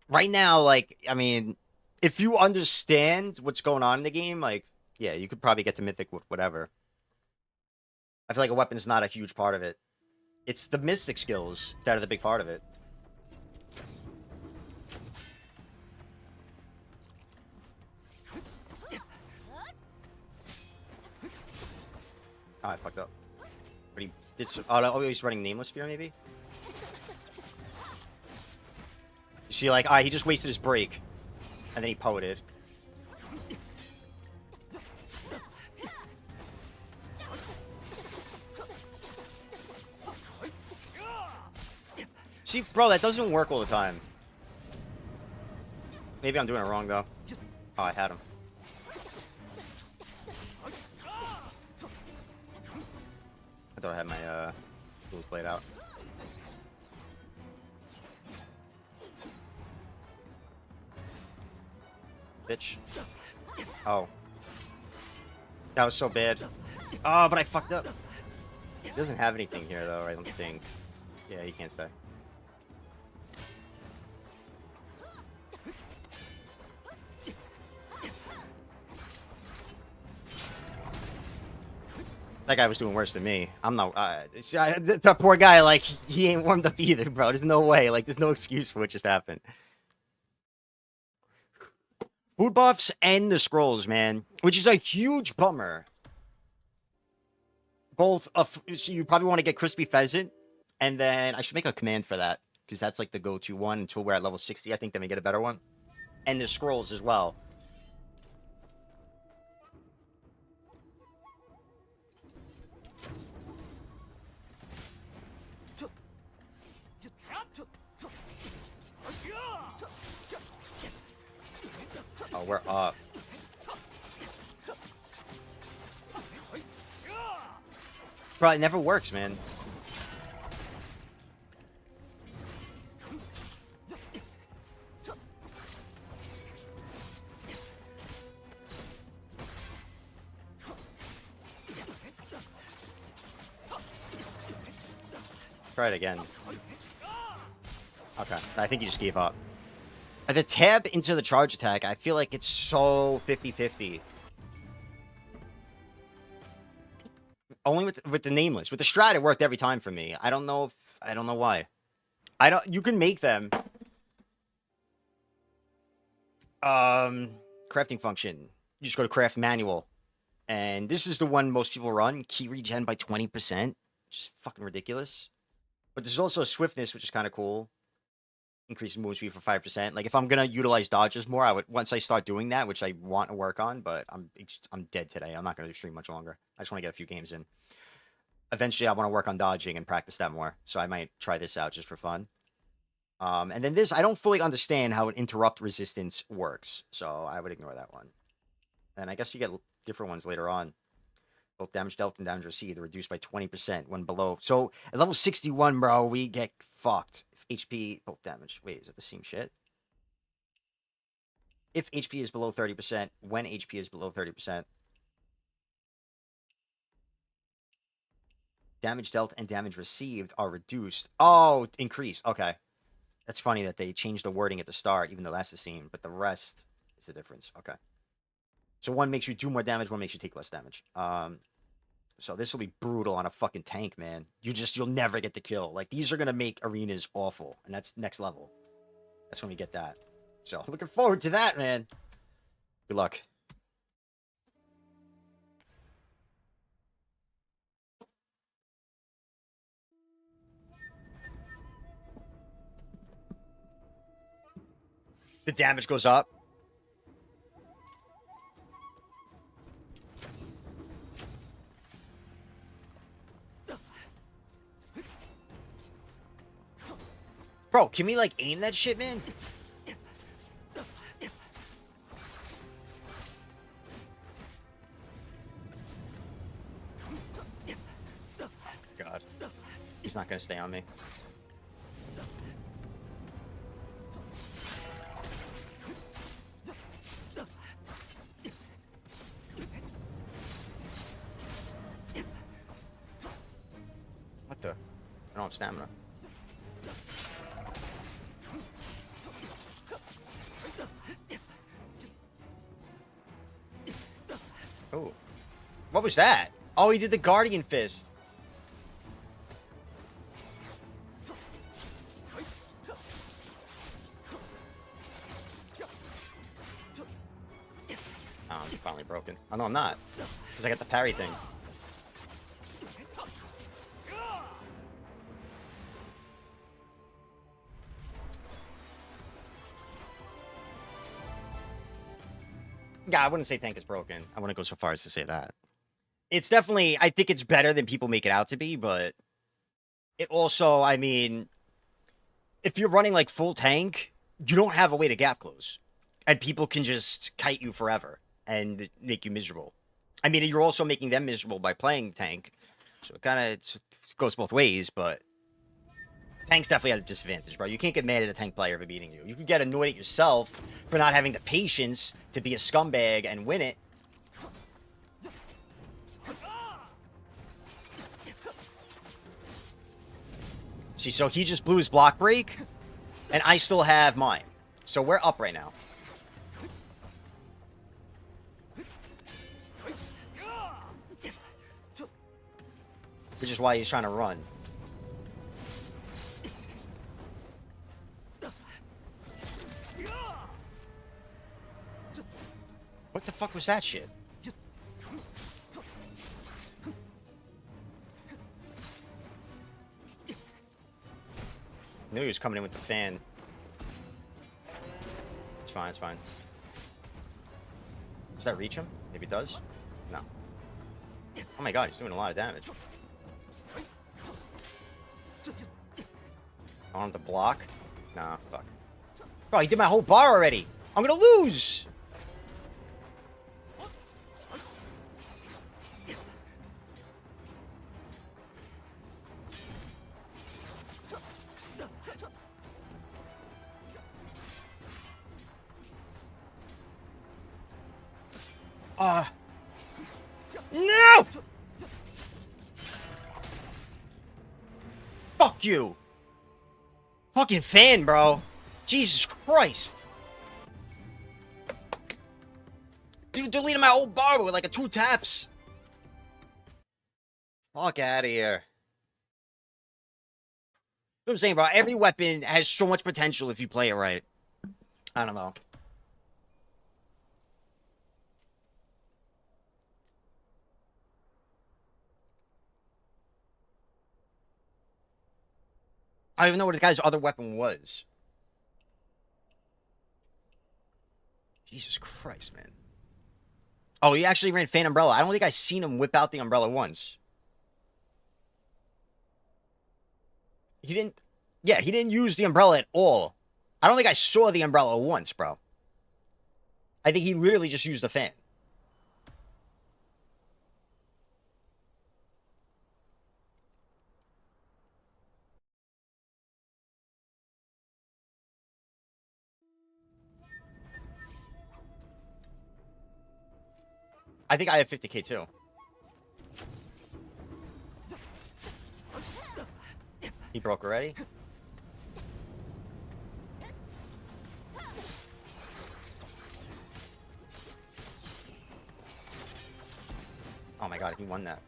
Right now, like, I mean, if you understand what's going on in the game, like, yeah, you could probably get to Mythic with whatever. I feel like a weapon's not a huge part of it. It's the Mystic skills that are the big part of it. Oh, I fucked up. But he did so, oh, he's running Nameless Spear, maybe? You see, like, he just wasted his break. And then he poeted. See, bro, that doesn't work all the time. Maybe I'm doing it wrong, though. Oh, I had him. I thought I had my, rules played out. Bitch. Oh. That was so bad. Oh, but I fucked up. He doesn't have anything here, though, I don't think. Yeah, he can't stay. That guy was doing worse than me. I'm not... the poor guy, like, he ain't warmed up either, bro. There's no way. Like, there's no excuse for what just happened. Food buffs and the scrolls, man. Which is a huge bummer. Both of... So you probably want to get Crispy Pheasant. And then I should make a command for that. Because that's, like, the go-to one until we're at level 60. I think then we get a better one. And the scrolls as well. Oh, we're up. Bro, it never works, man. Try it again. Okay, I think you just gave up. The tab into the charge attack, I feel like it's so 50-50. Only with the nameless. With the strat, it worked every time for me. I don't know why. You can make them. Crafting function. You just go to craft manual. And this is the one most people run. Key regen by 20%. Which is fucking ridiculous. But there's also swiftness, which is kind of cool. Increase movement speed for 5%. Like, if I'm going to utilize dodges more, I would, once I start doing that, which I want to work on, but I'm dead today. I'm not going to stream much longer. I just want to get a few games in. Eventually, I want to work on dodging and practice that more. So I might try this out just for fun. And then this, I don't fully understand how an interrupt resistance works. So I would ignore that one. And I guess you get different ones later on. Both damage dealt and damage received are reduced by 20% when below. So at level 61, bro, we get fucked. If HP, both damage. Wait, is that the same shit? If HP is below 30%, when HP is below 30%. Damage dealt and damage received are reduced. Oh, increased. Okay. That's funny that they changed the wording at the start, even though that's the same. But the rest is the difference. Okay. So one makes you do more damage, one makes you take less damage. So this will be brutal on a fucking tank, man. You'll never get the kill. Like, these are going to make arenas awful. And that's next level. That's when we get that. So, looking forward to that, man. Good luck. The damage goes up. Bro, can we, like, aim that shit, man? God. He's not gonna stay on me. What the? I don't have stamina. Oh. What was that? Oh, he did the Guardian Fist. Oh, I'm finally broken. Oh, no, I'm not. Because I got the parry thing. Yeah, I wouldn't say tank is broken. I wouldn't go so far as to say that. It's definitely, I think it's better than people make it out to be, but it also, I mean, if you're running like full tank, you don't have a way to gap close. And people can just kite you forever and make you miserable. I mean, you're also making them miserable by playing tank. So it kind of goes both ways, but tank's definitely at a disadvantage, bro. You can't get mad at a tank player for beating you. You can get annoyed at yourself for not having the patience to be a scumbag and win it. See, so he just blew his block break, and I still have mine. So we're up right now. Which is why he's trying to run. What the fuck was that shit? Knew he was coming in with the fan. It's fine, it's fine. Does that reach him? Maybe it does? No. Oh my god, he's doing a lot of damage. I want him to block? Nah, fuck. Bro, he did my whole bar already! I'm gonna lose! No! Fuck you! Fucking fan, bro. Jesus Christ. Dude deleted my whole bar with like a 2 taps. Fuck out of here. What I'm saying, bro. Every weapon has so much potential if you play it right. I don't know. I don't even know what the guy's other weapon was. Jesus Christ, man. Oh, he actually ran Fan Umbrella. I don't think I've seen him whip out the umbrella once. He didn't... Yeah, he didn't use the umbrella at all. I don't think I saw the umbrella once, bro. I think he literally just used the fan. I think I have 50k too. He broke already? Oh my god, he won that.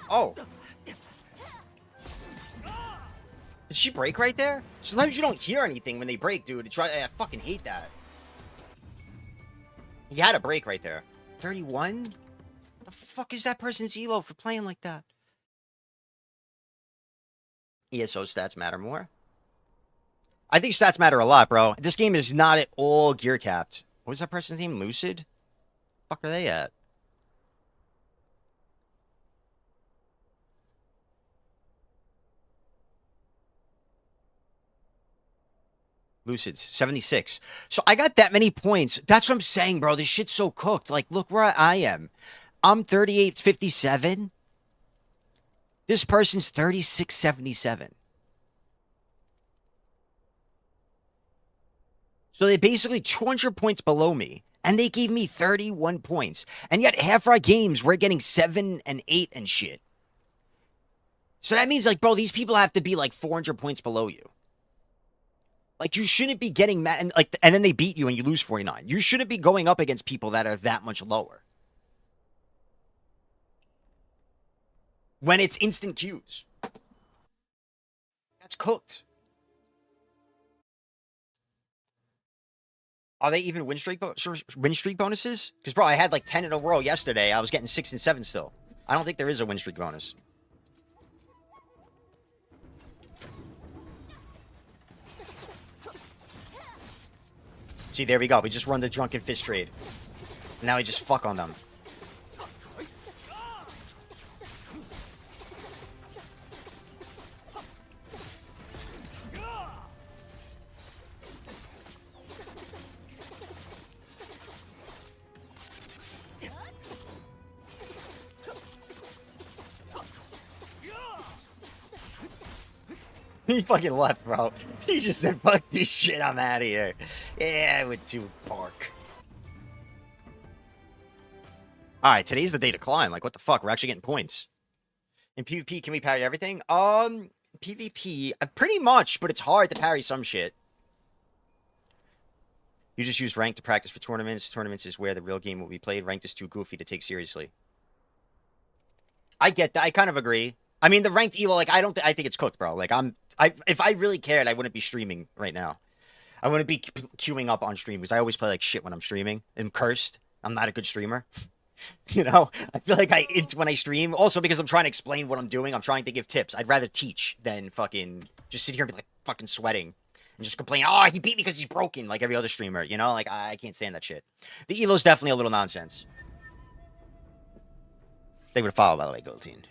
Oh. Did she break right there? Sometimes you don't hear anything when they break, dude. I fucking hate that. He had a break right there. 31? The fuck is that person's elo for playing like that? ESO stats matter more. I think stats matter a lot, bro. This game is not at all gear capped. What was that person's name? Lucid? Fuck are they at? Lucid's 76. So I got that many points. That's what I'm saying, bro. This shit's so cooked. Like, look where I am. I'm 38.57. This person's 36.77. So they're basically 200 points below me. And they gave me 31 points. And yet half our games, we're getting 7 and 8 and shit. So that means, like, bro, these people have to be, like, 400 points below you. Like, you shouldn't be getting mad, and then they beat you and you lose 49. You shouldn't be going up against people that are that much lower. When it's instant queues. That's cooked. Are they even win streak bonuses? Because, bro, I had like 10 in a row yesterday. I was getting 6 and 7 still. I don't think there is a win streak bonus. See, there we go. We just run the drunken fist trade. Now we just fuck on them. He fucking left, bro. He just said, fuck this shit, I'm out of here. Yeah, I went to park. Alright, today's the day to climb. Like, what the fuck? We're actually getting points. In PvP, can we parry everything? PvP, pretty much, but it's hard to parry some shit. You just use rank to practice for tournaments. Tournaments is where the real game will be played. Ranked is too goofy to take seriously. I get that. I kind of agree. I mean, the ranked elo, like, I think it's cooked, bro. Like, if I really cared, I wouldn't be streaming right now. I wouldn't be queuing up on stream because I always play like shit when I'm streaming. I'm cursed. I'm not a good streamer. You know, I feel like I int when I stream. Also, because I'm trying to explain what I'm doing, I'm trying to give tips. I'd rather teach than fucking just sit here and be like fucking sweating and just complain. Oh, he beat me because he's broken, like every other streamer. You know, like I can't stand that shit. The elo's definitely a little nonsense. They would follow, by the way, Goldstein.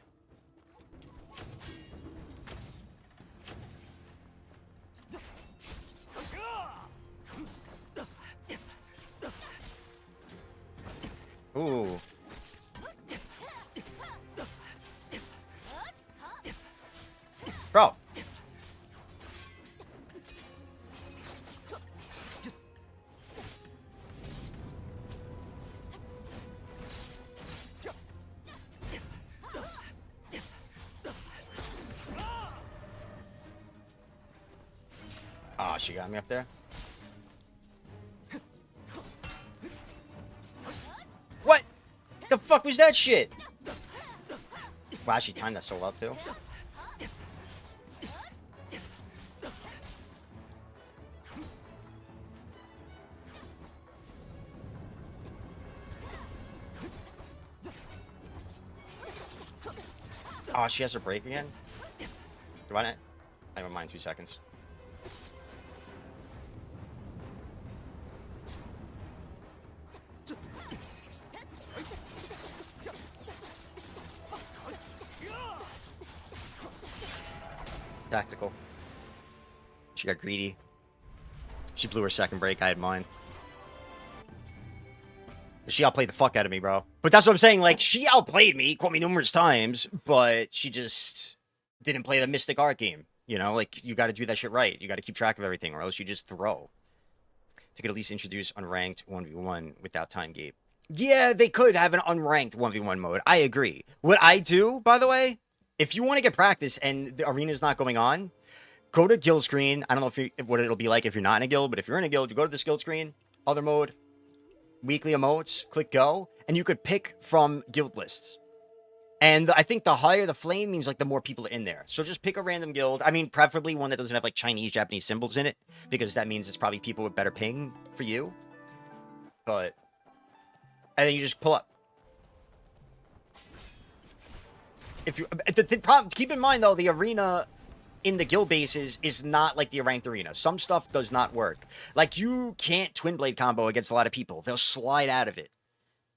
Ooh. Bro, she got me up there. What? The fuck was that shit? Wow, she timed that so well too. Oh, she has her break again? Do I not? I don't mind 2 seconds. Tactical. She got greedy. She blew her second break. I had mine. She outplayed the fuck out of me, bro. But that's what I'm saying. Like, she outplayed me, caught me numerous times, but she just didn't play the Mystic Art game. You know, like, you got to do that shit right. You got to keep track of everything, or else you just throw. To get at least introduce unranked 1v1 without time gate. Yeah, they could have an unranked 1v1 mode. I agree. What I do, by the way, if you want to get practice and the arena's not going on, go to guild screen. I don't know if what it'll be like if you're not in a guild, but if you're in a guild, you go to this guild screen, other mode, weekly emotes, click go, and you could pick from guild lists. And I think the higher the flame means like the more people are in there. So just pick a random guild. I mean, preferably one that doesn't have like Chinese, Japanese symbols in it, because that means it's probably people with better ping for you. But, and then you just pull up. If you, the problem, keep in mind though, the arena in the guild bases is not like the ranked arena. Some stuff does not work. Like, you can't twin blade combo against a lot of people. They'll slide out of it.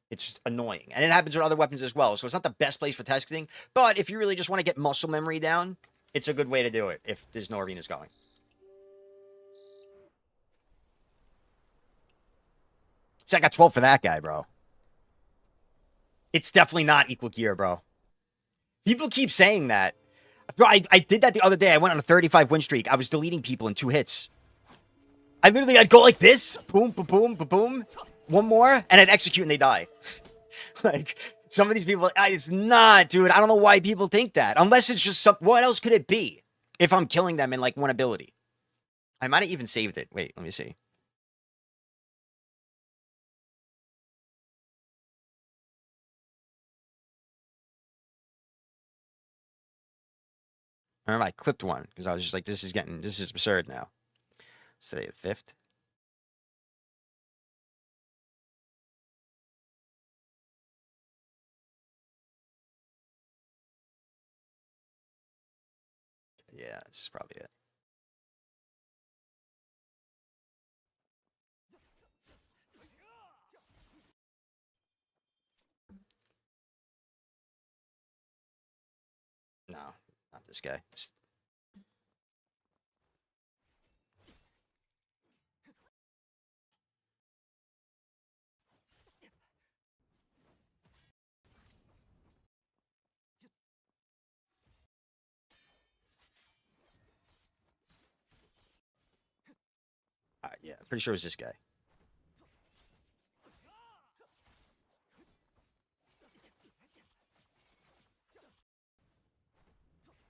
It's just annoying. And it happens with other weapons as well. So it's not the best place for testing. But if you really just want to get muscle memory down, it's a good way to do it if there's no arenas going. See, I got 12 for that guy, bro. It's definitely not equal gear, bro. People keep saying that. Bro, I did that the other day. I went on a 35 win streak. I was deleting people in 2 hits. I'd go like this. Boom, boom, boom, boom, boom. One more, and I'd execute and they die. Like, some of these people, it's not, dude. I don't know why people think that. Unless it's just some, what else could it be? If I'm killing them in, like, one ability. I might have even saved it. Wait, let me see. I remember I clipped one, because I was just like, this is absurd now. It's today the 5th. Yeah, this is probably it. No, not this guy. Yeah, pretty sure it was this guy.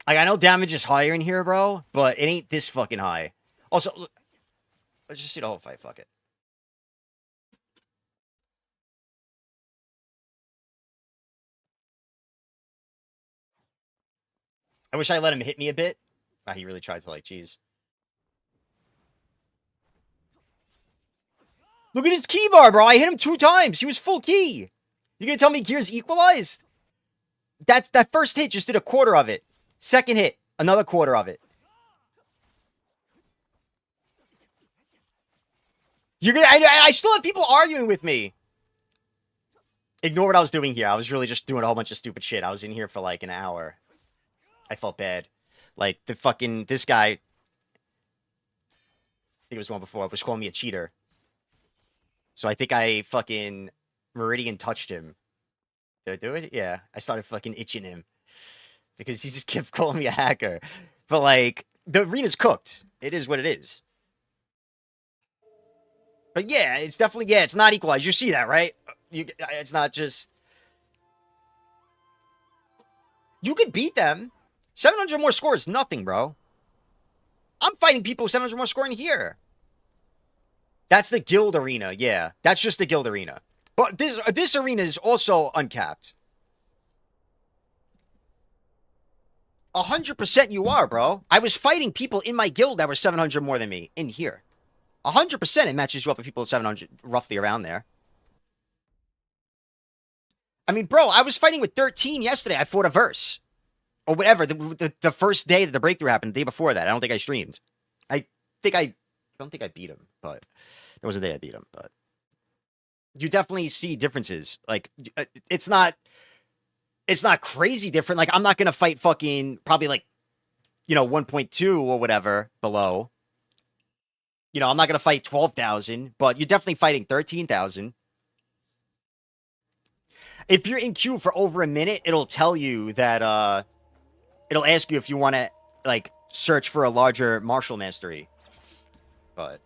Like, I know damage is higher in here, bro, but it ain't this fucking high. Also, look, let's just see the whole fight. Fuck it. I wish I let him hit me a bit. Wow, he really tried to, like, cheese. Look at his key bar, bro. I hit him 2 times. He was full key. You gonna tell me gear's equalized? That first hit just did a quarter of it. Second hit, another quarter of it. You're gonna. I still have people arguing with me. Ignore what I was doing here. I was really just doing a whole bunch of stupid shit. I was in here for like an hour. I felt bad. Like, this guy, I think it was the one before, was calling me a cheater. So I think I fucking Meridian touched him. Did I do it? Yeah. I started fucking itching him. Because he just kept calling me a hacker. But, like, the arena's cooked. It is what it is. But yeah, it's definitely, it's not equalized. You see that, right? It's not just... You could beat them. 700 more scores, nothing, bro. I'm fighting people with 700 more scoring here. That's the guild arena. Yeah, that's just the guild arena. But this arena is also uncapped. 100% you are, bro. I was fighting people in my guild that were 700 more than me in here. 100% it matches you up with people at 700, roughly around there. I mean, bro, I was fighting with 13 yesterday. I fought a verse. Or whatever, the first day that the breakthrough happened, the day before that. I don't think I streamed. I don't think I beat him, but there was a day I beat him. But you definitely see differences. Like, it's not crazy different. Like, I'm not gonna fight fucking probably like, 1.2 or whatever below. I'm not gonna fight 12,000, but you're definitely fighting 13,000. If you're in queue for over a minute, it'll tell you that it'll ask you if you want to like search for a larger martial mastery. But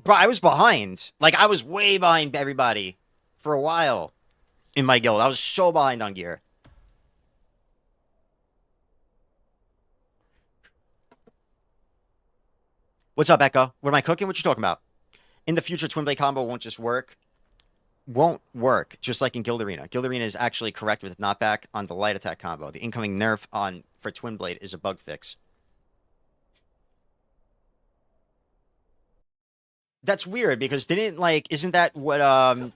bro, I was behind. Like, I was way behind everybody for a while in my guild. I was so behind on gear. What's up, Echo? What am I cooking? What you talking about? In the future, Twin Blade combo won't just work. Won't work, just like in Guild Arena. Guild Arena is actually correct with knockback on the light attack combo. The incoming nerf for Twin Blade is a bug fix. That's weird because isn't that what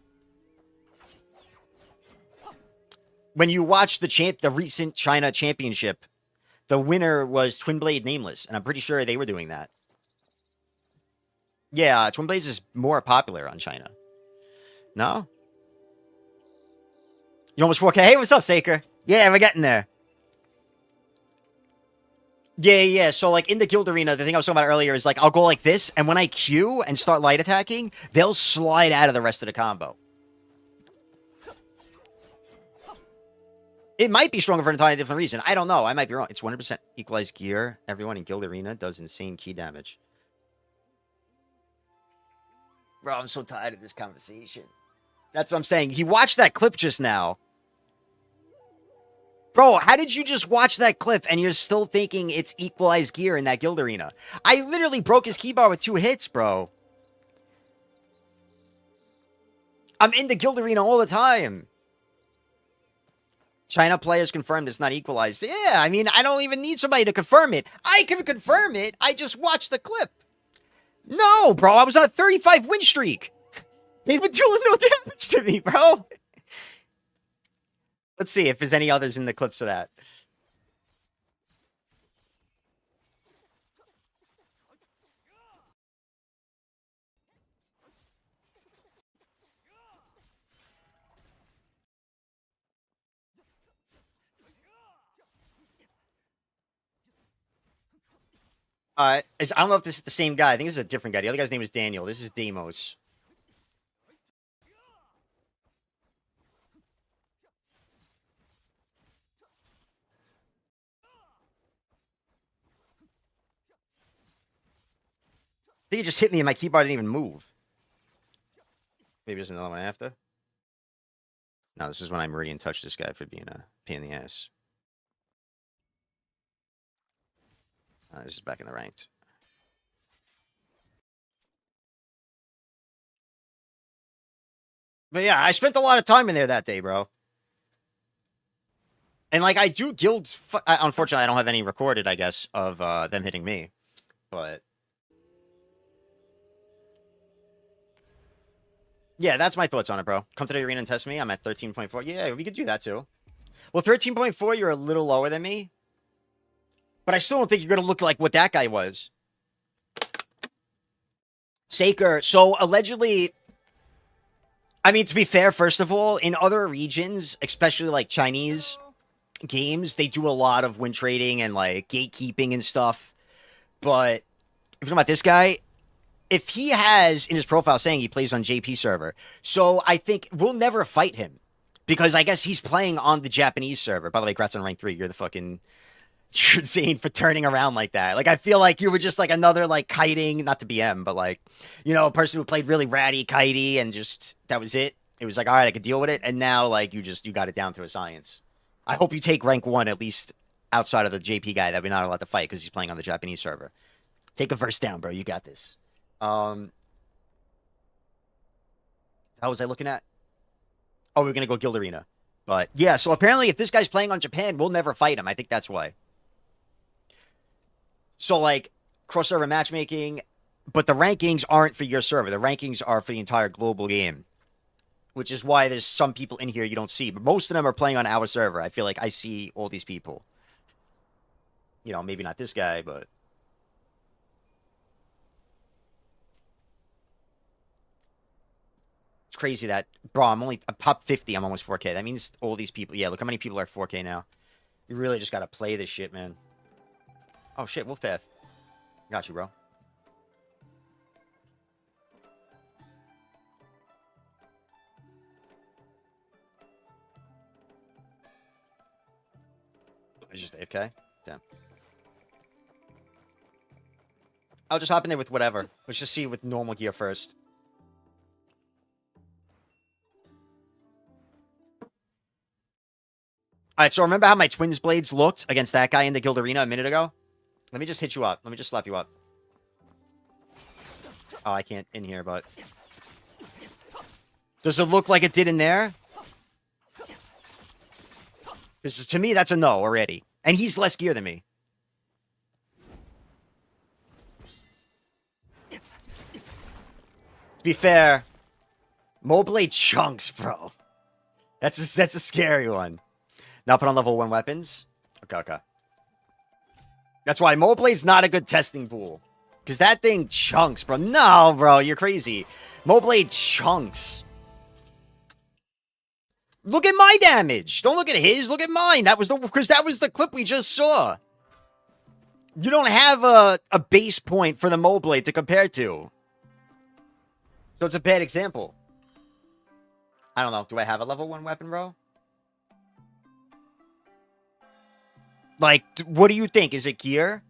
when you watch the recent China championship, the winner was Twin Blade Nameless, and I'm pretty sure they were doing that. Yeah, Twin Blades is more popular on China. No? You almost 4K? Hey, what's up, Saker? Yeah, we're getting there. Yeah. So, like, in the Guild Arena, the thing I was talking about earlier is, like, I'll go like this, and when I Q and start light attacking, they'll slide out of the rest of the combo. It might be stronger for an entirely different reason. I don't know. I might be wrong. It's 100% equalized gear. Everyone in Guild Arena does insane key damage. Bro, I'm so tired of this conversation. That's what I'm saying. He watched that clip just now. Bro, how did you just watch that clip and you're still thinking it's equalized gear in that Guild Arena? I literally broke his keybar with 2 hits, bro. I'm in the Guild Arena all the time. China players confirmed it's not equalized. Yeah, I mean, I don't even need somebody to confirm it. I can confirm it. I just watched the clip. No, bro, I was on a 35 win streak. They've been doing no damage to me, bro. Let's see if there's any others in the clips of that. I don't know if this is the same guy. I think this is a different guy. The other guy's name is Daniel. This is Deimos. I think it just hit me and my keyboard didn't even move. Maybe there's another one after. No, this is when I Meridian touched this guy for being a pain in the ass. This is back in the ranked. But yeah, I spent a lot of time in there that day, bro. And like, I do guilds. Unfortunately, I don't have any recorded, I guess, of them hitting me. But yeah, that's my thoughts on it, bro. Come to the arena and test me. I'm at 13.4. Yeah, we could do that too. Well, 13.4, you're a little lower than me. But I still don't think you're going to look like what that guy was. Saker. So, allegedly, I mean, to be fair, first of all, in other regions, especially like Chinese games, they do a lot of win trading and like gatekeeping and stuff. But if you're talking about this guy, if he has in his profile saying he plays on JP server, so I think we'll never fight him. Because I guess he's playing on the Japanese server. By the way, congrats on rank 3. You're the fucking... You're insane for turning around like that. Like, I feel like you were just like another like kiting, not to BM, but like, a person who played really ratty kitey and just, that was it. It was like, all right, I could deal with it. And now like you got it down to a science. I hope you take rank 1 at least outside of the JP guy that we're not allowed to fight because he's playing on the Japanese server. Take a first down, bro. You got this. How was I looking at? Oh, we're gonna go Guild Arena. But yeah, so apparently if this guy's playing on Japan, we'll never fight him. I think that's why. So like cross-server matchmaking, but the rankings aren't for your server. The rankings are for the entire global game. Which is why there's some people in here you don't see. But most of them are playing on our server. I feel like I see all these people. You know, maybe not this guy, but... It's crazy that... Bro, I'm top 50. I'm almost 4K. That means all these people... Yeah, look how many people are 4K now. You really just gotta play this shit, man. Oh, shit. Wolfpath. Got you, bro. It's just AFK? Damn. I'll just hop in there with whatever. Let's just see with normal gear first. Alright, so remember how my Twins Blades looked against that guy in the Guild Arena a minute ago? Let me just hit you up. Let me just slap you up. Oh, I can't in here, but... Does it look like it did in there? Because to me, that's a no already. And he's less gear than me. To be fair, Moblade chunks, bro. That's a scary one. Now put on level 1 weapons. Okay. That's why Moblade's not a good testing pool. Because that thing chunks, bro. No, bro, you're crazy. Moblade chunks. Look at my damage. Don't look at his. Look at mine. Because that was the clip we just saw. You don't have a base point for the Moblade to compare to. So it's a bad example. I don't know. Do I have a level 1 weapon, bro? Like, what do you think? Is it gear?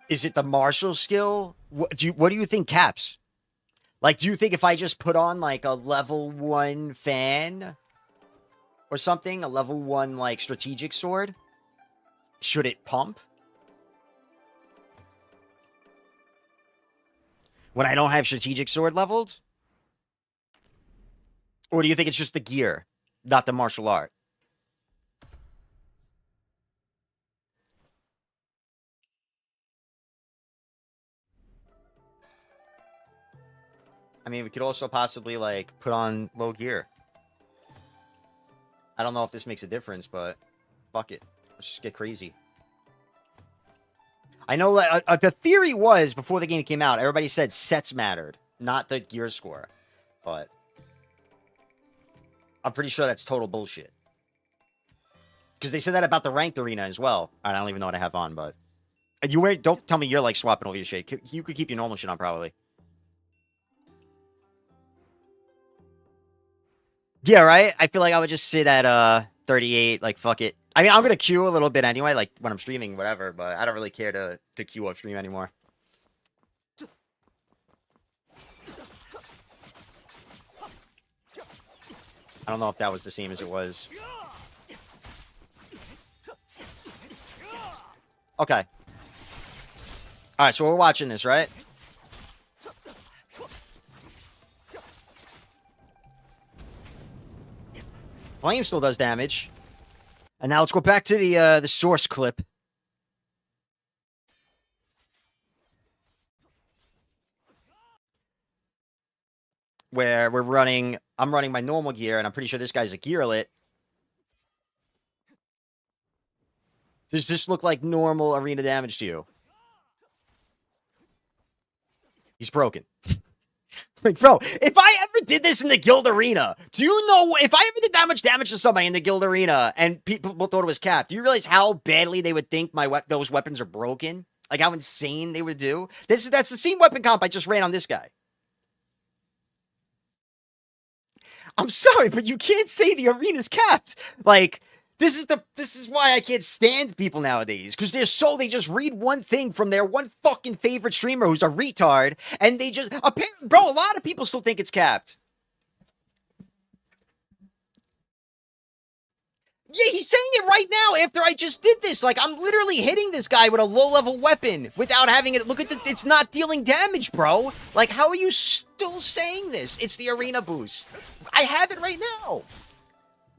Is it the martial skill? What do you think caps? Like, do you think if I just put on, like, a level 1 fan or something, a level 1, like, strategic sword, should it pump? When I don't have strategic sword leveled? Or do you think it's just the gear, not the martial art? I mean, we could also possibly, like, put on low gear. I don't know if this makes a difference, but fuck it. Let's just get crazy. I know the theory was, before the game came out, everybody said sets mattered, not the gear score. But I'm pretty sure that's total bullshit. Because they said that about the ranked arena as well. I don't even know what I have on, but... Don't tell me you're, like, swapping all your shit. You could keep your normal shit on, probably. Yeah, right? I feel like I would just sit at 38, like, fuck it. I mean, I'm gonna queue a little bit anyway, like, when I'm streaming, whatever, but I don't really care to queue up stream anymore. I don't know if that was the same as it was. Okay. Alright, so we're watching this, right? Flame still does damage. And now let's go back to the source clip. Where I'm running my normal gear, and I'm pretty sure this guy's a gearlet. Does this look like normal arena damage to you? He's broken. Like, bro, if I ever did this in the Guild Arena, do you know, if I ever did that much damage to somebody in the Guild Arena and people thought it was capped, do you realize how badly they would think those weapons are broken? Like, how insane they would do? That's the same weapon comp I just ran on this guy. I'm sorry, but you can't say the arena's capped. Like, this is why I can't stand people nowadays. Because they just read one thing from their one fucking favorite streamer who's a retard, and they just, bro, a lot of people still think it's capped. Yeah, he's saying it right now after I just did this. Like, I'm literally hitting this guy with a low-level weapon without having it. Look at the, it's not dealing damage, bro. Like, how are you still saying this? It's the arena boost. I have it right now.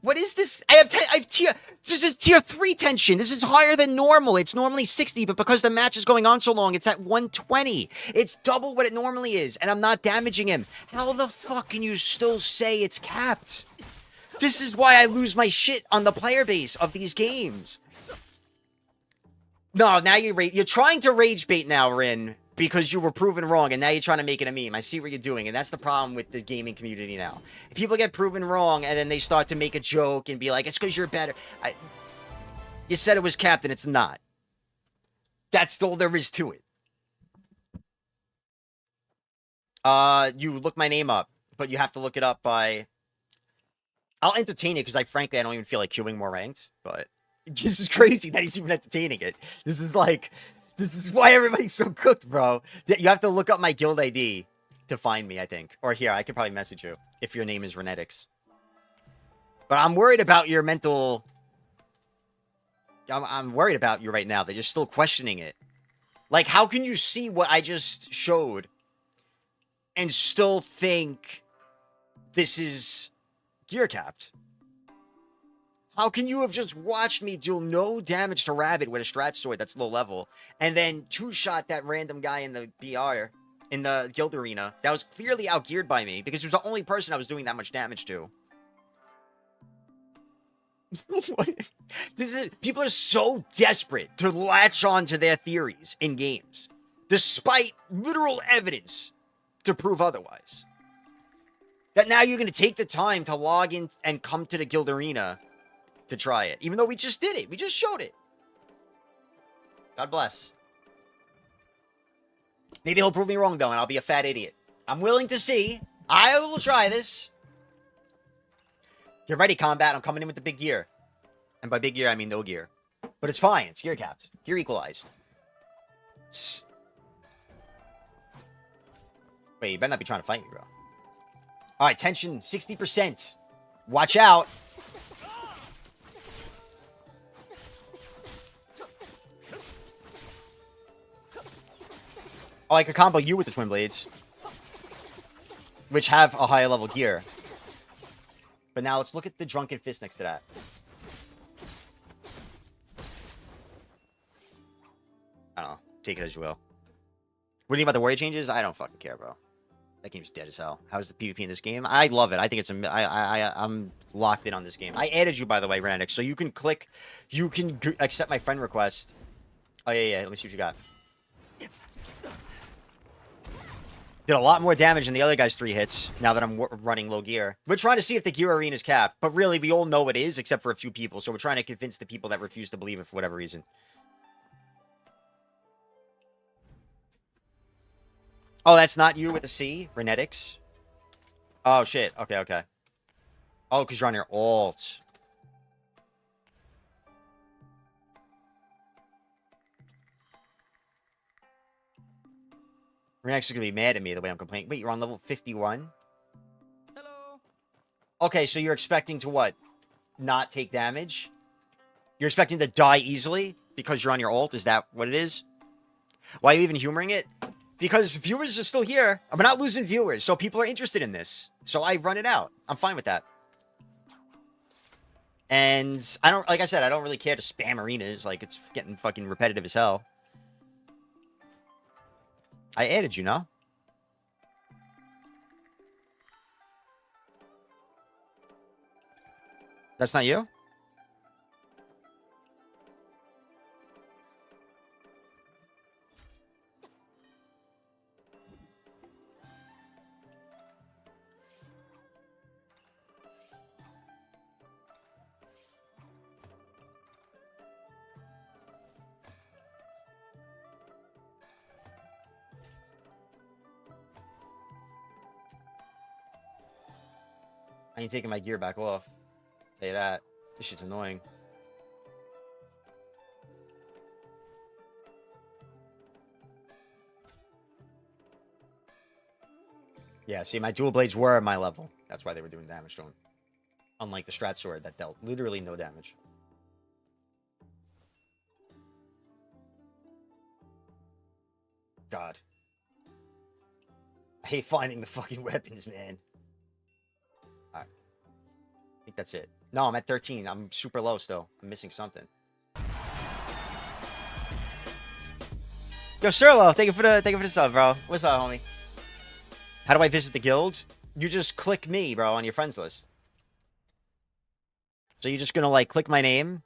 What is this? I have tier, this is tier 3 tension. This is higher than normal. It's normally 60, but because the match is going on so long, it's at 120. It's double what it normally is, and I'm not damaging him. How the fuck can you still say it's capped? This is why I lose my shit on the player base of these games. No, now you're trying to rage bait now, Rin, because you were proven wrong, and now you're trying to make it a meme. I see what you're doing, and that's the problem with the gaming community now. People get proven wrong, and then they start to make a joke and be like, it's because you're better. You said it was capped, and it's not. That's all there is to it. You look my name up, but you have to look it up by... I'll entertain it, because frankly, I don't even feel like queuing more ranked, but... This is crazy that he's even entertaining it. This is like... This is why everybody's so cooked, bro. You have to look up my guild ID to find me, I think. Or here, I could probably message you if your name is Renetics. But I'm worried about your mental... I'm worried about you right now, that you're still questioning it. Like, how can you see what I just showed and still think this is gear capped? How can you have just watched me deal no damage to Rabbit with a strat sword that's low level, and then two-shot that random guy in the BR, in the guild arena, that was clearly outgeared by me, because he was the only person I was doing that much damage to? People are so desperate to latch on to their theories in games, despite literal evidence to prove otherwise. That now you're going to take the time to log in and come to the guild arena to try it, even though we just did it. We just showed it. God bless. Maybe he'll prove me wrong, though, and I'll be a fat idiot. I'm willing to see. I will try this. Get ready, combat. I'm coming in with the big gear. And by big gear, I mean no gear. But it's fine. It's gear capped. Gear equalized. Wait, you better not be trying to fight me, bro. Alright, tension 60%. Watch out. Oh, I could combo you with the Twin Blades, which have a higher level gear. But now let's look at the Drunken Fist next to that. I don't know. Take it as you will. What do you think about the warrior changes? I don't fucking care, bro. That game's dead as hell. How's the PvP in this game? I love it. I think it's I'm locked in on this game. I added you, by the way, Ranix, so you can click, you can accept my friend request. Oh yeah. Let me see what you got. Did a lot more damage than the other guy's 3 hits, now that I'm running low gear. We're trying to see if the gear arena is capped, but really, we all know it is, except for a few people, so we're trying to convince the people that refuse to believe it for whatever reason. Oh, that's not you with a C? Renetics? Oh, shit. Okay. Oh, because you're on your alt. Renetics is going to be mad at me the way I'm complaining. Wait, you're on level 51? Hello. Okay, so you're expecting to what? Not take damage? You're expecting to die easily because you're on your alt? Is that what it is? Why are you even humoring it? Because viewers are still here. We're not losing viewers, so people are interested in this. So I run it out. I'm fine with that. And I don't, like I said, I don't really care to spam arenas. Like, it's getting fucking repetitive as hell. I added you, no? That's not you? I ain't taking my gear back off. Tell you that. This shit's annoying. Yeah, see, my dual blades were at my level. That's why they were doing damage to him. Unlike the strat sword that dealt literally no damage. God. I hate finding the fucking weapons, man. Alright. I think that's it. No, I'm at 13. I'm super low still. I'm missing something. Yo, Sirlo, thank you for the sub, bro. What's up, homie? How do I visit the guild? You just click me, bro, on your friends list. So you're just gonna like click my name,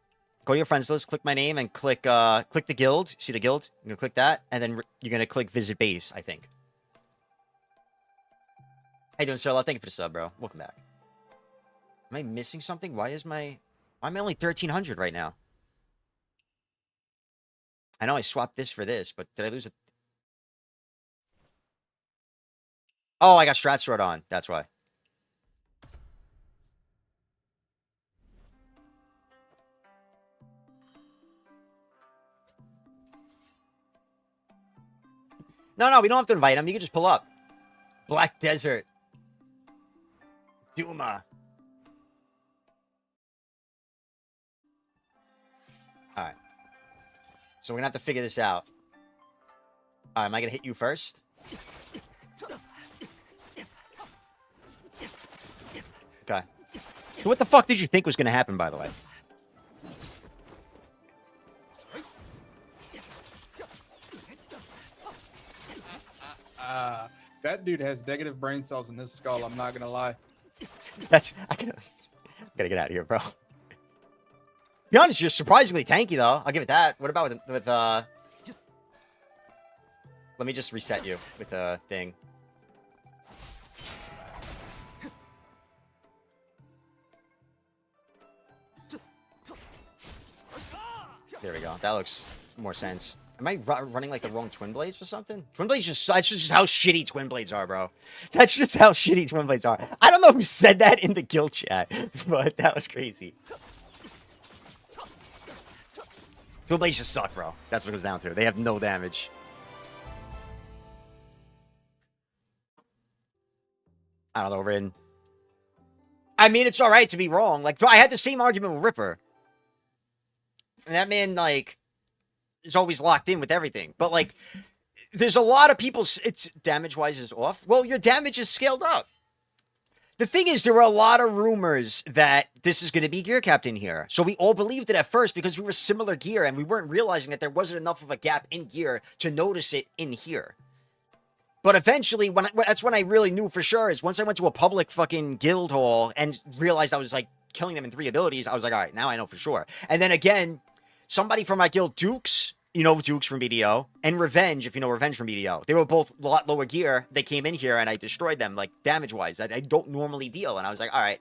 go to your friends list, click my name, and click the guild. See the guild? You're gonna click that, and then you're gonna click visit base, I think. How you doing, Sirlo? Thank you for the sub, bro. Welcome back. Am I missing something? Why am I only 1300 right now? I know I swapped this for this, but did I lose it? Oh, I got Strat Sword on. That's why. No, we don't have to invite him. You can just pull up. Black Desert. Duma. Alright. So we're gonna have to figure this out. Alright, am I gonna hit you first? Okay. So what the fuck did you think was gonna happen, by the way? That dude has negative brain cells in his skull. I'm not gonna lie. I gotta get out of here, bro. Be honest, you're surprisingly tanky, though. I'll give it that. What about with let me just reset you with the thing. There we go. That looks more sense. Am I running like the wrong Twin Blades or something? Twin Blades that's just how shitty Twin Blades are, bro. That's just how shitty Twin Blades are. I don't know who said that in the guild chat, but that was crazy. Twin Blades just suck, bro. That's what it goes down to. They have no damage. I don't know, Rin. I mean, it's alright to be wrong. Like, I had the same argument with Ripper. And that man, like, is always locked in with everything. But, like, there's a lot of people... It's damage-wise is off. Well, your damage is scaled up. The thing is, there were a lot of rumors that this is going to be Gear Captain here. So we all believed it at first because we were similar gear and we weren't realizing that there wasn't enough of a gap in gear to notice it in here. But eventually, that's when I really knew for sure, is once I went to a public fucking guild hall and realized I was, like, killing them in 3 abilities, I was like, all right, now I know for sure. And then again, somebody from my guild, Dukes, you know Dukes from BDO, and Revenge, if you know Revenge from BDO. They were both a lot lower gear. They came in here and I destroyed them, like, damage-wise. That I don't normally deal. And I was like, all right,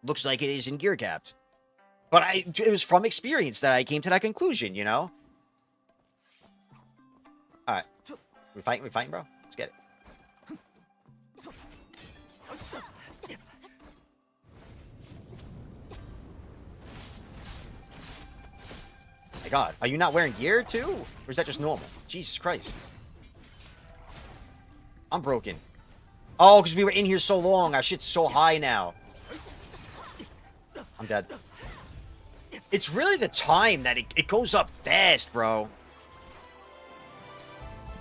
looks like it is in gear capped. But it was from experience that I came to that conclusion, you know? All right. We fighting, bro? Let's get it. My God, are you not wearing gear too? Or is that just normal? Jesus Christ. I'm broken. Oh, because we were in here so long. Our shit's so high now. I'm dead. It's really the time that it goes up fast, bro.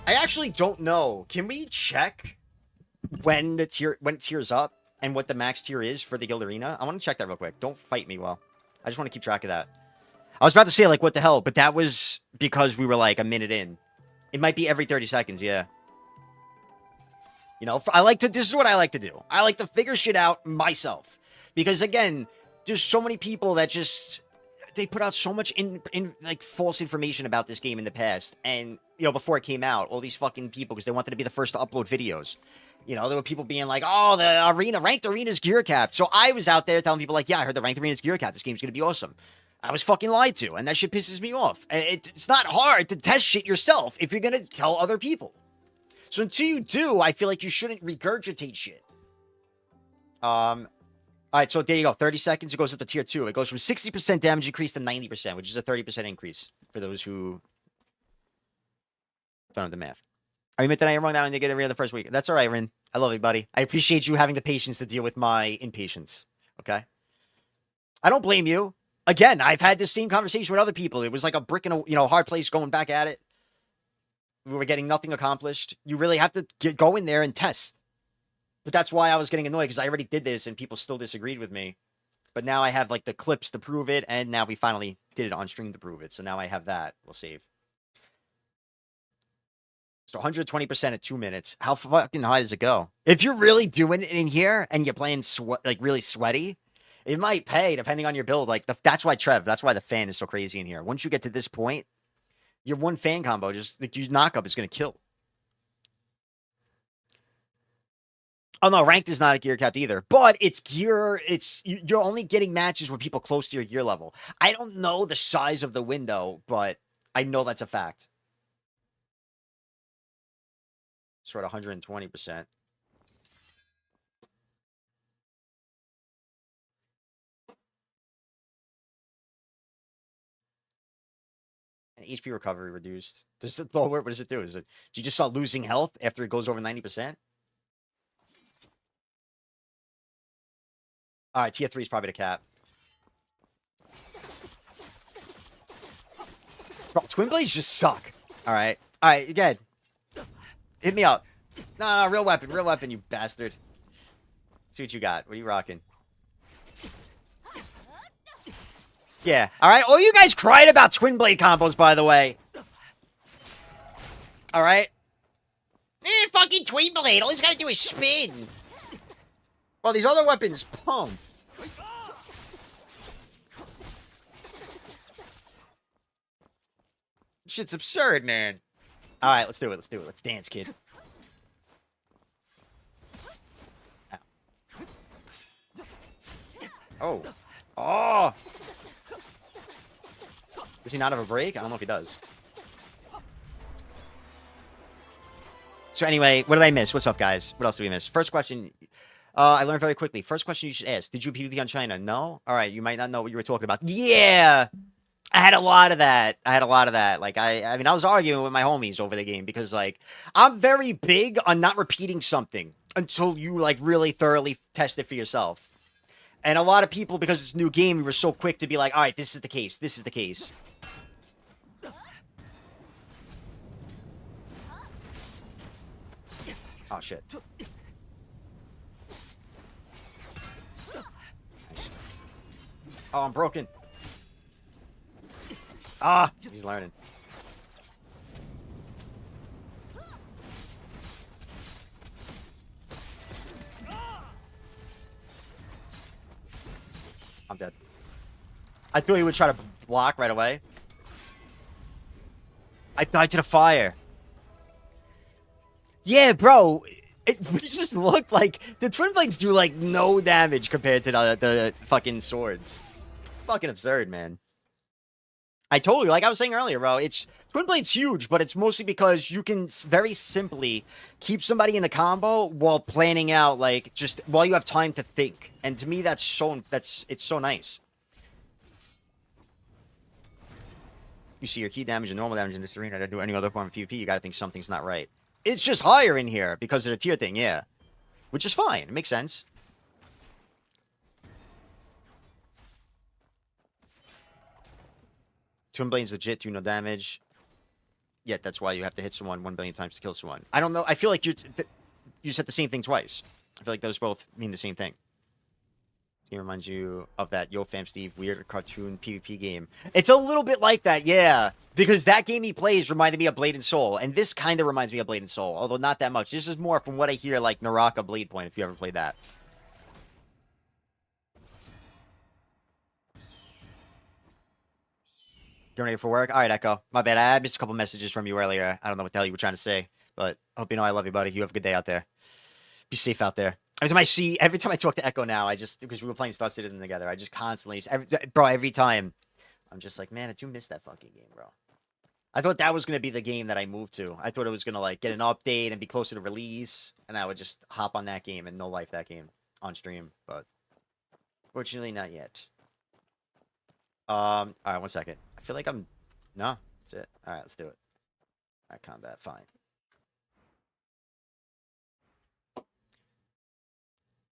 I actually don't know. Can we check when it tiers up and what the max tier is for the guild arena? I want to check that real quick. Don't fight me, well. I just want to keep track of that. I was about to say, like, what the hell? But that was because we were, like, a minute in. It might be every 30 seconds, yeah. You know, this is what I like to do. I like to figure shit out myself. Because, again, there's so many people that just... They put out so much like false information about this game in the past, and you know, before it came out, all these fucking people, because they wanted to be the first to upload videos. You know, there were people being like, "Oh, the ranked arena's gear capped." So I was out there telling people like, "Yeah, I heard the ranked arena's gear capped. This game's gonna be awesome." I was fucking lied to, and that shit pisses me off. It's not hard to test shit yourself if you're gonna tell other people. So until you do, I feel like you shouldn't regurgitate shit. All right, so there you go. 30 seconds, it goes up to tier 2. It goes from 60% damage increase to 90%, which is a 30% increase for those who don't have the math. I admit that I am wrong now and they get every other first week. That's all right, Rin. I love you, buddy. I appreciate you having the patience to deal with my impatience. Okay? I don't blame you. Again, I've had this same conversation with other people. It was like a brick in a hard place going back at it. We were getting nothing accomplished. You really have to go in there and test. But that's why I was getting annoyed, because I already did this and people still disagreed with me. But now I have like the clips to prove it, and now we finally did it on stream to prove it. So now I have that. We'll save. So 120% at 2 minutes. How fucking high does it go? If you're really doing it in here and you're playing like really sweaty, it might pay depending on your build. Like that's why that's why the fan is so crazy in here. Once you get to this point, your one fan combo, just like your knockup is going to kill. Oh no, ranked is not a gear capped either, but it's gear. You're only getting matches with people close to your gear level. I don't know the size of the window, but I know that's a fact. So we're at 120%. And HP recovery reduced. Does it lower? What does it do? Do you just start losing health after it goes over 90%? All right, tier 3 is probably the cap. Bro, twin blades just suck. All right, again. Hit me up. No, real weapon, you bastard. See what you got. What are you rocking? Yeah, all right. All you guys cried about twin blade combos, by the way. All right. Fucking twin blade. All he's got to do is spin. Well, these other weapons pump. Shit's absurd, man. All right, let's do it. Let's dance, kid. Ow. Oh. Does he not have a break? I don't know if he does. So anyway, what did I miss? What's up, guys? What else did we miss? First question. I learned very quickly. First question you should ask. Did you PvP on China? No? All right, you might not know what you were talking about. Yeah! I had a lot of that. Like, I mean, I was arguing with my homies over the game because, like, I'm very big on not repeating something until you, like, really thoroughly test it for yourself. And a lot of people, because it's a new game, we were so quick to be like, all right, this is the case. This is the case. Oh, shit. Nice. Oh, I'm broken. Ah, he's learning. I'm dead. I thought he would try to block right away. I died to the fire. Yeah, bro. It just looked like the twin blades do like no damage compared to the fucking swords. It's fucking absurd, man. I told you, like I was saying earlier, bro, twin blade's huge, but it's mostly because you can very simply keep somebody in a combo while planning out, like, just while you have time to think. And to me, it's so nice. You see your key damage and normal damage in this arena that do any other form of PvP, you gotta think something's not right. It's just higher in here because of the tier thing, yeah. Which is fine, it makes sense. Twin Blade's legit, do no damage. Yet that's why you have to hit someone 1 billion times to kill someone. I don't know. I feel like you said the same thing twice. I feel like those both mean the same thing. He reminds you of that Yo Fam Steve weird cartoon PvP game. It's a little bit like that, yeah. Because that game he plays reminded me of Blade and Soul. And this kind of reminds me of Blade and Soul. Although not that much. This is more from what I hear like Naraka Blade Point, if you ever played that. Getting ready for work? All right, Echo. My bad. I missed a couple messages from you earlier. I don't know what the hell you were trying to say. But I hope you know I love you, buddy. You have a good day out there. Be safe out there. Every time I talk to Echo now, because we were playing Star Citizen together, I just constantly, every time, I'm just like, man, I do miss that fucking game, bro. I thought that was going to be the game that I moved to. I thought it was going to, like, get an update and be closer to release, and I would just hop on that game and no life that game on stream, but fortunately not yet. All right, 1 second. I feel like no, that's it. All right, let's do it. All right, combat, fine.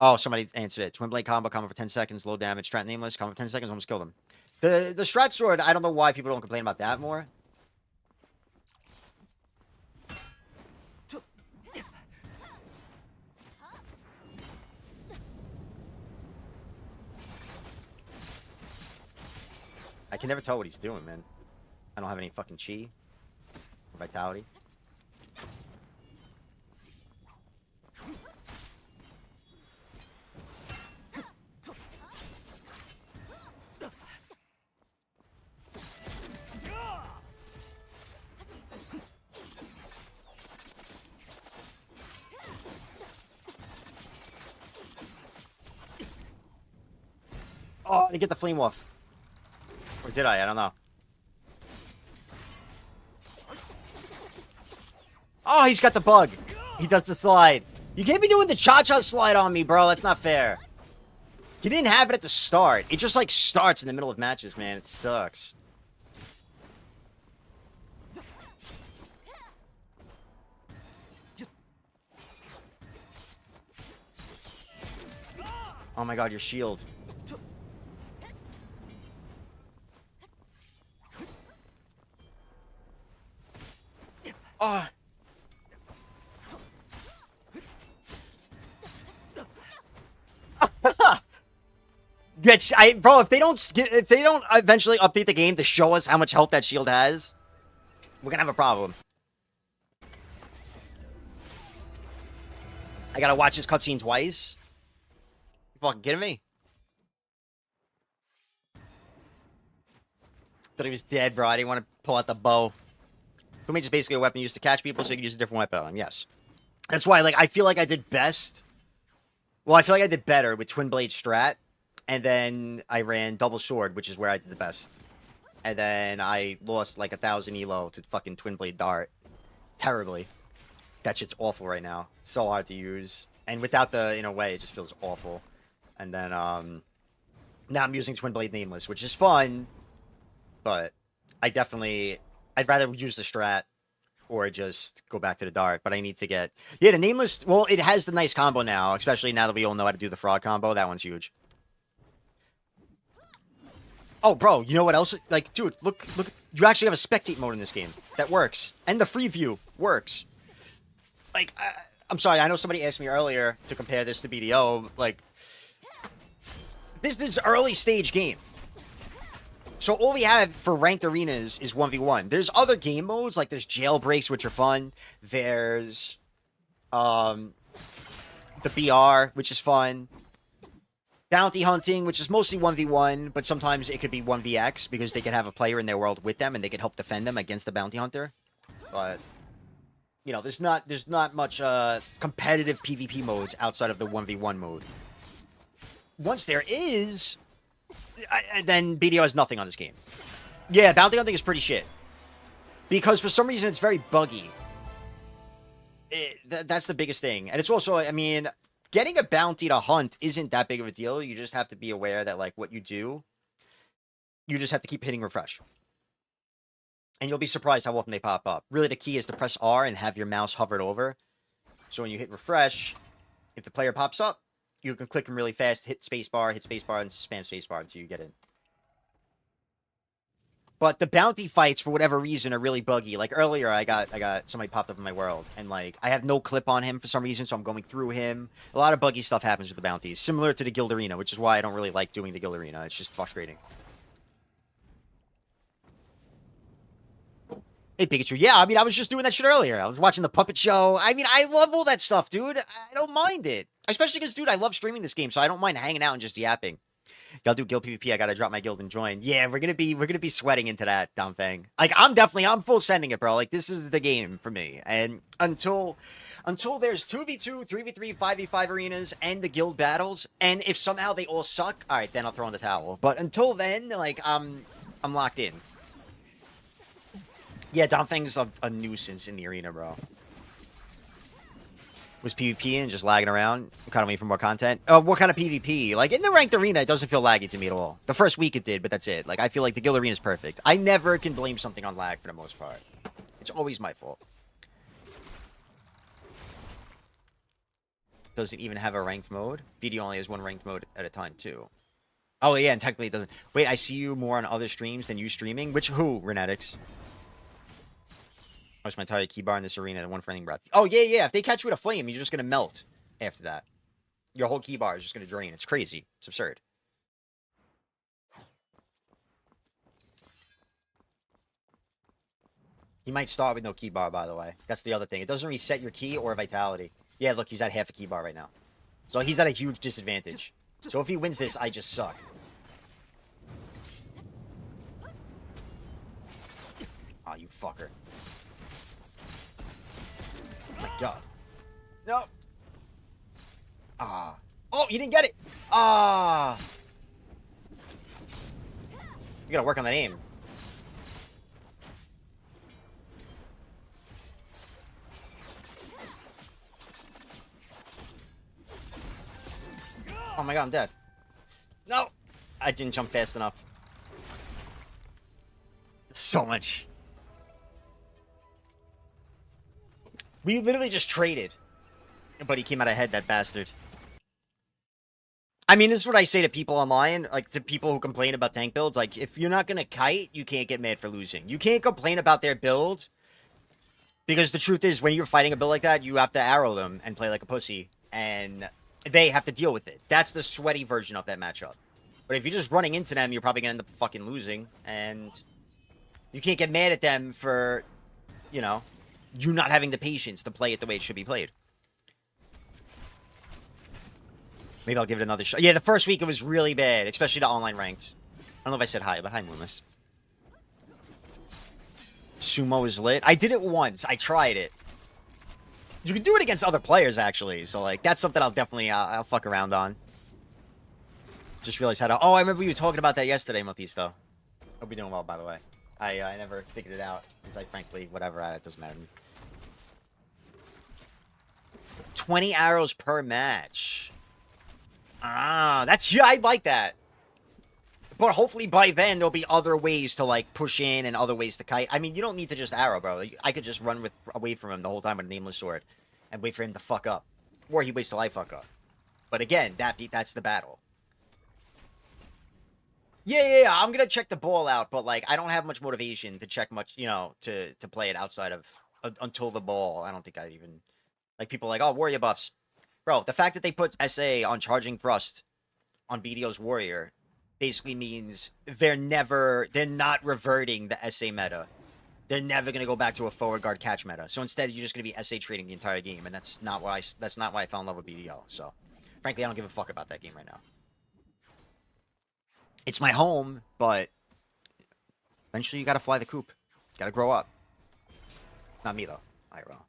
Oh, somebody answered it. Twin blade combo for 10 seconds, low damage. Strat nameless, combo for 10 seconds, almost killed him. The strat sword, I don't know why people don't complain about that more. I can never tell what he's doing, man. I don't have any fucking chi or vitality. Oh, I didn't get the flame off. Or did I? I don't know. Oh, he's got the bug. He does the slide. You can't be doing the cha-cha slide on me, bro. That's not fair. He didn't have it at the start. It just, like, starts in the middle of matches, man. It sucks. Oh my god, your shield. Oh. Bro, if they don't eventually update the game to show us how much health that shield has, we're gonna have a problem. I gotta watch this cutscene twice. You fucking kidding me? Thought he was dead, bro. I didn't want to pull out the bow. For me, it's basically a weapon used to catch people, so you can use a different weapon on them. Yes. That's why, like, I feel like I did best. Well, I feel like I did better with Twin Blade Strat. And then I ran Double Sword, which is where I did the best. And then I lost, like, 1,000 elo to fucking Twin Blade Dart. Terribly. That shit's awful right now. So hard to use. And without the, in a way, it just feels awful. And then, now I'm using Twin Blade Nameless, which is fun. But I'd rather use the strat or just go back to the dart. But I need to get... Yeah, the Nameless... Well, it has the nice combo now, especially now that we all know how to do the frog combo. That one's huge. Oh, bro, you know what else? Like, dude, look. You actually have a spectate mode in this game. That works. And the free view works. Like, I'm sorry, I know somebody asked me earlier to compare this to BDO. Like, this is early stage game. So all we have for ranked arenas is 1v1. There's other game modes, like there's jailbreaks, which are fun. There's the BR, which is fun. Bounty hunting, which is mostly 1v1, but sometimes it could be 1vx because they could have a player in their world with them and they could help defend them against the bounty hunter. But you know, there's not much competitive PvP modes outside of the 1v1 mode. Once there is, then BDO has nothing on this game. Yeah, bounty hunting is pretty shit. Because for some reason it's very buggy. That's the biggest thing. And it's also, I mean, getting a bounty to hunt isn't that big of a deal. You just have to be aware that, like, what you do, you just have to keep hitting refresh. And you'll be surprised how often they pop up. Really, the key is to press R and have your mouse hovered over. So when you hit refresh, if the player pops up, you can click him really fast, hit spacebar, and spam spacebar until you get in. But the bounty fights, for whatever reason, are really buggy. Like, earlier, I got somebody popped up in my world. And, like, I have no clip on him for some reason, so I'm going through him. A lot of buggy stuff happens with the bounties. Similar to the Guild Arena, which is why I don't really like doing the Guild Arena. It's just frustrating. Hey, Pikachu. Yeah, I mean, I was just doing that shit earlier. I was watching the Puppet Show. I mean, I love all that stuff, dude. I don't mind it. Especially because, dude, I love streaming this game, so I don't mind hanging out and just yapping. Y'all do guild PvP. I gotta drop my guild and join. Yeah, we're gonna be sweating into that dumb thing. Like, I'm full sending it, bro. Like, this is the game for me. And until there's 2v2, 3v3, 5v5 arenas and the guild battles, and if somehow they all suck, all right, then I'll throw in the towel. But until then, like, I'm locked in. Yeah, Domfang's a nuisance in the arena, bro. Was PvP and just lagging around? Kind of waiting for more content. What kind of PvP? Like, in the ranked arena, it doesn't feel laggy to me at all. The first week it did, but that's it. Like, I feel like the guild arena is perfect. I never can blame something on lag for the most part. It's always my fault. Does it even have a ranked mode? BD only has one ranked mode at a time, too. Oh, yeah, and technically it doesn't. Wait, I see you more on other streams than you streaming? Who, Renetics? What's my entire keybar in this arena and one framing breath? Oh, yeah, yeah. If they catch you with a flame, you're just going to melt after that. Your whole keybar is just going to drain. It's crazy. It's absurd. He might start with no key bar, by the way. That's the other thing. It doesn't reset your key or vitality. Yeah, look, he's at half a key bar right now. So he's at a huge disadvantage. So if he wins this, I just suck. Oh, you fucker. Oh my god. No. Ah. Oh, you didn't get it. Ah. You gotta work on that aim. Oh my god, I'm dead. No! I didn't jump fast enough. So much. We literally just traded. But he came out ahead, that bastard. I mean, this is what I say to people online, like to people who complain about tank builds. Like, if you're not gonna kite, you can't get mad for losing. You can't complain about their build. Because the truth is, when you're fighting a build like that, you have to arrow them and play like a pussy. And they have to deal with it. That's the sweaty version of that matchup. But if you're just running into them, you're probably gonna end up fucking losing. And you can't get mad at them for, you know, you not having the patience to play it the way it should be played. Maybe I'll give it another shot. Yeah, the first week it was really bad, especially the online ranked. I don't know if I said hi, but hi, Moonless. Sumo is lit. I did it once. I tried it. You can do it against other players, actually. So, like, that's something I'll definitely, I'll fuck around on. Just realized how to... Oh, I remember you were talking about that yesterday, Mothisto. Hope you're doing well, by the way. I never figured it out. Because I, frankly, whatever, it doesn't matter to me. 20 arrows per match. Ah, that's... Yeah, I'd like that. But hopefully by then, there'll be other ways to, like, push in and other ways to kite. I mean, you don't need to just arrow, bro. I could just run away from him the whole time with a nameless sword. And wait for him to fuck up. Or he waits till I fuck up. But again, that's the battle. Yeah, I'm gonna check the ball out, but, like, I don't have much motivation to check much, you know, to play it outside of... until the ball. I don't think I'd even... Like, people are like, oh, warrior buffs. Bro, the fact that they put SA on charging thrust on BDO's warrior basically means they're not reverting the SA meta. They're never going to go back to a forward guard catch meta. So instead, you're just going to be SA trading the entire game, and that's not why I fell in love with BDO. So, frankly, I don't give a fuck about that game right now. It's my home, but eventually you got to fly the coop. Got to grow up. Not me, though. Alright, well.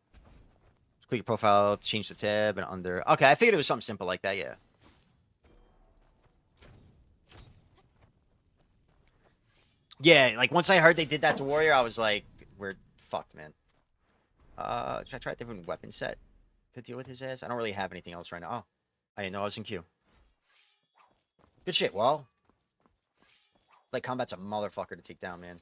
Click your profile, change the tab, and under... Okay, I figured it was something simple like that, yeah. Yeah, like, once I heard they did that to Warrior, I was like, we're fucked, man. Should I try a different weapon set to deal with his ass? I don't really have anything else right now. Oh, I didn't know I was in queue. Good shit, well. Like, combat's a motherfucker to take down, man.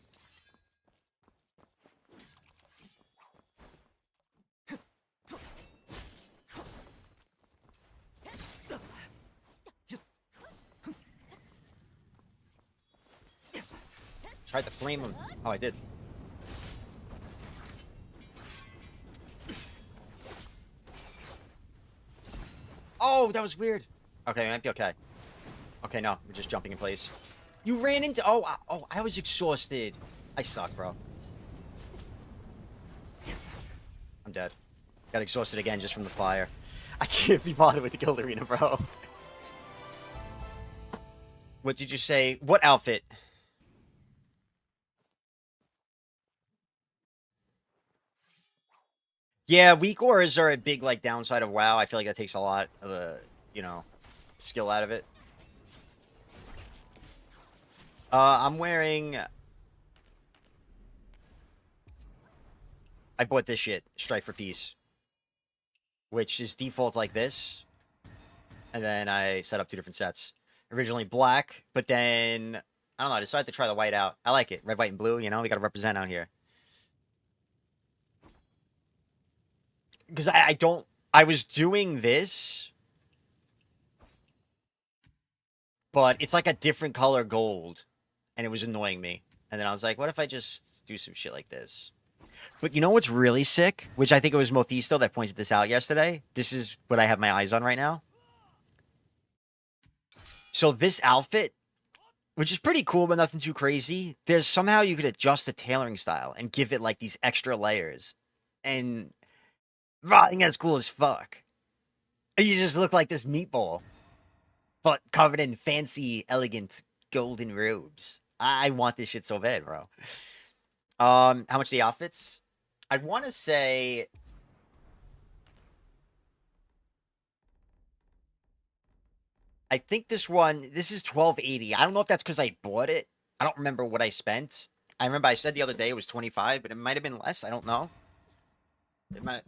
Tried to flame him. Oh, I did. Oh, that was weird. Okay, might be okay. Okay, no, we're just jumping in place. You ran into... Oh, I was exhausted. I suck, bro. I'm dead. Got exhausted again just from the fire. I can't be bothered with the guild arena, bro. What did you say? What outfit? Yeah, weak auras are a big, like, downside of WoW. I feel like that takes a lot of the, you know, skill out of it. I'm wearing... I bought this shit, Strife for Peace. Which is default like this. And then I set up 2 different sets. Originally black, but then... I don't know, I decided to try the white out. I like it. Red, white, and blue, you know? We gotta represent out here. Because I was doing this, but it's like a different color gold, and it was annoying me. And then I was like, what if I just do some shit like this? But you know what's really sick? Which I think it was Mothisto that pointed this out yesterday. This is what I have my eyes on right now. So this outfit which is pretty cool, but nothing too crazy. There's somehow you could adjust the tailoring style and give it like these extra layers, and I think that's cool as fuck. And you just look like this meatball, but covered in fancy, elegant golden robes. I want this shit so bad, bro. How much are the outfits? I want to say. I think this is 1280. I don't know if that's because I bought it. I don't remember what I spent. I remember I said the other day it was 25, but it might have been less. I don't know. It might.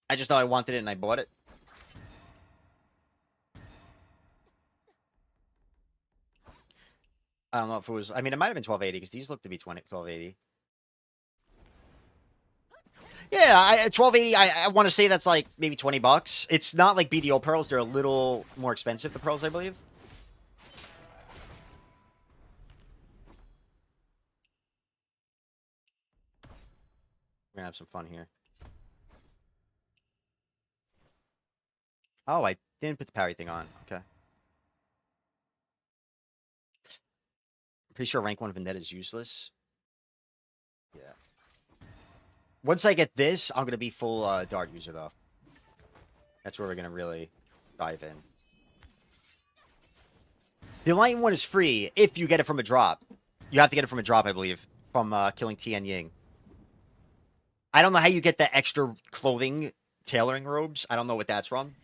I just know I wanted it and I bought it. I don't know if it was. I mean, it might have been 1280 because these look to be 1280. Yeah, 1280. I want to say that's like maybe $20. It's not like BDO pearls. They're a little more expensive. The pearls, I believe. We're gonna have some fun here. Oh, I didn't put the parry thing on. Okay. Pretty sure rank 1 Vendetta is useless. Yeah. Once I get this, I'm going to be full dart user, though. That's where we're going to really dive in. The Enlightened one is free if you get it from a drop. You have to get it from a drop, I believe, from killing Tian Ying. I don't know how you get the extra clothing tailoring robes. I don't know what that's from.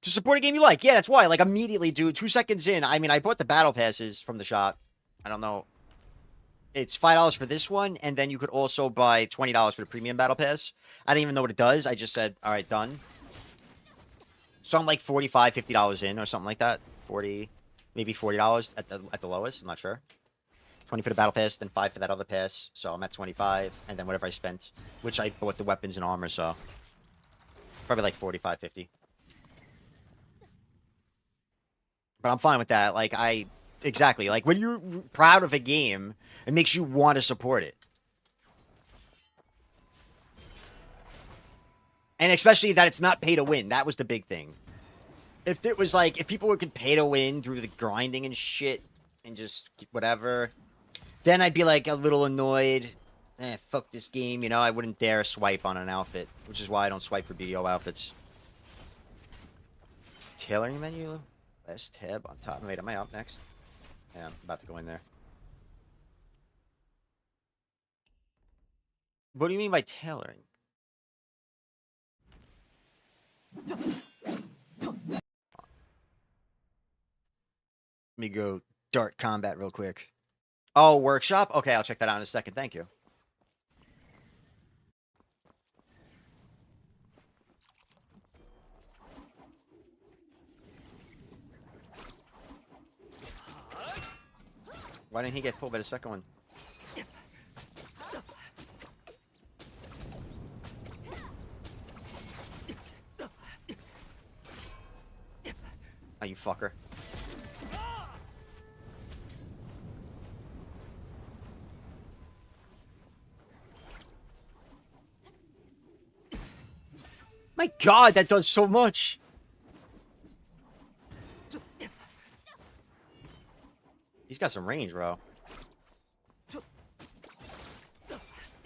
To support a game you like. Yeah, that's why. Like, immediately, dude. 2 seconds in. I mean, I bought the battle passes from the shop. I don't know. It's $5 for this one, and then you could also buy $20 for the premium battle pass. I didn't even know what it does. I just said, all right, done. So I'm like $45, $50 in or something like that. 40, maybe $40 at the lowest. I'm not sure. 20 for the battle pass, then 5 for that other pass. So I'm at 25, and then whatever I spent, which I bought the weapons and armor, so probably like 45, 50. But I'm fine with that. Like, exactly. Like, when you're proud of a game, it makes you want to support it. And especially that it's not pay to win. That was the big thing. If it was like, if people could pay to win through the grinding and shit, and just whatever, then I'd be like a little annoyed. Fuck this game, you know? I wouldn't dare swipe on an outfit, which is why I don't swipe for BDO outfits. Tailoring menu? Last tab on top. Wait, am I up next? Yeah, I'm about to go in there. What do you mean by tailoring? Let me go dart combat real quick. Oh, workshop? Okay, I'll check that out in a second. Thank you. Why didn't he get pulled by the second one? Oh, you fucker. My God, that does so much. He's got some range, bro.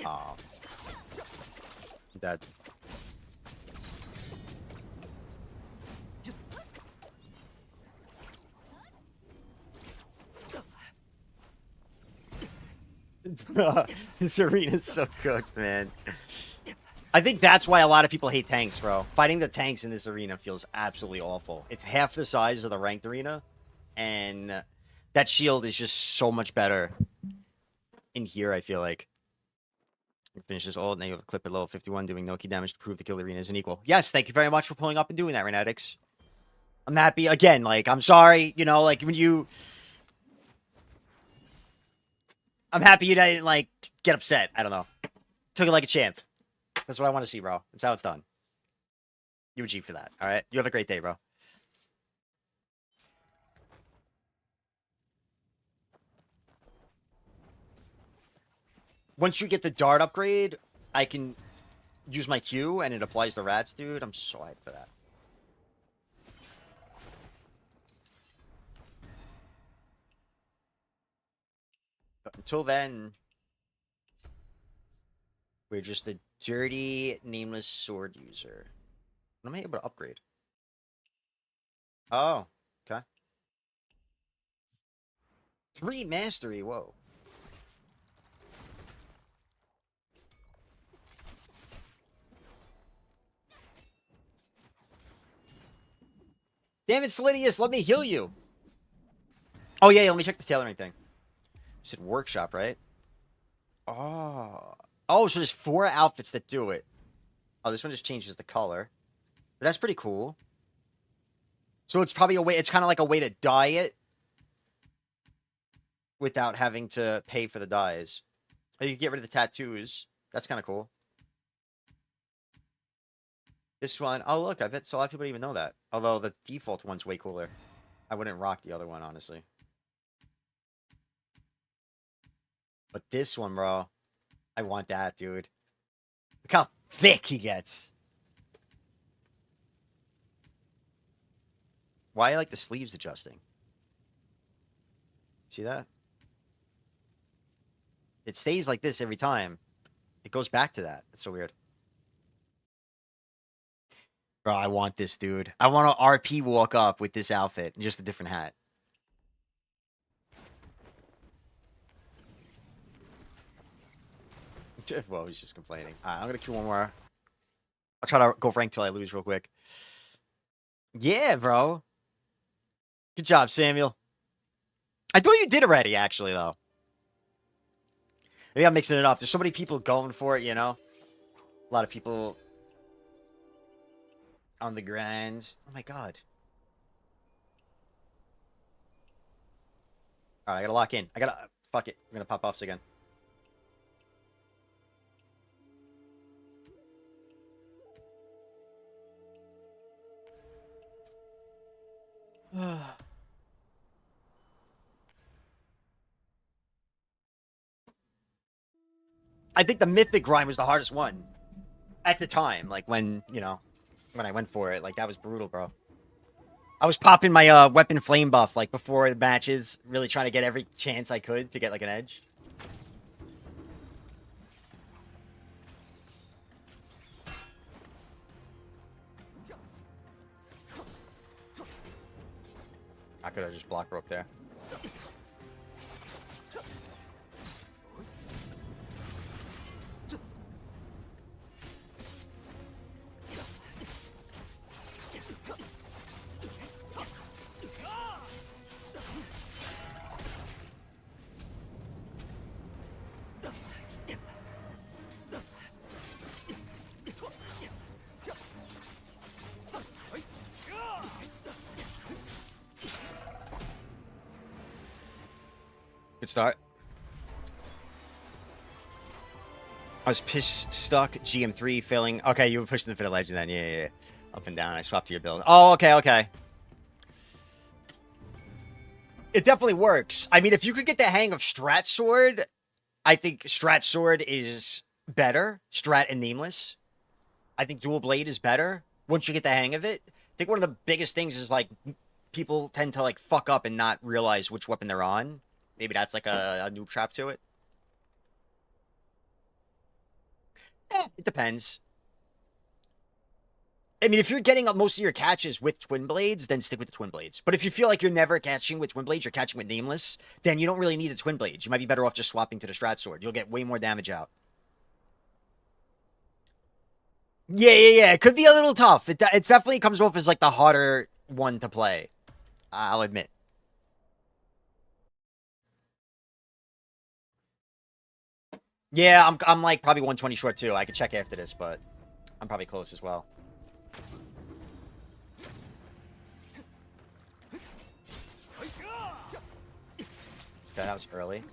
Oh. Dead. This arena's so cooked, man. I think that's why a lot of people hate tanks, bro. Fighting the tanks in this arena feels absolutely awful. It's half the size of the ranked arena, and that shield is just so much better in here, I feel like. Finish this ult, and then you have a clip at level 51 doing no key damage to prove the kill arena isn't equal. Yes, thank you very much for pulling up and doing that, Renetics. I'm happy. Again, like, I'm sorry, you know, like, when you... I'm happy you didn't, like, get upset. I don't know. Took it like a champ. That's what I want to see, bro. That's how it's done. You achieve for that, all right? You have a great day, bro. Once you get the dart upgrade, I can use my Q, and it applies the rats, dude. I'm so hyped for that. Until then, we're just a dirty, nameless sword user. What am I able to upgrade? Oh, okay. 3 mastery, whoa. Damn it, Solidius, let me heal you. Oh, yeah, let me check the tailoring thing. You said workshop, right? Oh. Oh, so there's 4 outfits that do it. Oh, this one just changes the color. But that's pretty cool. So it's probably a way, it's kind of like a way to dye it without having to pay for the dyes. Or you can get rid of the tattoos. That's kind of cool. This one, oh look, I bet a lot of people don't even know that. Although the default one's way cooler. I wouldn't rock the other one, honestly. But this one, bro, I want that, dude. Look how thick he gets. Why I like the sleeves adjusting? See that? It stays like this every time. It goes back to that. It's so weird. Bro, I want this, dude. I want to RP walk up with this outfit and just a different hat. Well, he's just complaining. All right, I'm going to kill one more. I'll try to go rank till I lose real quick. Yeah, bro. Good job, Samuel. I thought you did already, actually, though. Maybe I'm mixing it up. There's so many people going for it, you know? A lot of people on the grind. Oh, my God. All right, I got to lock in. I got to... Fuck it. I'm going to pop offs again. I think the mythic grind was the hardest one at the time. Like when, you know, when I went for it, like that was brutal, bro. I was popping my weapon flame buff like before the matches, really trying to get every chance I could to get like an edge. I could have just block rope there. Good start. I was piss stuck. GM3 failing. Okay, you were pushing the Fit Legend then. Yeah. Up and down. I swapped to your build. Oh, okay. It definitely works. I mean, if you could get the hang of Strat Sword, I think Strat Sword is better. Strat and Nameless. I think Dual Blade is better once you get the hang of it. I think one of the biggest things is, like, people tend to, like, fuck up and not realize which weapon they're on. Maybe that's like a noob trap to it. It depends. I mean, if you're getting most of your catches with Twin Blades, then stick with the Twin Blades. But if you feel like you're never catching with Twin Blades, you're catching with Nameless, then you don't really need the Twin Blades. You might be better off just swapping to the Strat Sword. You'll get way more damage out. Yeah. It could be a little tough. It definitely comes off as like the harder one to play. I'll admit. Yeah, I'm like probably 120 short too. I could check after this, but I'm probably close as well. That was early.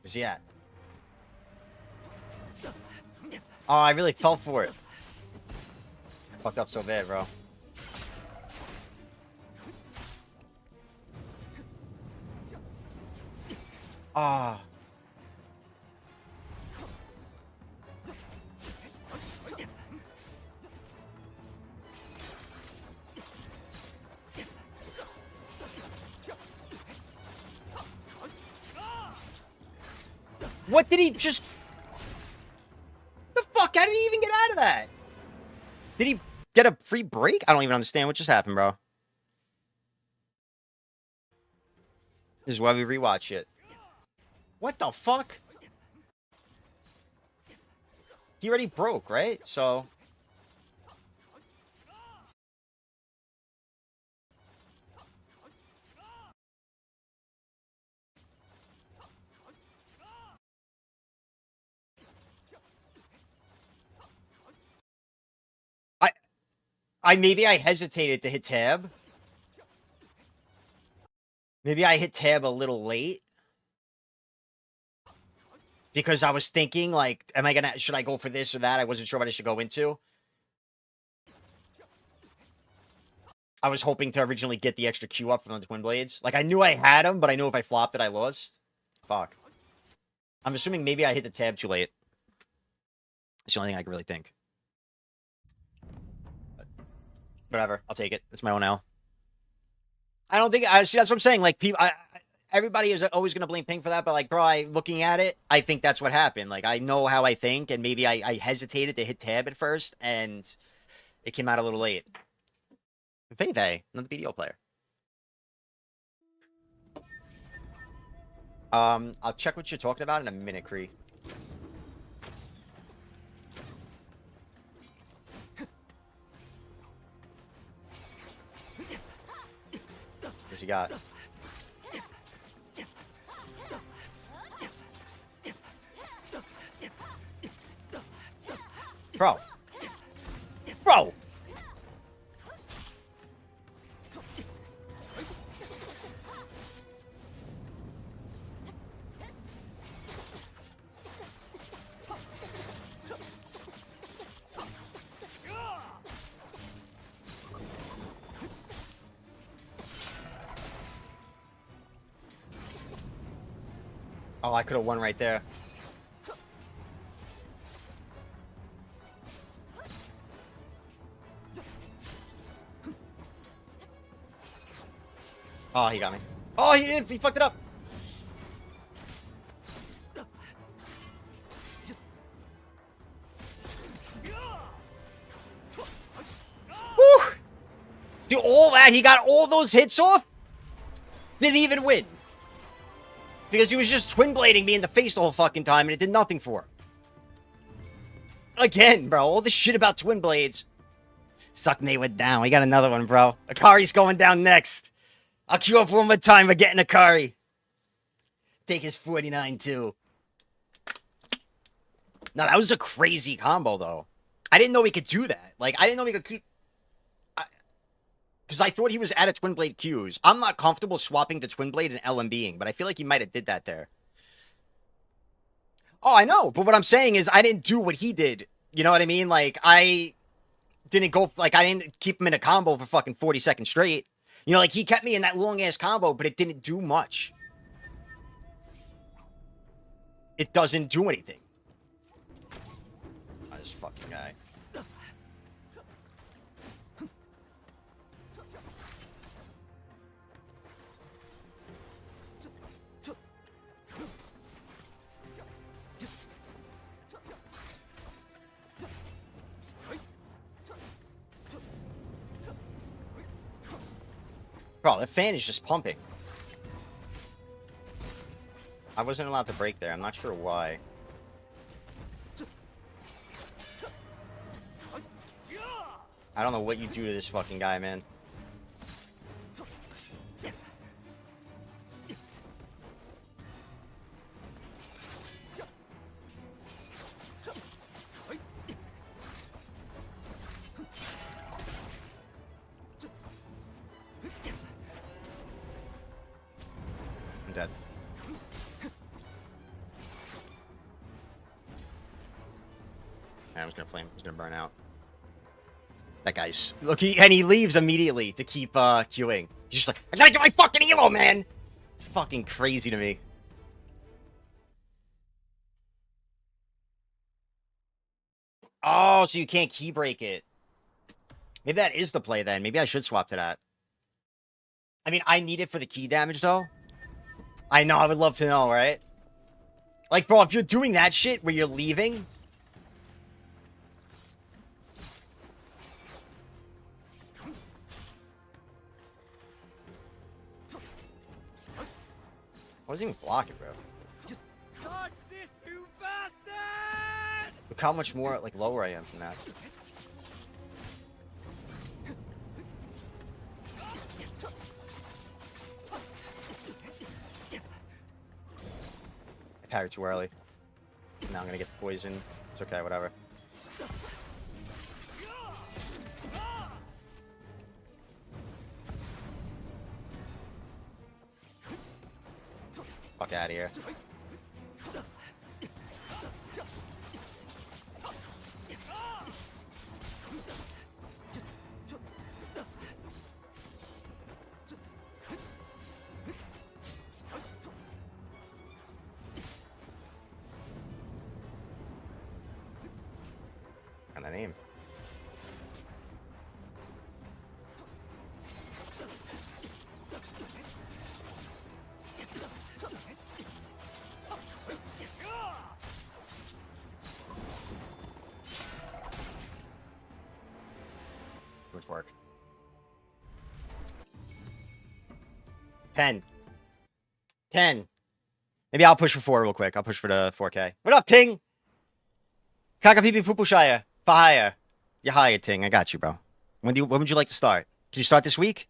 Where's he at? Oh, I really fell for it. Fucked up so bad, bro. Ah. What did he just... The fuck? How did he even get out of that? Did he get a free break? I don't even understand what just happened, bro. This is why we rewatch it. What the fuck? He already broke, right? So... maybe I hesitated to hit tab. Maybe I hit tab a little late. Because I was thinking, like, should I go for this or that? I wasn't sure what I should go into. I was hoping to originally get the extra Q up from the Twin Blades. Like, I knew I had them, but I knew if I flopped it, I lost. Fuck. I'm assuming maybe I hit the tab too late. It's the only thing I can really think. Whatever, I'll take it. It's my own L. I don't think see. That's what I'm saying. Like, people, everybody is always gonna blame Ping for that, but like, bro, looking at it, I think that's what happened. Like, I know how I think, and maybe I hesitated to hit tab at first, and it came out a little late. Veve, another BDO player. I'll check what you're talking about in a minute, Kree. What's he got? Bro. Bro! Oh, I could have won right there. Oh, he got me. Oh, he did. He fucked it up. Woo! Do all that. He got all those hits off. Didn't even win. Because he was just twin blading me in the face the whole fucking time and it did nothing for him. Again, bro. All this shit about twin blades. Suck Maywood down. We got another one, bro. Akari's going down next. I'll queue up one more time for getting Akari. Take his 49 too. No, that was a crazy combo though. I didn't know he could do that. Like, I didn't know he could keep... Because I thought he was out of Twin Blade Qs. I'm not comfortable swapping the Twin Blade and LMBing, but I feel like he might have did that there. Oh, I know. But what I'm saying is I didn't do what he did. You know what I mean? Like, I didn't go... Like, I didn't keep him in a combo for fucking 40 seconds straight. You know, like, he kept me in that long-ass combo, but it didn't do much. It doesn't do anything. Oh, this fucking guy. Bro, the fan is just pumping. I wasn't allowed to break there. I'm not sure why. I don't know what you do to this fucking guy, man. I'm dead. I'm just gonna flame. He's gonna burn out. That guy's... Look, he leaves immediately to keep queuing. He's just like, I gotta get my fucking elo, man! It's fucking crazy to me. Oh, so you can't key break it. Maybe that is the play then. Maybe I should swap to that. I mean, I need it for the key damage, though. I know, I would love to know, right? Like, bro, if you're doing that shit where you're leaving... I wasn't even blocking, bro. Dodge this, you bastard! Look how much more, like, lower I am from that. I parried too early. Now I'm gonna get poisoned. It's okay, whatever. Fuck out of here. And an aim. Too much work. 10. 10. Maybe I'll push for 4 real quick. I'll push for the 4K. What up, Ting? Kakapipi Pupushaya. Fahaya. You're hired, Ting. I got you, bro. When would you like to start? Can you start this week?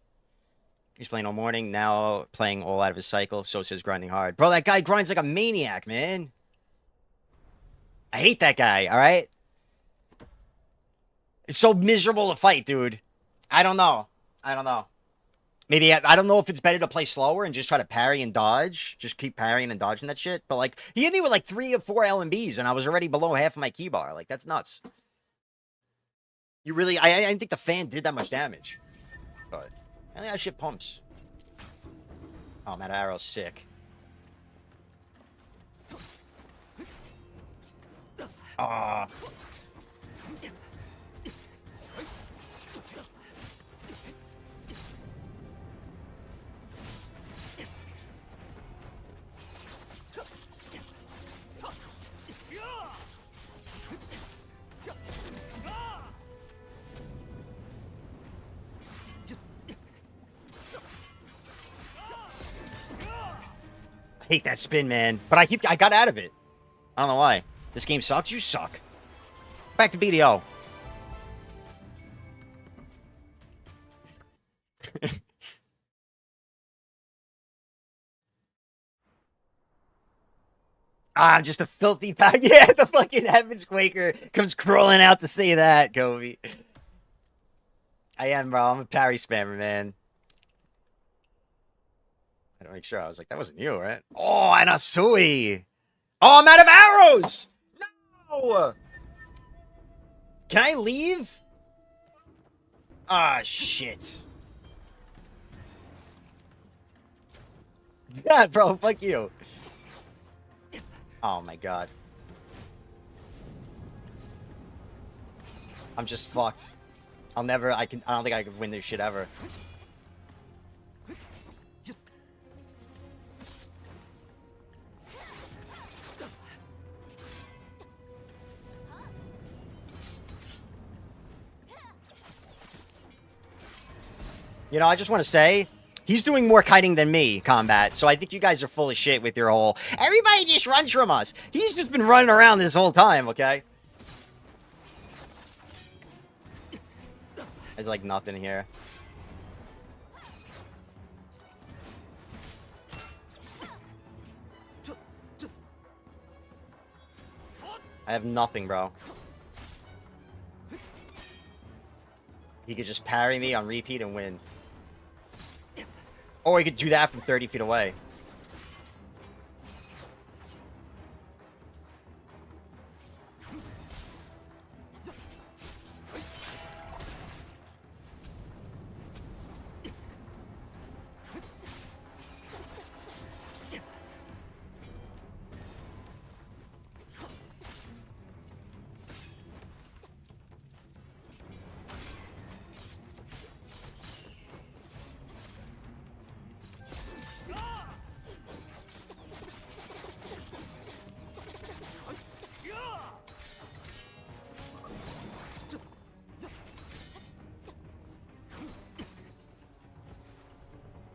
He's playing all morning, now playing all out of his cycle. So says grinding hard. Bro, that guy grinds like a maniac, man. I hate that guy, alright? It's so miserable to fight, dude. I don't know. I don't know. Maybe, I don't know if it's better to play slower and just try to parry and dodge. Just keep parrying and dodging that shit. But, like, he hit me with, like, 3 or 4 LMBs, and I was already below half of my key bar. Like, that's nuts. You really... I didn't think the fan did that much damage. But, I think that shit pumps. Oh, man, that arrow's sick. Ah. I hate that spin, man. But I got out of it. I don't know why. This game sucks? You suck. Back to BDO. I'm just a filthy pack. Yeah, the fucking Heavens Quaker comes crawling out to say that, Kobe. I am, bro. I'm a parry spammer, man. I had to make sure. I was like, that wasn't you, right? Oh, and a Sui. Oh, I'm out of arrows. No. Can I leave? Ah, shit. Yeah, bro. Fuck you. Oh my god. I'm just fucked. I don't think I can win this shit ever. You know, I just want to say, he's doing more kiting than me, Combat, so I think you guys are full of shit with your whole, everybody just runs from us. He's just been running around this whole time, okay? There's like nothing here. I have nothing, bro. He could just parry me on repeat and win. Or he could do that from 30 feet away.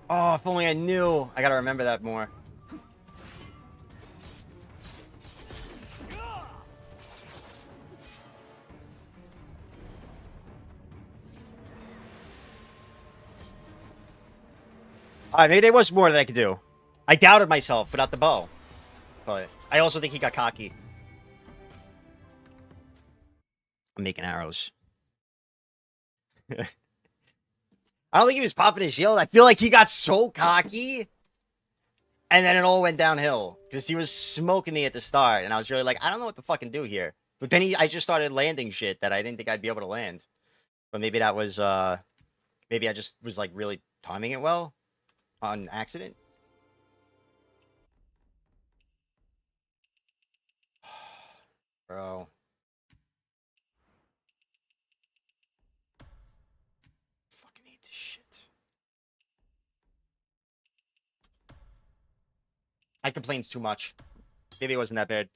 Oh, if only I knew. I gotta remember that more. Alright, maybe there was more that I could do. I doubted myself without the bow. But I also think he got cocky. I'm making arrows. I don't think he was popping his shield. I feel like he got so cocky. And then it all went downhill. Because he was smoking me at the start. And I was really like, I don't know what to fucking do here. But then I just started landing shit that I didn't think I'd be able to land. But maybe that was, maybe I just was like really timing it well. On accident. Bro. Fucking hate this shit. I complained too much. Maybe it wasn't that bad.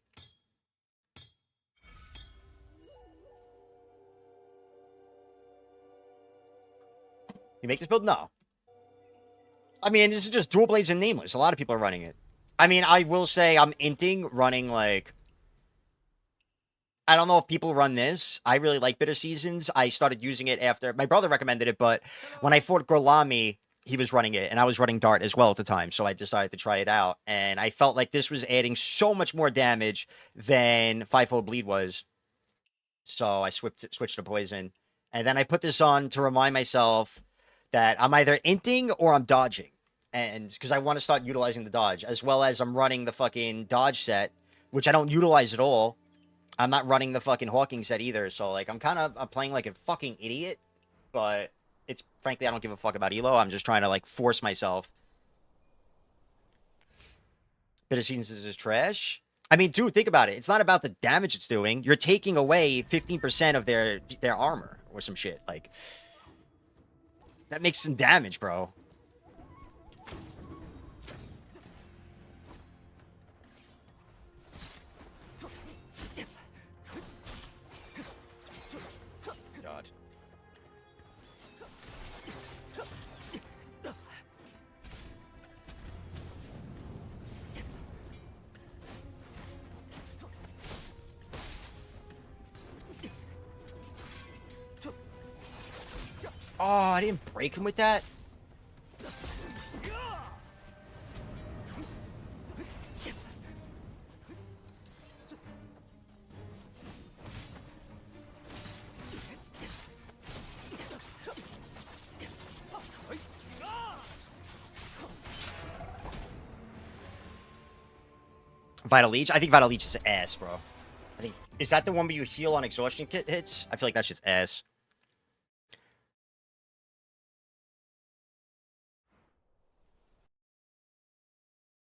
You make this build? No. I mean, this is just dual blades and nameless. A lot of people are running it. I mean, I will say I'm inting running like... I don't know if people run this. I really like Bitter Seasons. I started using it after... My brother recommended it, but when I fought Gorlami, he was running it, and I was running Dart as well at the time, so I decided to try it out. And I felt like this was adding so much more damage than Fivefold Bleed was. So I switched to Poison. And then I put this on to remind myself that I'm either inting or I'm dodging. And because I want to start utilizing the dodge, as well as I'm running the fucking dodge set, which I don't utilize at all. I'm not running the fucking Hawking set either, so like I'm playing like a fucking idiot, but it's frankly I don't give a fuck about elo. I'm just trying to like force myself. Bitter Seasons is trash. I mean, dude, think about it. It's not about the damage it's doing. You're taking away 15% of their armor or some shit. Like that makes some damage, bro. God. Oh, I didn't break him with that? Vital Leech? I think Vital Leech is ass, bro. I think... Is that the one where you heal on exhaustion kit hits? I feel like that shit's ass.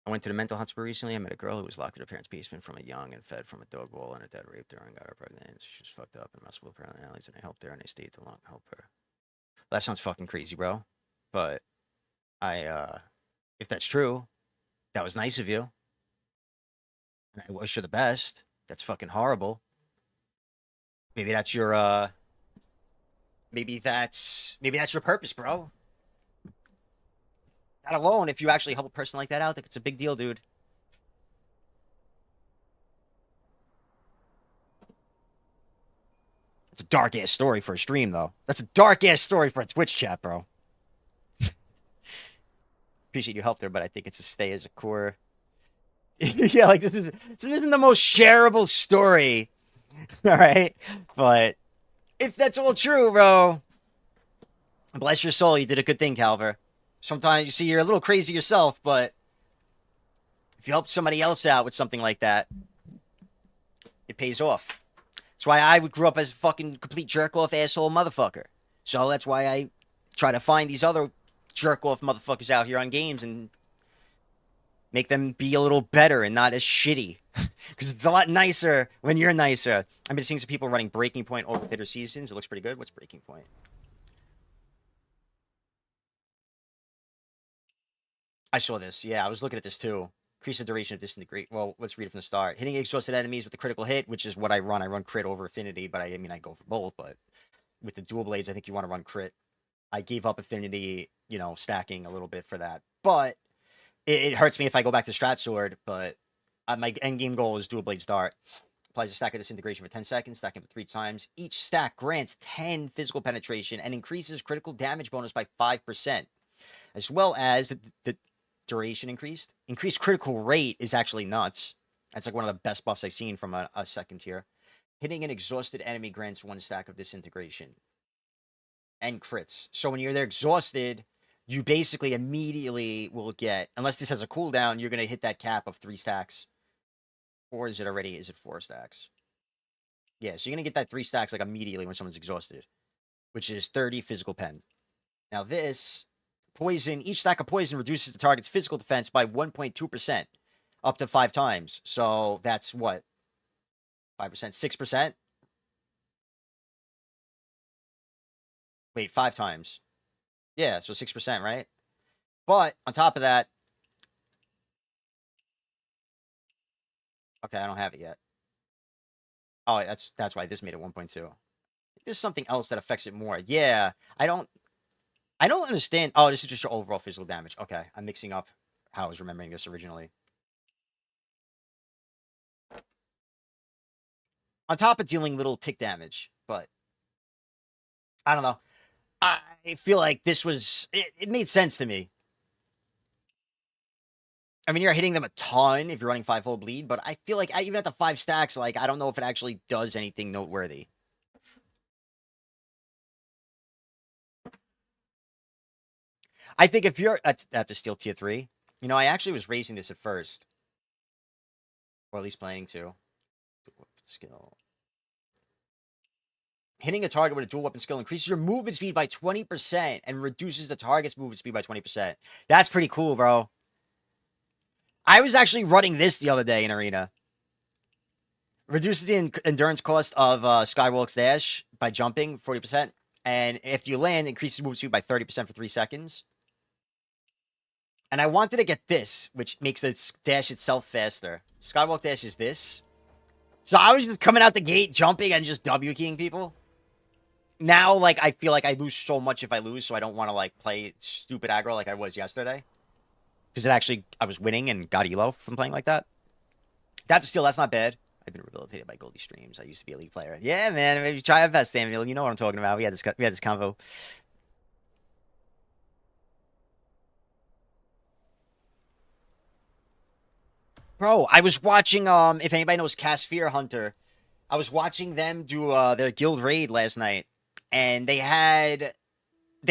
I went to the mental hospital recently. I met a girl who was locked in her parents' basement from a young and fed from a dog bowl and a dad raped her and got her pregnant. She was fucked up and multiple personalities, and I helped her and I stayed to long help her. That sounds fucking crazy, bro. But if that's true, that was nice of you. And I wish her the best. That's fucking horrible. Maybe that's your maybe that's your purpose, bro. That alone, if you actually help a person like that out, like it's a big deal, dude. It's a dark ass story for a stream, though. That's a dark ass story for a Twitch chat, bro. Appreciate you helped her, but I think it's a stay as a core. Yeah, like this isn't the most shareable story. All right, but if that's all true, bro, bless your soul, you did a good thing, Calver. Sometimes you see you're a little crazy yourself, but if you help somebody else out with something like that, it pays off. That's why I grew up as a fucking complete jerk-off asshole motherfucker. So that's why I try to find these other jerk-off motherfuckers out here on games and make them be a little better and not as shitty. Because it's a lot nicer when you're nicer. I've been seeing some people running Breaking Point over Bitter Seasons. It looks pretty good. What's Breaking Point? I saw this. Yeah, I was looking at this too. Increase the duration of disintegrate. Well, let's read it from the start. Hitting exhausted enemies with a critical hit, which is what I run. I run crit over affinity, but I mean, I go for both. But with the dual blades, I think you want to run crit. I gave up affinity, you know, stacking a little bit for that. But it hurts me if I go back to Strat Sword, but my end game goal is Dual Blades Dart. Applies a stack of disintegration for 10 seconds, stacking for 3 times. Each stack grants 10 physical penetration and increases critical damage bonus by 5%, as well as the duration increased. Increased critical rate is actually nuts. That's like one of the best buffs I've seen from a second tier. Hitting an exhausted enemy grants 1 stack of disintegration. And crits. So when you're there exhausted, you basically immediately will get, unless this has a cooldown, you're going to hit that cap of 3 stacks. Or is it already, is it 4 stacks? Yeah, so you're going to get that 3 stacks like immediately when someone's exhausted, which is 30 physical pen. Now this, poison, each stack of poison reduces the target's physical defense by 1.2%, up to 5 times. So that's what? 5%? 6%? Wait, 5 times. Yeah, so 6%, right? But on top of that, okay, I don't have it yet. Oh, that's why this made it 1.2. There's something else that affects it more. Yeah, I don't understand. Oh, this is just your overall physical damage. Okay, I'm mixing up how I was remembering this originally. On top of dealing little tick damage, but I don't know. I feel like this was it made sense to me. I mean, you're hitting them a ton if you're running 5-fold bleed, but I feel like even at the 5 stacks, like, I don't know if it actually does anything noteworthy. I think if you're at the steel tier 3, you know, I actually was raising this at first. Or at least planning to. Skill. Hitting a target with a dual weapon skill increases your movement speed by 20% and reduces the target's movement speed by 20%. That's pretty cool, bro. I was actually running this the other day in Arena. Reduces the endurance cost of Skywalk's dash by jumping 40%. And if you land, increases movement speed by 30% for 3 seconds. And I wanted to get this, which makes its dash itself faster. Skywalk dash is this. So I was just coming out the gate, jumping, and just W-keying people. Now, like, I feel like I lose so much if I lose, so I don't want to, like, play stupid aggro like I was yesterday. Because it actually, I was winning and got elo from playing like that. That's still, that's not bad. I've been rehabilitated by Goldie streams. I used to be a league player. Yeah, man. Maybe try our best, Samuel. You know what I'm talking about. We had this convo. Bro, I was watching, if anybody knows Cast Fear Hunter, I was watching them do their guild raid last night, and they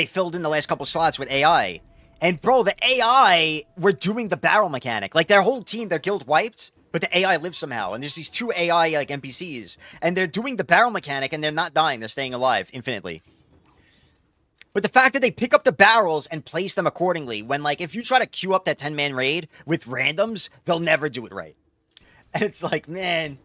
filled in the last couple slots with AI. And bro, the AI were doing the barrel mechanic. Like, their whole team, their guild wiped, but the AI lives somehow. And there's these 2 AI, like, NPCs, and they're doing the barrel mechanic, and they're not dying. They're staying alive infinitely. But the fact that they pick up the barrels and place them accordingly, when, like, if you try to queue up that 10-man raid with randoms, they'll never do it right. And it's like, man.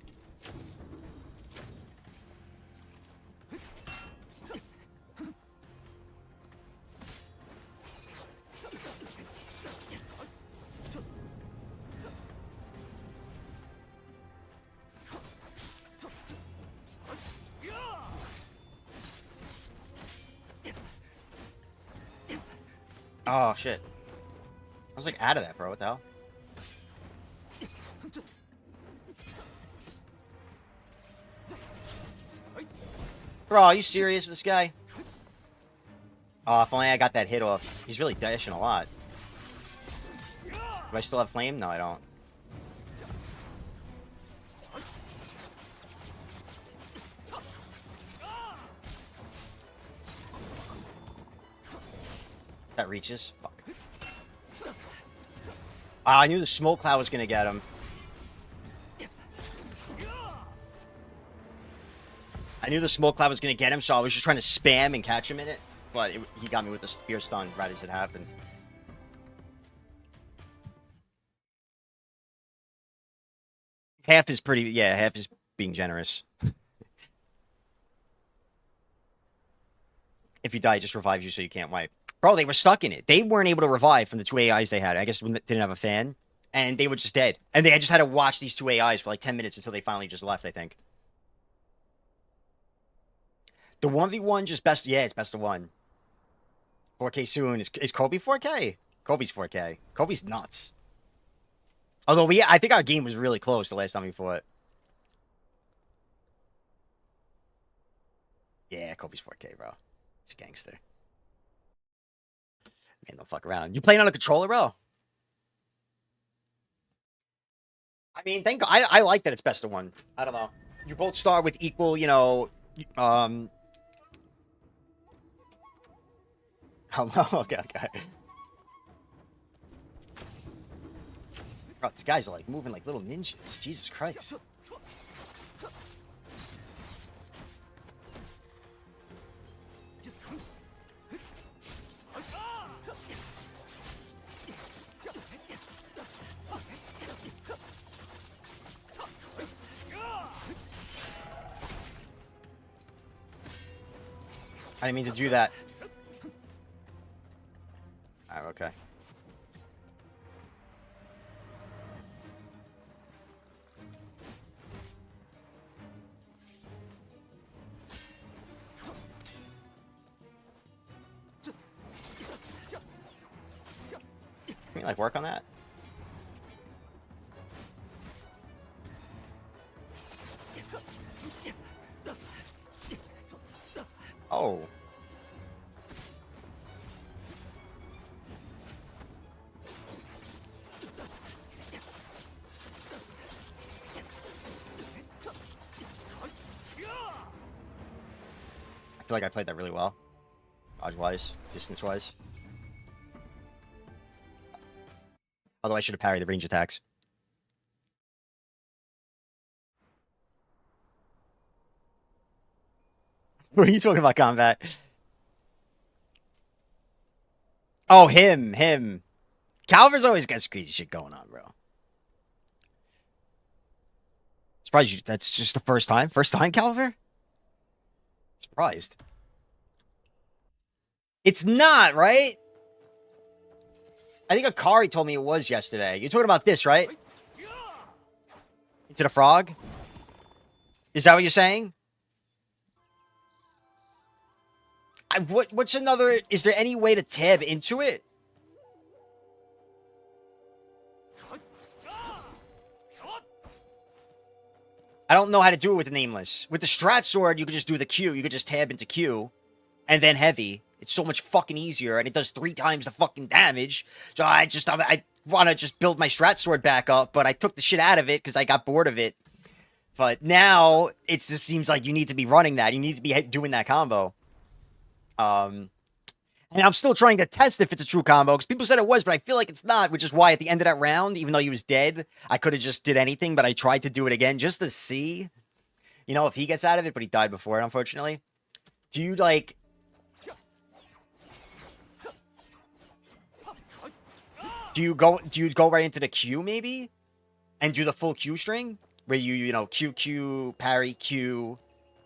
Oh, shit. I was, like, out of that, bro. What the hell? Bro, are you serious with this guy? Oh, if only I got that hit off. He's really dashing a lot. Do I still have flame? No, I don't. That reaches? Fuck. I knew the smoke cloud was gonna get him. I knew the smoke cloud was gonna get him, so I was just trying to spam and catch him in it. But he got me with the spear stun right as it happened. Half is pretty, yeah, half is being generous. If you die, it just revives you so you can't wipe. Bro, they were stuck in it. They weren't able to revive from the 2 AIs they had. I guess they didn't have a fan. And they were just dead. And they just had to watch these 2 AIs for like 10 minutes until they finally just left, I think. The 1v1 just best... Yeah, it's best of 1. 4K soon. Is Kobe 4K? Kobe's 4K. Kobe's nuts. Although I think our game was really close the last time we fought. Yeah, Kobe's 4K, bro. It's a gangster. Man, don't fuck around. You playing on a controller, bro? I mean, thank God. I like that it's best of one. I don't know. You both start with equal, you know, oh, no, okay. Bro, these guys are like moving like little ninjas. Jesus Christ. I didn't mean to do that. Alright, okay. Can we like work on that? Oh. I feel like I played that really well. Dodge-wise, distance-wise. Although I should have parried the range attacks. What are you talking about, combat? Oh, him. Calver's always got some crazy shit going on, bro. Surprised you. That's just the first time? First time, Calver? Surprised. It's not, right? I think Akari told me it was yesterday. You're talking about this, right? Into the frog? Is that what you're saying? What's another... Is there any way to tab into it? I don't know how to do it with the Nameless. With the Strat Sword, you could just do the Q. You could just tab into Q. And then heavy. It's so much fucking easier. And it does 3 times the fucking damage. So I want to just build my Strat Sword back up. But I took the shit out of it because I got bored of it. But now, it just seems like you need to be running that. You need to be doing that combo. And I'm still trying to test if it's a true combo, because people said it was, but I feel like it's not, which is why at the end of that round, even though he was dead, I could have just did anything, but I tried to do it again just to see, you know, if he gets out of it, but he died before, unfortunately. Do you, like... Do you go right into the Q, maybe? And do the full Q string? Where you know, Q, parry, Q,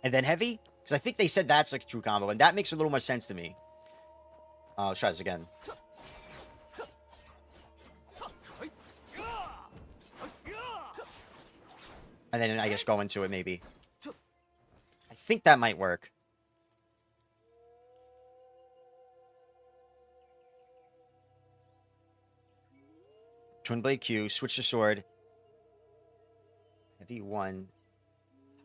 and then heavy? Because I think they said that's like a true combo, and that makes a little more sense to me. Let's try this again. And then I guess go into it, maybe. I think that might work. Twin Blade Q, switch the sword. Heavy 1.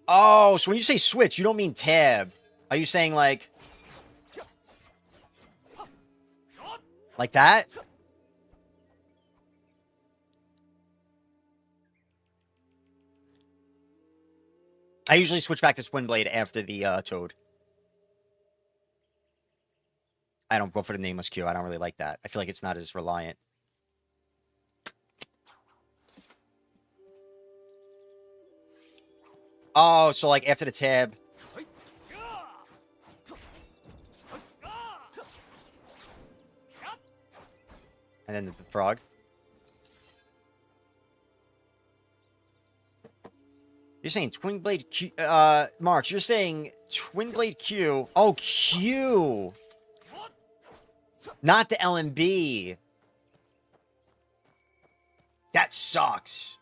Oh, so when you say switch, you don't mean tab. Are you saying like... Like that? I usually switch back to Twin Blade after the Toad. I don't go for the Nameless Q. I don't really like that. I feel like it's not as reliant. Oh, so like after the tab. And then the frog. You're saying Twin Blade Q, March, you're saying Twin Blade Q. Oh, Q. Not the LMB. That sucks.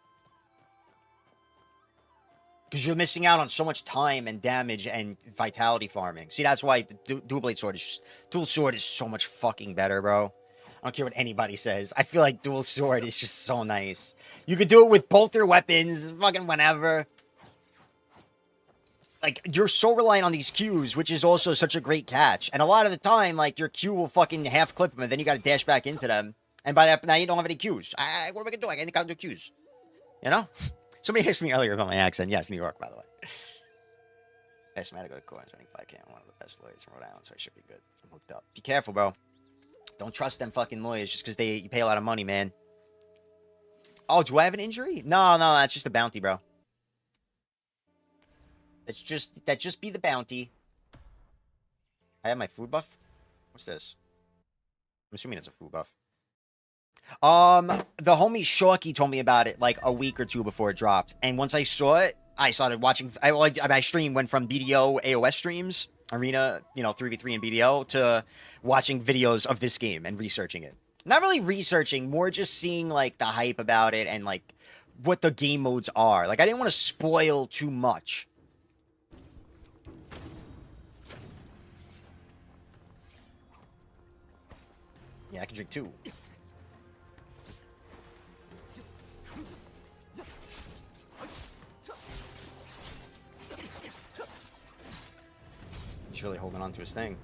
Because you're missing out on so much time and damage and vitality farming. See, that's why the dual blade sword is dual sword is so much fucking better, bro. I don't care what anybody says. I feel like dual sword is just so nice. You could do it with both your weapons, fucking whenever. Like, you're so reliant on these Qs, which is also such a great catch. And a lot of the time, like, your Q will fucking half clip them, and then you gotta dash back into them. And by that, now you don't have any Qs. What am I gonna do? I can't do Qs. You know? Somebody asked me earlier about my accent. Yes, New York, by the way. Best man to go to court. I think if I can, one of the best lawyers in Rhode Island, so I should be good. I'm hooked up. Be careful, bro. Don't trust them fucking lawyers just because you pay a lot of money, man. Oh, do I have an injury? No, that's just a bounty, bro. That just be the bounty. I have my food buff. What's this? I'm assuming it's a food buff. The homie Shawky told me about it like a week or two before it dropped, and once I saw it, I started watching. My stream went from BDO AOS streams, Arena, 3v3 and BDO, to watching videos of this game and researching it. Not really researching, more just seeing like the hype about it and like what the game modes are. Like I didn't want to spoil too much. Yeah, I can drink two. He's really holding on to his thing.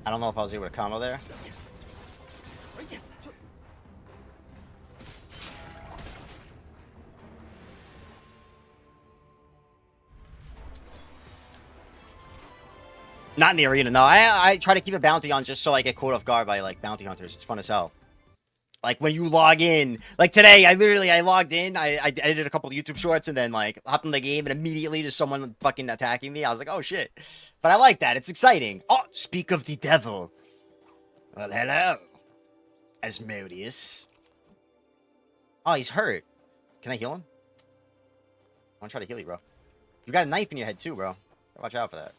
I don't know if I was able to combo there. Not in the arena, no. I try to keep a bounty on just so I get caught off guard by, like, bounty hunters. It's fun as hell. Like, when you log in. Like, today, I logged in. I edited a couple of YouTube shorts and then, like, hopped in the game and immediately just someone fucking attacking me. I was like, oh, shit. But I like that. It's exciting. Oh, speak of the devil. Well, hello. Asmodeus. Oh, he's hurt. Can I heal him? I want to try to heal you, bro. You got a knife in your head, too, bro. Watch out for that.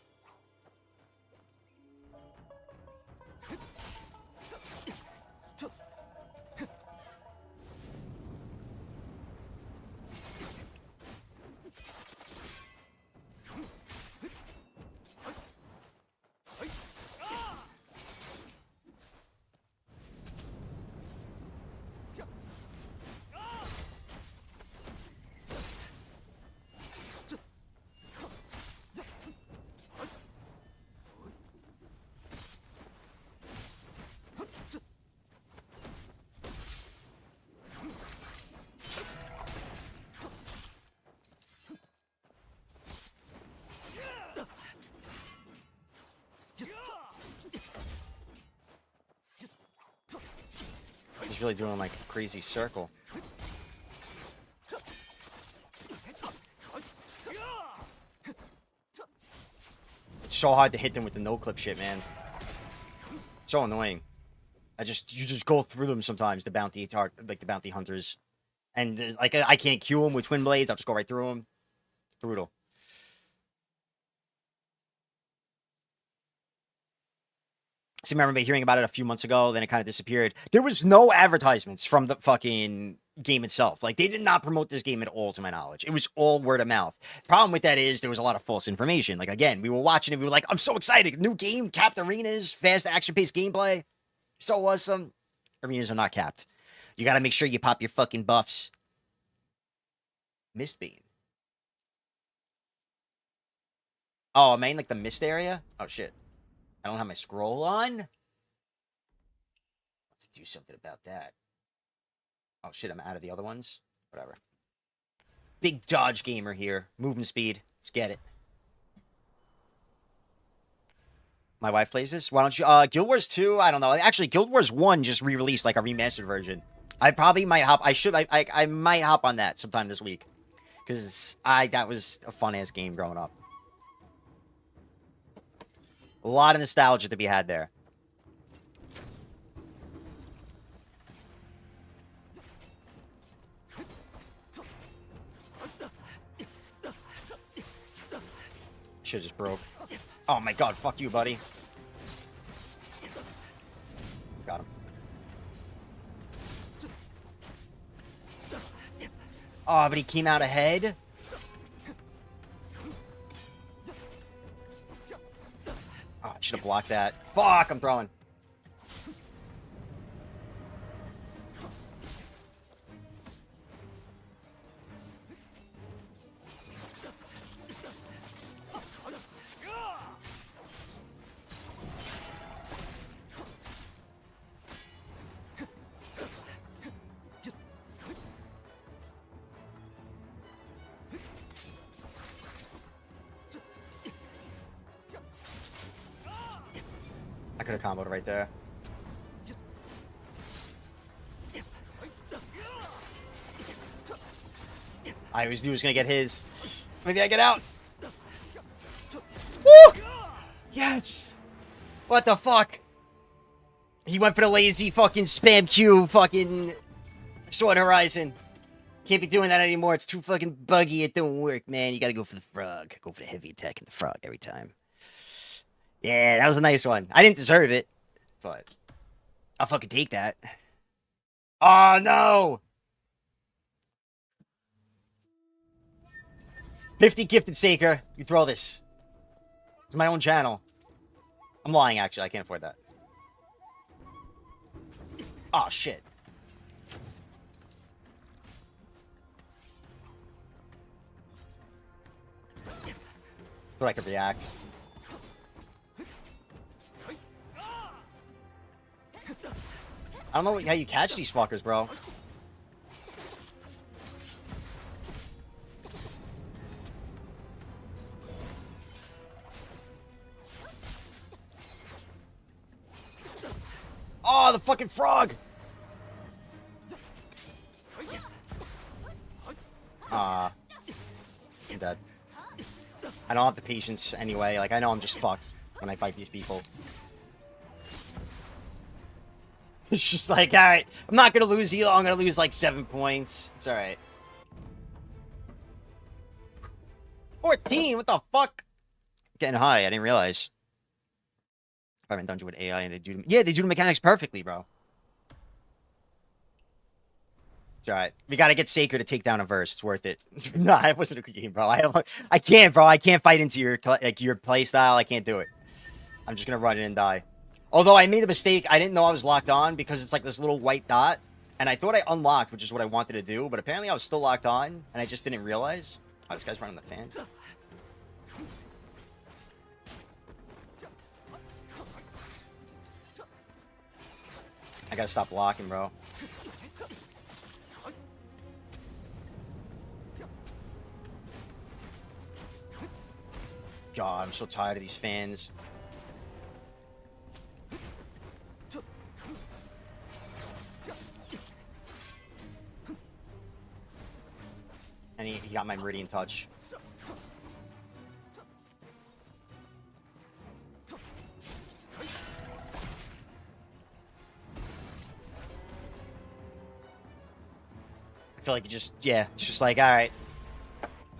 He's really doing like a crazy circle. It's so hard to hit them with the no-clip shit, man. So annoying. You just go through them sometimes, the bounty hunters. And like I can't Q them with twin blades, I'll just go right through them. Brutal. See, I remember hearing about it a few months ago, then it kind of disappeared. There was no advertisements from the fucking game itself. Like, they did not promote this game at all, to my knowledge. It was all word of mouth. Problem with that is there was a lot of false information. Like, again, we were watching it, we were like, I'm so excited. New game, capped arenas, fast action-paced gameplay. So awesome. Arenas are not capped. You gotta make sure you pop your fucking buffs. Mistbeam. Oh, am I in, like, the mist area? Oh, shit. I don't have my scroll on? Let's do something about that. Oh, shit, I'm out of the other ones? Whatever. Big dodge gamer here. Movement speed. Let's get it. My wife plays this. Why don't you? Guild Wars 2. I don't know. Actually, Guild Wars 1 just re-released like a remastered version. I probably might hop. I might hop on that sometime this week because that was a fun ass game growing up. A lot of nostalgia to be had there. Shit just broke. Oh my god, fuck you, buddy. Got him. Oh, but he came out ahead? Oh, I should have blocked that. Fuck, I'm throwing. I could have comboed right there. I always knew he was gonna get his. Maybe I get out. Woo! Yes! What the fuck? He went for the lazy fucking spam Q fucking Sword Horizon. Can't be doing that anymore. It's too fucking buggy. It don't work, man. You gotta go for the frog. Go for the heavy attack and the frog every time. Yeah, that was a nice one. I didn't deserve it, but I'll fucking take that. Oh, no! 50 gifted Saker. You throw this. It's my own channel. I'm lying, actually. I can't afford that. Oh, shit. Thought I could react. I don't know how you catch these fuckers, bro. Oh, the fucking frog! I'm dead. I don't have the patience anyway. Like, I know I'm just fucked when I fight these people. It's just like, alright, I'm not gonna lose Elo, I'm gonna lose like 7 points. It's alright. 14, what the fuck? Getting high, I didn't realize. I haven't dungeon with AI and they do the mechanics perfectly, bro. It's alright. We gotta get Saker to take down a verse. It's worth it. Nah, it wasn't a good game, bro. I can't, bro. I can't fight into your play style. I can't do it. I'm just gonna run in and die. Although I made a mistake, I didn't know I was locked on because it's like this little white dot. And I thought I unlocked, which is what I wanted to do. But apparently I was still locked on, and I just didn't realize. Oh, this guy's running the fan. I gotta stop blocking, bro. God, I'm so tired of these fans. And he got my Meridian Touch. I feel like it's just like, alright.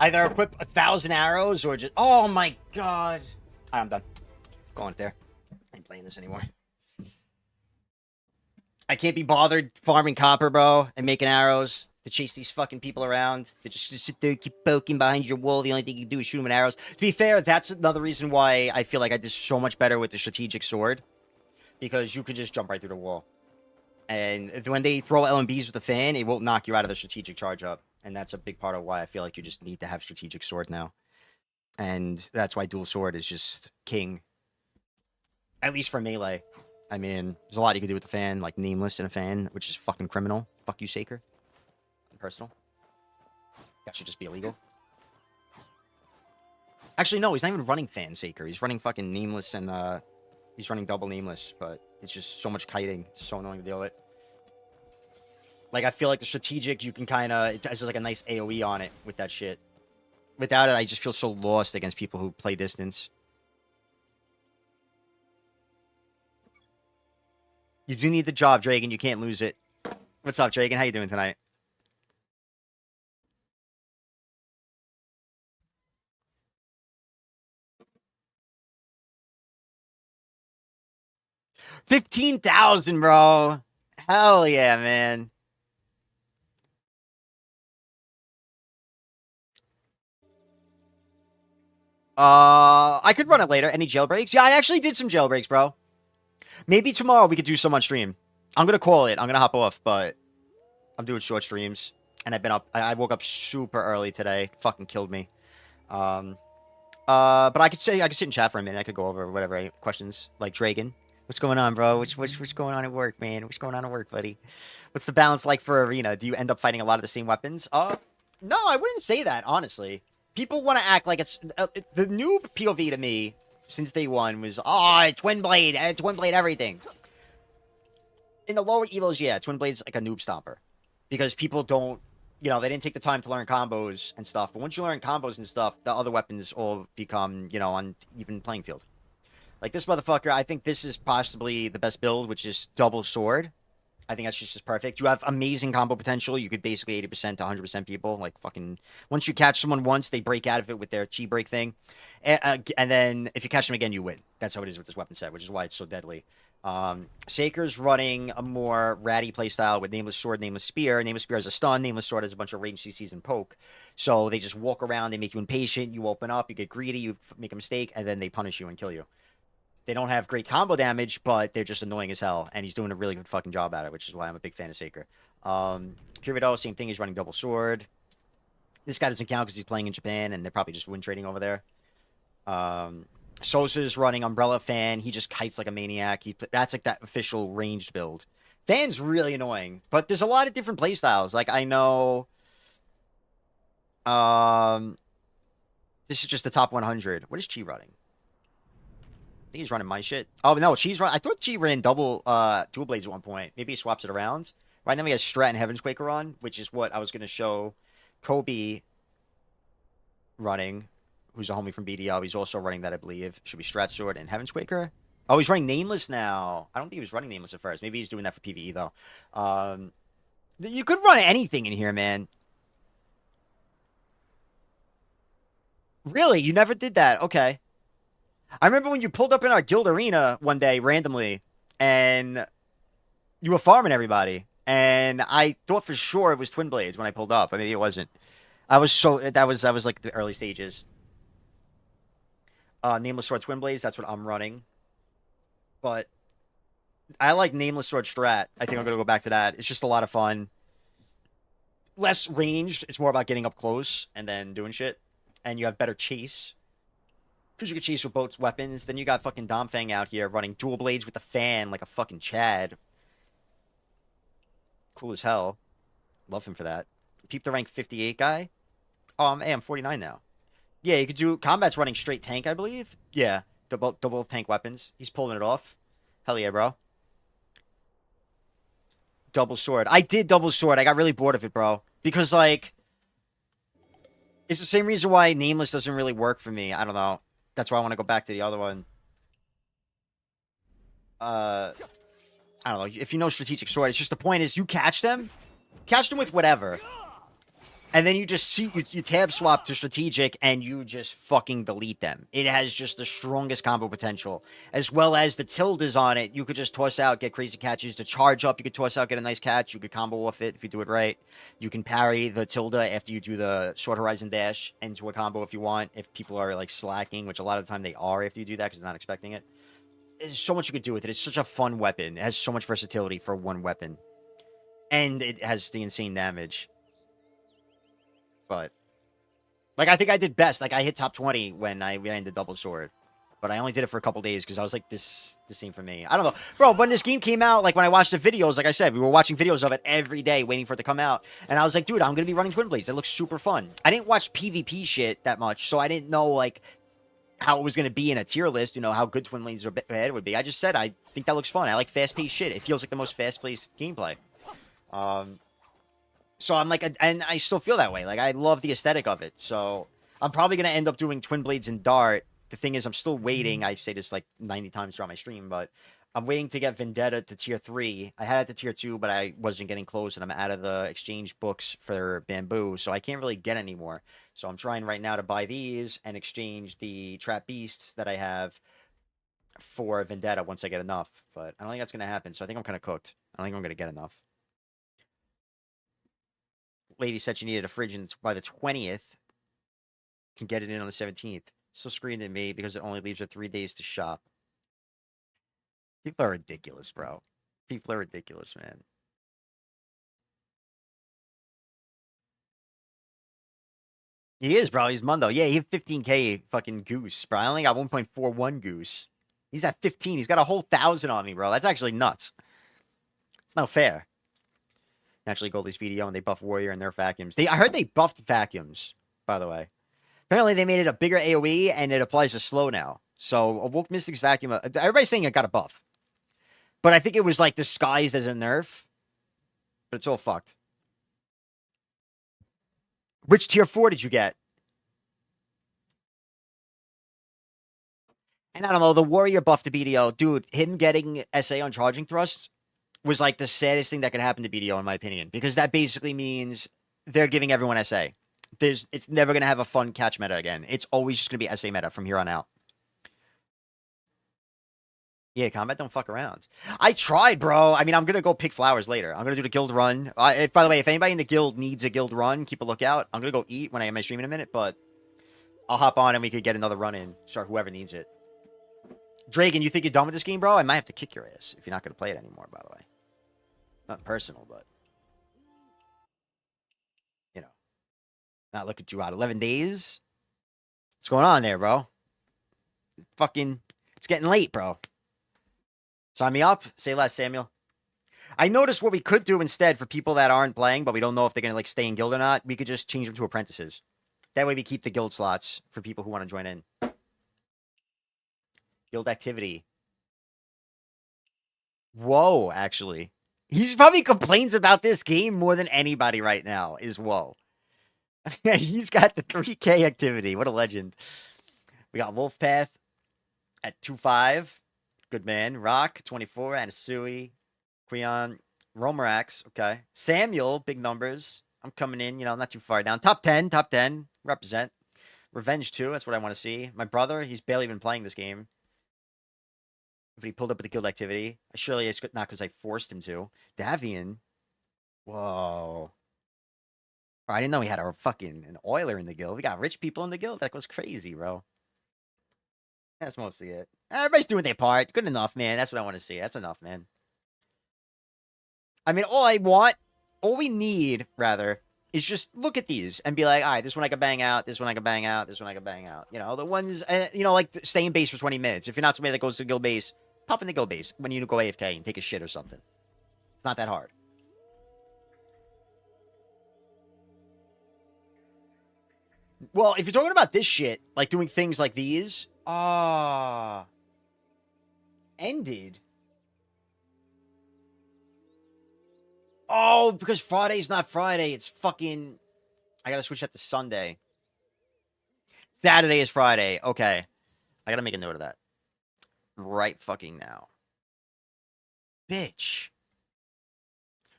Either equip 1,000 arrows or just... Oh my god. I'm done. Going it there. I ain't playing this anymore. I can't be bothered farming copper, bro, and making arrows to chase these fucking people around. They just sit there, keep poking behind your wall. The only thing you can do is shoot them with arrows. To be fair, that's another reason why I feel like I did so much better with the strategic sword. Because you could just jump right through the wall. And when they throw LMBs with the fan, it won't knock you out of the strategic charge up. And that's a big part of why I feel like you just need to have strategic sword now. And that's why dual sword is just king. At least for melee. I mean, there's a lot you can do with the fan, like Nameless and a fan, which is fucking criminal. Fuck you, Saker. Personal. That should just be illegal. Actually, no, he's not even running fan Saker. He's running fucking Nameless and He's running double nameless, but it's just so much kiting. It's so annoying to deal with. Like, I feel like the strategic, you can kind of... It has like a nice AoE on it with that shit. Without it, I just feel so lost against people who play distance. You do need the job, Dragon. You can't lose it. What's up, Dragon? How you doing tonight? $15,000, bro. Hell yeah, man. I could run it later. Any jailbreaks? Yeah, I actually did some jailbreaks, bro. Maybe tomorrow we could do some on stream. I'm gonna call it. I'm gonna hop off, but I'm doing short streams. And I've been up. I woke up super early today. Fucking killed me. But I could sit in chat for a minute. I could go over whatever questions. Like Dragon. What's going on, bro? What's going on at work, man? What's going on at work, buddy? What's the balance like for arena? Do you end up fighting a lot of the same weapons? No, I wouldn't say that, honestly. People want to act like it's... the new POV to me, since day one, was, Twin Blade everything. In the lower elos, yeah, Twin Blade's like a noob stomper. Because people don't... You know, they didn't take the time to learn combos and stuff. But once you learn combos and stuff, the other weapons all become, you know, on even playing field. Like this motherfucker, I think this is possibly the best build, which is double sword. I think that's just perfect. You have amazing combo potential. You could basically 80% to 100% people. Like fucking, once you catch someone once, they break out of it with their chi break thing. And then if you catch them again, you win. That's how it is with this weapon set, which is why it's so deadly. Saker's running a more ratty playstyle with Nameless Sword, Nameless Spear. Nameless Spear has a stun. Nameless Sword has a bunch of range CCs and poke. So they just walk around. They make you impatient. You open up. You get greedy. You make a mistake. And then they punish you and kill you. They don't have great combo damage, but they're just annoying as hell. And he's doing a really good fucking job at it, which is why I'm a big fan of Saker. Kirito, same thing. He's running double sword. This guy doesn't count because he's playing in Japan, and they're probably just win trading over there. Sosa's running Umbrella Fan. He just kites like a maniac. That's like that official ranged build. Fan's really annoying, but there's a lot of different playstyles. Like, I know... this is just the top 100. What is Chi running? I think he's running my shit. Oh, no, she's running... I thought she ran dual blades at one point. Maybe he swaps it around. Right now we have Strat and Heaven's Quaker on, which is what I was going to show Kobe running, who's a homie from BDL. He's also running that, I believe. Should be Strat Sword and Heaven's Quaker. Oh, he's running Nameless now. I don't think he was running Nameless at first. Maybe he's doing that for PvE, though. You could run anything in here, man. Really? You never did that? Okay. I remember when you pulled up in our guild arena one day randomly, and you were farming everybody, and I thought for sure it was Twin Blades when I pulled up, but maybe it wasn't. That was like the early stages. Nameless Sword Twin Blades, that's what I'm running. But I like Nameless Sword Strat. I think I'm gonna go back to that. It's just a lot of fun. Less ranged. It's more about getting up close and then doing shit. And you have better chase. Because you can chase with both weapons. Then you got fucking Domfang out here running dual blades with the fan like a fucking Chad. Cool as hell. Love him for that. Peep the rank 58 guy. Oh, I'm 49 now. Yeah, you could do... Combat's running straight tank, I believe. Yeah, double tank weapons. He's pulling it off. Hell yeah, bro. Double sword. I did double sword. I got really bored of it, bro. Because, like... It's the same reason why Nameless doesn't really work for me. I don't know. That's why I want to go back to the other one. I don't know. If you know Strategic Sword, it's just the point is you catch them with whatever. And then you just see, you tab swap to Strategic and you just fucking delete them. It has just the strongest combo potential. As well as the tildes on it. You could just toss out, get crazy catches. To charge up, you could toss out, get a nice catch. You could combo off it if you do it right. You can parry the tilde after you do the short horizon dash into a combo if you want. If people are like slacking, which a lot of the time they are after you do that because they're not expecting it. There's so much you could do with it. It's such a fun weapon. It has so much versatility for one weapon. And it has the insane damage. But, like, I think I did best. Like, I hit top 20 when I ran the double sword. But I only did it for a couple days because I was like, this ain't for me. I don't know. Bro, when this game came out, like, when I watched the videos, like I said, we were watching videos of it every day waiting for it to come out. And I was like, dude, I'm going to be running Twin Blades. It looks super fun. I didn't watch PvP shit that much, so I didn't know, like, how it was going to be in a tier list, how good Twin Blades or bad would be. I just said I think that looks fun. I like fast-paced shit. It feels like the most fast-paced gameplay. So I'm like, and I still feel that way. Like, I love the aesthetic of it. So I'm probably going to end up doing Twin Blades and Dart. The thing is, I'm still waiting. I say this like 90 times throughout my stream, but I'm waiting to get Vendetta to tier 3. I had it to tier 2, but I wasn't getting close, and I'm out of the exchange books for Bamboo, so I can't really get any more. So I'm trying right now to buy these and exchange the Trap Beasts that I have for Vendetta once I get enough. But I don't think that's going to happen, so I think I'm kind of cooked. I don't think I'm going to get enough. Lady said she needed a fridge by the 20th. Can get it in on the 17th. Still screened at me because it only leaves her 3 days to shop. People are ridiculous, bro. People are ridiculous, man. He is, bro. He's Mundo. Yeah, he had 15K fucking goose, bro. I only got 1.41 goose. He's at 15. He's got a whole 1,000 on me, bro. That's actually nuts. It's not fair. Naturally, Goldie's video, and they buff Warrior and their vacuums. I heard they buffed vacuums, by the way. Apparently, they made it a bigger AoE, and it applies to slow now. So, Awoke Mystic's vacuum... everybody's saying it got a buff. But I think it was, like, disguised as a nerf. But it's all fucked. Which tier 4 did you get? And I don't know, the Warrior buff to BDO. Dude, him getting SA on charging thrusts was, like, the saddest thing that could happen to BDO, in my opinion. Because that basically means they're giving everyone SA. It's never going to have a fun catch meta again. It's always just going to be SA meta from here on out. Yeah, combat don't fuck around. I tried, bro. I mean, I'm going to go pick flowers later. I'm going to do the guild run. By the way, if anybody in the guild needs a guild run, keep a lookout. I'm going to go eat when I get my stream in a minute, but I'll hop on and we could get another run in. Start whoever needs it. Dragon, you think you're done with this game, bro? I might have to kick your ass if you're not going to play it anymore, by the way. Not personal, but... Not looking too hot. 11 days? What's going on there, bro? Fucking... It's getting late, bro. Sign me up. Say less, Samuel. I noticed what we could do instead for people that aren't playing, but we don't know if they're going to, like, stay in guild or not. We could just change them to apprentices. That way we keep the guild slots for people who want to join in. Guild activity. Whoa, actually. He probably complains about this game more than anybody right now, is Whoa. He's got the 3K activity. What a legend. We got Wolfpath at 2.5. Good man. Rock, 24. Anasui. Queon. Romarax. Okay. Samuel, big numbers. I'm coming in, not too far down. Top 10. Top 10. Represent. Revenge 2. That's what I want to see. My brother, he's barely been playing this game. But he pulled up with the guild activity. Surely it's not because I forced him to. Davian. Whoa. I didn't know we had an oiler in the guild. We got rich people in the guild. That was crazy, bro. That's mostly it. Everybody's doing their part. Good enough, man. That's what I want to see. That's enough, man. I mean, all we need, rather, is just look at these and be like, all right, this one I can bang out, this one I can bang out, this one I can bang out. The ones, like stay in base for 20 minutes. If you're not somebody that goes to guild base, pop in the guild base when you go AFK and take a shit or something. It's not that hard. Well, if you're talking about this shit, like doing things like these, ended. Oh, because Friday's not Friday. It's fucking... I gotta switch that to Sunday. Saturday is Friday. Okay. I gotta make a note of that. Right fucking now. Bitch.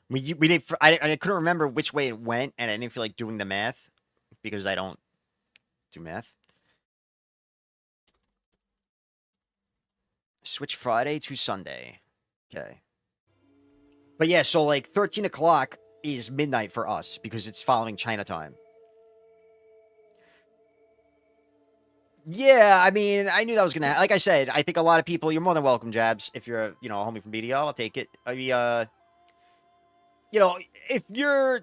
We did... I couldn't remember which way it went, and I didn't feel like doing the math, because I don't do math. Switch Friday to Sunday. Okay. But yeah, so like 13 o'clock is midnight for us because it's following China time. Yeah, I mean, I knew that was going to... Like I said, I think a lot of people... You're more than welcome, Jabs. If you're, a homie from BDO, I'll take it. If you're,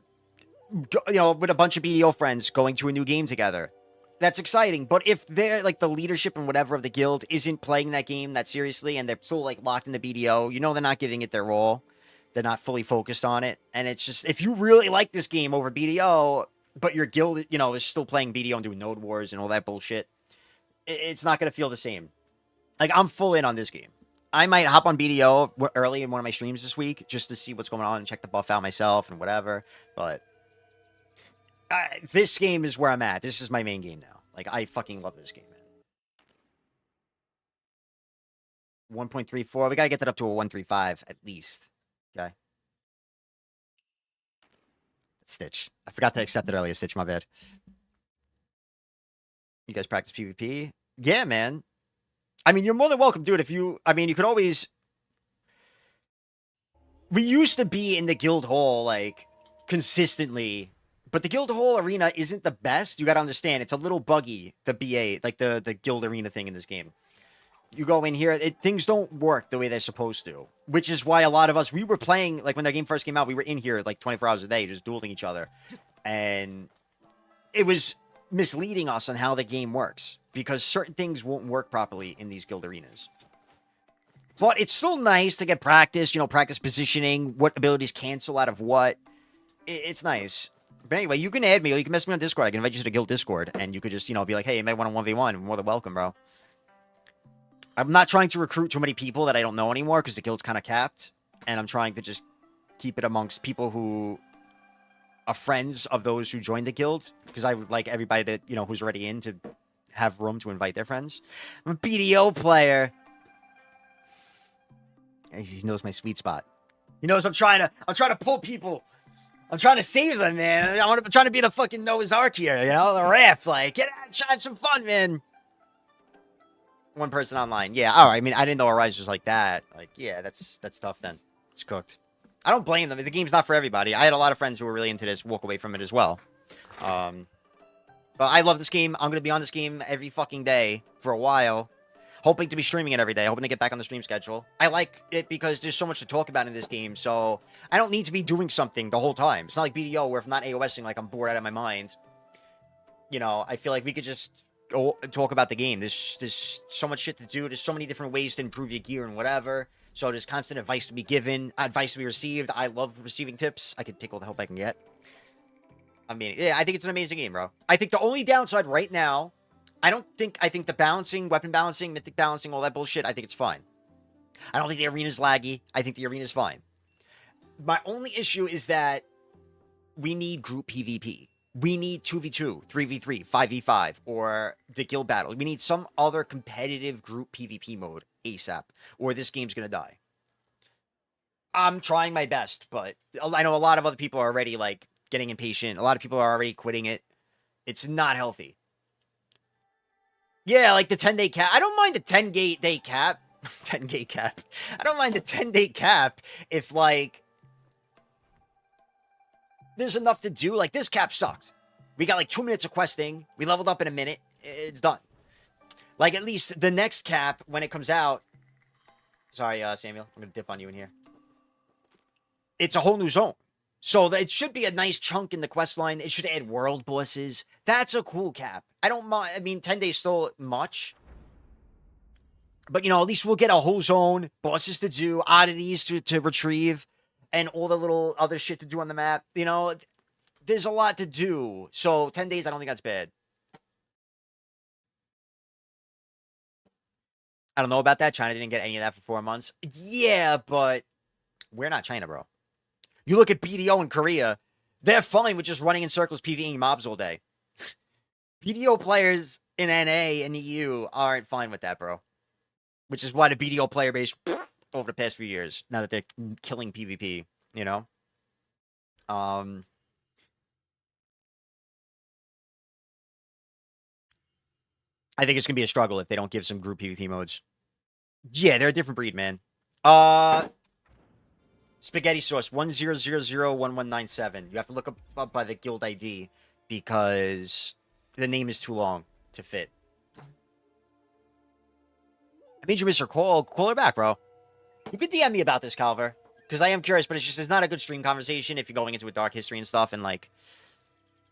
with a bunch of BDO friends going to a new game together, that's exciting. But if they're, like, the leadership and whatever of the guild isn't playing that game that seriously and they're still, like, locked in the BDO, they're not giving it their all. They're not fully focused on it. And it's just... If you really like this game over BDO, but your guild, is still playing BDO and doing Node Wars and all that bullshit... it's not going to feel the same. Like, I'm full in on this game. I might hop on BDO early in one of my streams this week just to see what's going on and check the buff out myself and whatever. But this game is where I'm at. This is my main game now. Like, I fucking love this game, man. 1.34. We got to get that up to a 135 at least. Okay. Stitch. I forgot to accept it earlier, Stitch. My bad. You guys practice PvP? Yeah, man. I mean, you're more than welcome, dude. You could always. We used to be in the guild hall, like, consistently. But the guild hall arena isn't the best. You got to understand, it's a little buggy, the BA, like the guild arena thing in this game. You go in here, things don't work the way they're supposed to. Which is why a lot of us, we were playing, like, when the game first came out, we were in here, like, 24 hours a day, just dueling each other. And it was misleading us on how the game works. Because certain things won't work properly in these guild arenas. But it's still nice to get practice, practice positioning, what abilities cancel out of what. It's nice. But anyway, you can add me, or you can message me on Discord. I can invite you to the guild Discord, and you could just, be like, hey, you might want a 1v1. More than welcome, bro. I'm not trying to recruit too many people that I don't know anymore, because the guild's kind of capped. And I'm trying to just keep it amongst people who are friends of those who joined the guild. Because I would like everybody that, who's already in to have room to invite their friends. I'm a BDO player. He knows my sweet spot. He knows I'm trying to pull people. I'm trying to save them, man. I'm trying to be the fucking Noah's Ark here, the raft. Like, get out, try some fun, man. One person online. Yeah, all right. I mean, I didn't know Arise was like that. Like, yeah, that's tough then. It's cooked. I don't blame them. The game's not for everybody. I had a lot of friends who were really into this walk away from it as well. But I love this game. I'm going to be on this game every fucking day for a while. Hoping to be streaming it every day. Hoping to get back on the stream schedule. I like it because there's so much to talk about in this game. So I don't need to be doing something the whole time. It's not like BDO where if I'm not AOSing, like I'm bored out of my mind. I feel like we could just go talk about the game. There's so much shit to do. There's so many different ways to improve your gear and whatever. So there's constant advice to be given. Advice to be received. I love receiving tips. I can take all the help I can get. I mean, yeah, I think it's an amazing game, bro. I think the only downside right now, I think the balancing, weapon balancing, mythic balancing, all that bullshit, I think it's fine. I don't think the arena's laggy. I think the arena's fine. My only issue is that we need group PvP. We need 2v2, 3v3, 5v5, or the guild battle. We need some other competitive group PvP mode ASAP, or this game's gonna die. I'm trying my best, but I know a lot of other people are already, like, getting impatient. A lot of people are already quitting it. It's not healthy. Yeah, like the 10-day cap. I don't mind the 10-day cap. 10-day cap. I don't mind the 10-day cap if, like, there's enough to do. Like, this cap sucked. We got, like, 2 minutes of questing. We leveled up in a minute. It's done. Like, at least the next cap, when it comes out... Sorry, Samuel. I'm going to dip on you in here. It's a whole new zone. So it should be a nice chunk in the quest line. It should add world bosses. That's a cool cap. I don't mind. I mean, 10 days still much. But, at least we'll get a whole zone, bosses to do, oddities to retrieve, and all the little other shit to do on the map. There's a lot to do. So 10 days, I don't think that's bad. I don't know about that. China didn't get any of that for 4 months. Yeah, but we're not China, bro. You look at BDO in Korea, they're fine with just running in circles PvEing mobs all day. BDO players in NA and EU aren't fine with that, bro. Which is why the BDO player base over the past few years, now that they're killing PvP, I think it's going to be a struggle if they don't give some group PvP modes. Yeah, they're a different breed, man. Spaghetti sauce 10001197. You have to look up by the guild ID because the name is too long to fit. I made you miss her call. Call her back, bro. You could DM me about this, Calver, because I am curious, but it's not a good stream conversation if you're going into a dark history and stuff, and like,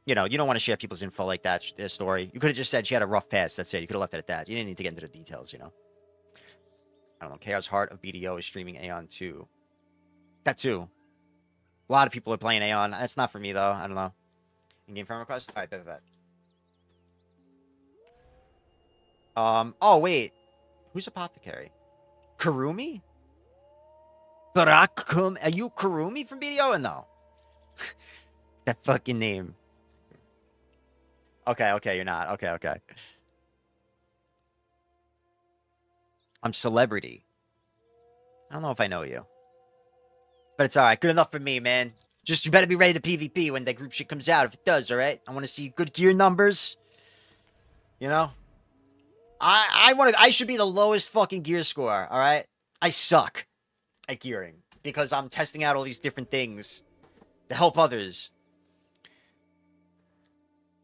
you don't want to share people's info like that, their story. You could have just said she had a rough past. That's it. You could have left it at that. You didn't need to get into the details, I don't know. Chaos Heart of BDO is streaming Aeon 2. That too. A lot of people are playing Aeon. That's not for me, though. I don't know. In-game friend request? Alright, bet. Oh wait, who's Apothecary? Karumi? Barakum? Are you Karumi from BDO or no? That fucking name. Okay, okay, you're not. Okay, okay. I'm celebrity. I don't know if I know you. But it's alright. Good enough for me, man. Just you better be ready to PvP when that group shit comes out. If it does, alright? I want to see good gear numbers. You know? I should be the lowest fucking gear score, alright? I suck at gearing. Because I'm testing out all these different things to help others.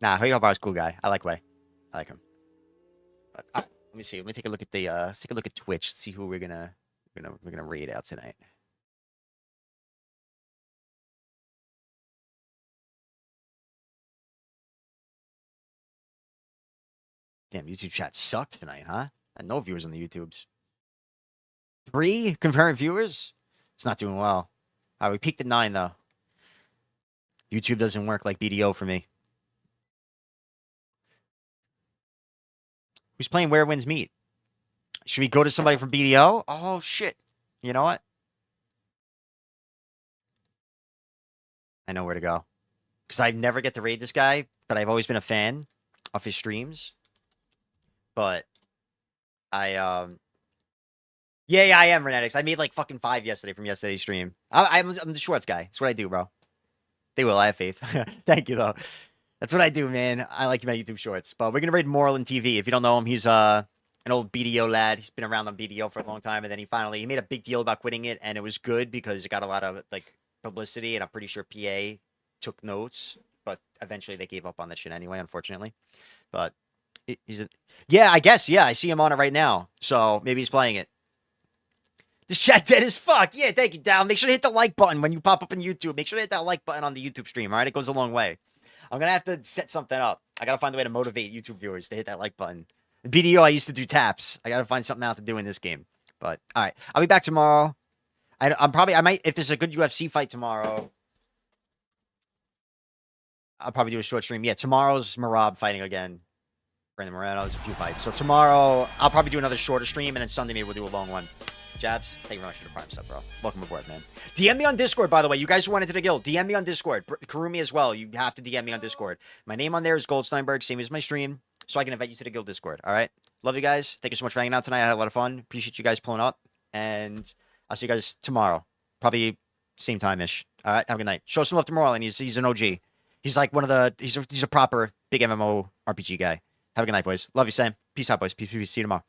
Nah, Hoyobar's cool guy. I like Way. I like him. But, let me see. Let me take a look at the let's take a look at Twitch. See who we're gonna raid out tonight. Damn, YouTube chat sucked tonight, huh? And no viewers on the YouTubes. 3 concurrent viewers? It's not doing well. All right, we peaked at 9 though. YouTube doesn't work like BDO for me. Who's playing Where Winds Meet? Should we go to somebody from BDO? Oh, shit. You know what? I know where to go. Because I never get to raid this guy, but I've always been a fan of his streams. But I yeah, I am Renetics. I made like fucking 5 yesterday from yesterday's stream. I'm the shorts guy. That's what I do, bro. They will. I have faith. Thank you, though. That's what I do, man. I like my YouTube shorts. But we're going to raid Moreland TV. If you don't know him, he's an old BDO lad. He's been around on BDO for a long time. And then he made a big deal about quitting it. And it was good because it got a lot of like publicity. And I'm pretty sure PA took notes. But eventually they gave up on that shit anyway, unfortunately. But yeah, I guess. Yeah, I see him on it right now. So maybe he's playing it. This chat dead as fuck. Yeah, thank you, Down. Make sure to hit the like button when you pop up on YouTube. Make sure to hit that like button on the YouTube stream, all right? It goes a long way. I'm going to have to set something up. I got to find a way to motivate YouTube viewers to hit that like button. In BDO, I used to do taps. I got to find something out to do in this game. But, all right. I'll be back tomorrow. I might, if there's a good UFC fight tomorrow, I'll probably do a short stream. Yeah, tomorrow's Marab fighting again. Brandon Moreno's a few fights. So tomorrow, I'll probably do another shorter stream, and then Sunday maybe we'll do a long one. Jabs, thank you very much for the prime sub, bro. Welcome aboard, man. DM me on Discord, by the way. You guys who went into the guild, DM me on Discord. Karumi as well. You have to DM me on Discord. My name on there is Goldsteinburg, same as my stream, so I can invite you to the guild Discord, all right? Love you guys. Thank you so much for hanging out tonight. I had a lot of fun. Appreciate you guys pulling up, and I'll see you guys tomorrow. Probably same time-ish. All right, have a good night. Show some love to Moreland. He's an OG. He's like one of the, he's a proper big MMO RPG guy. Have a good night, boys. Love you, Sam. Peace out, boys. Peace. See you tomorrow.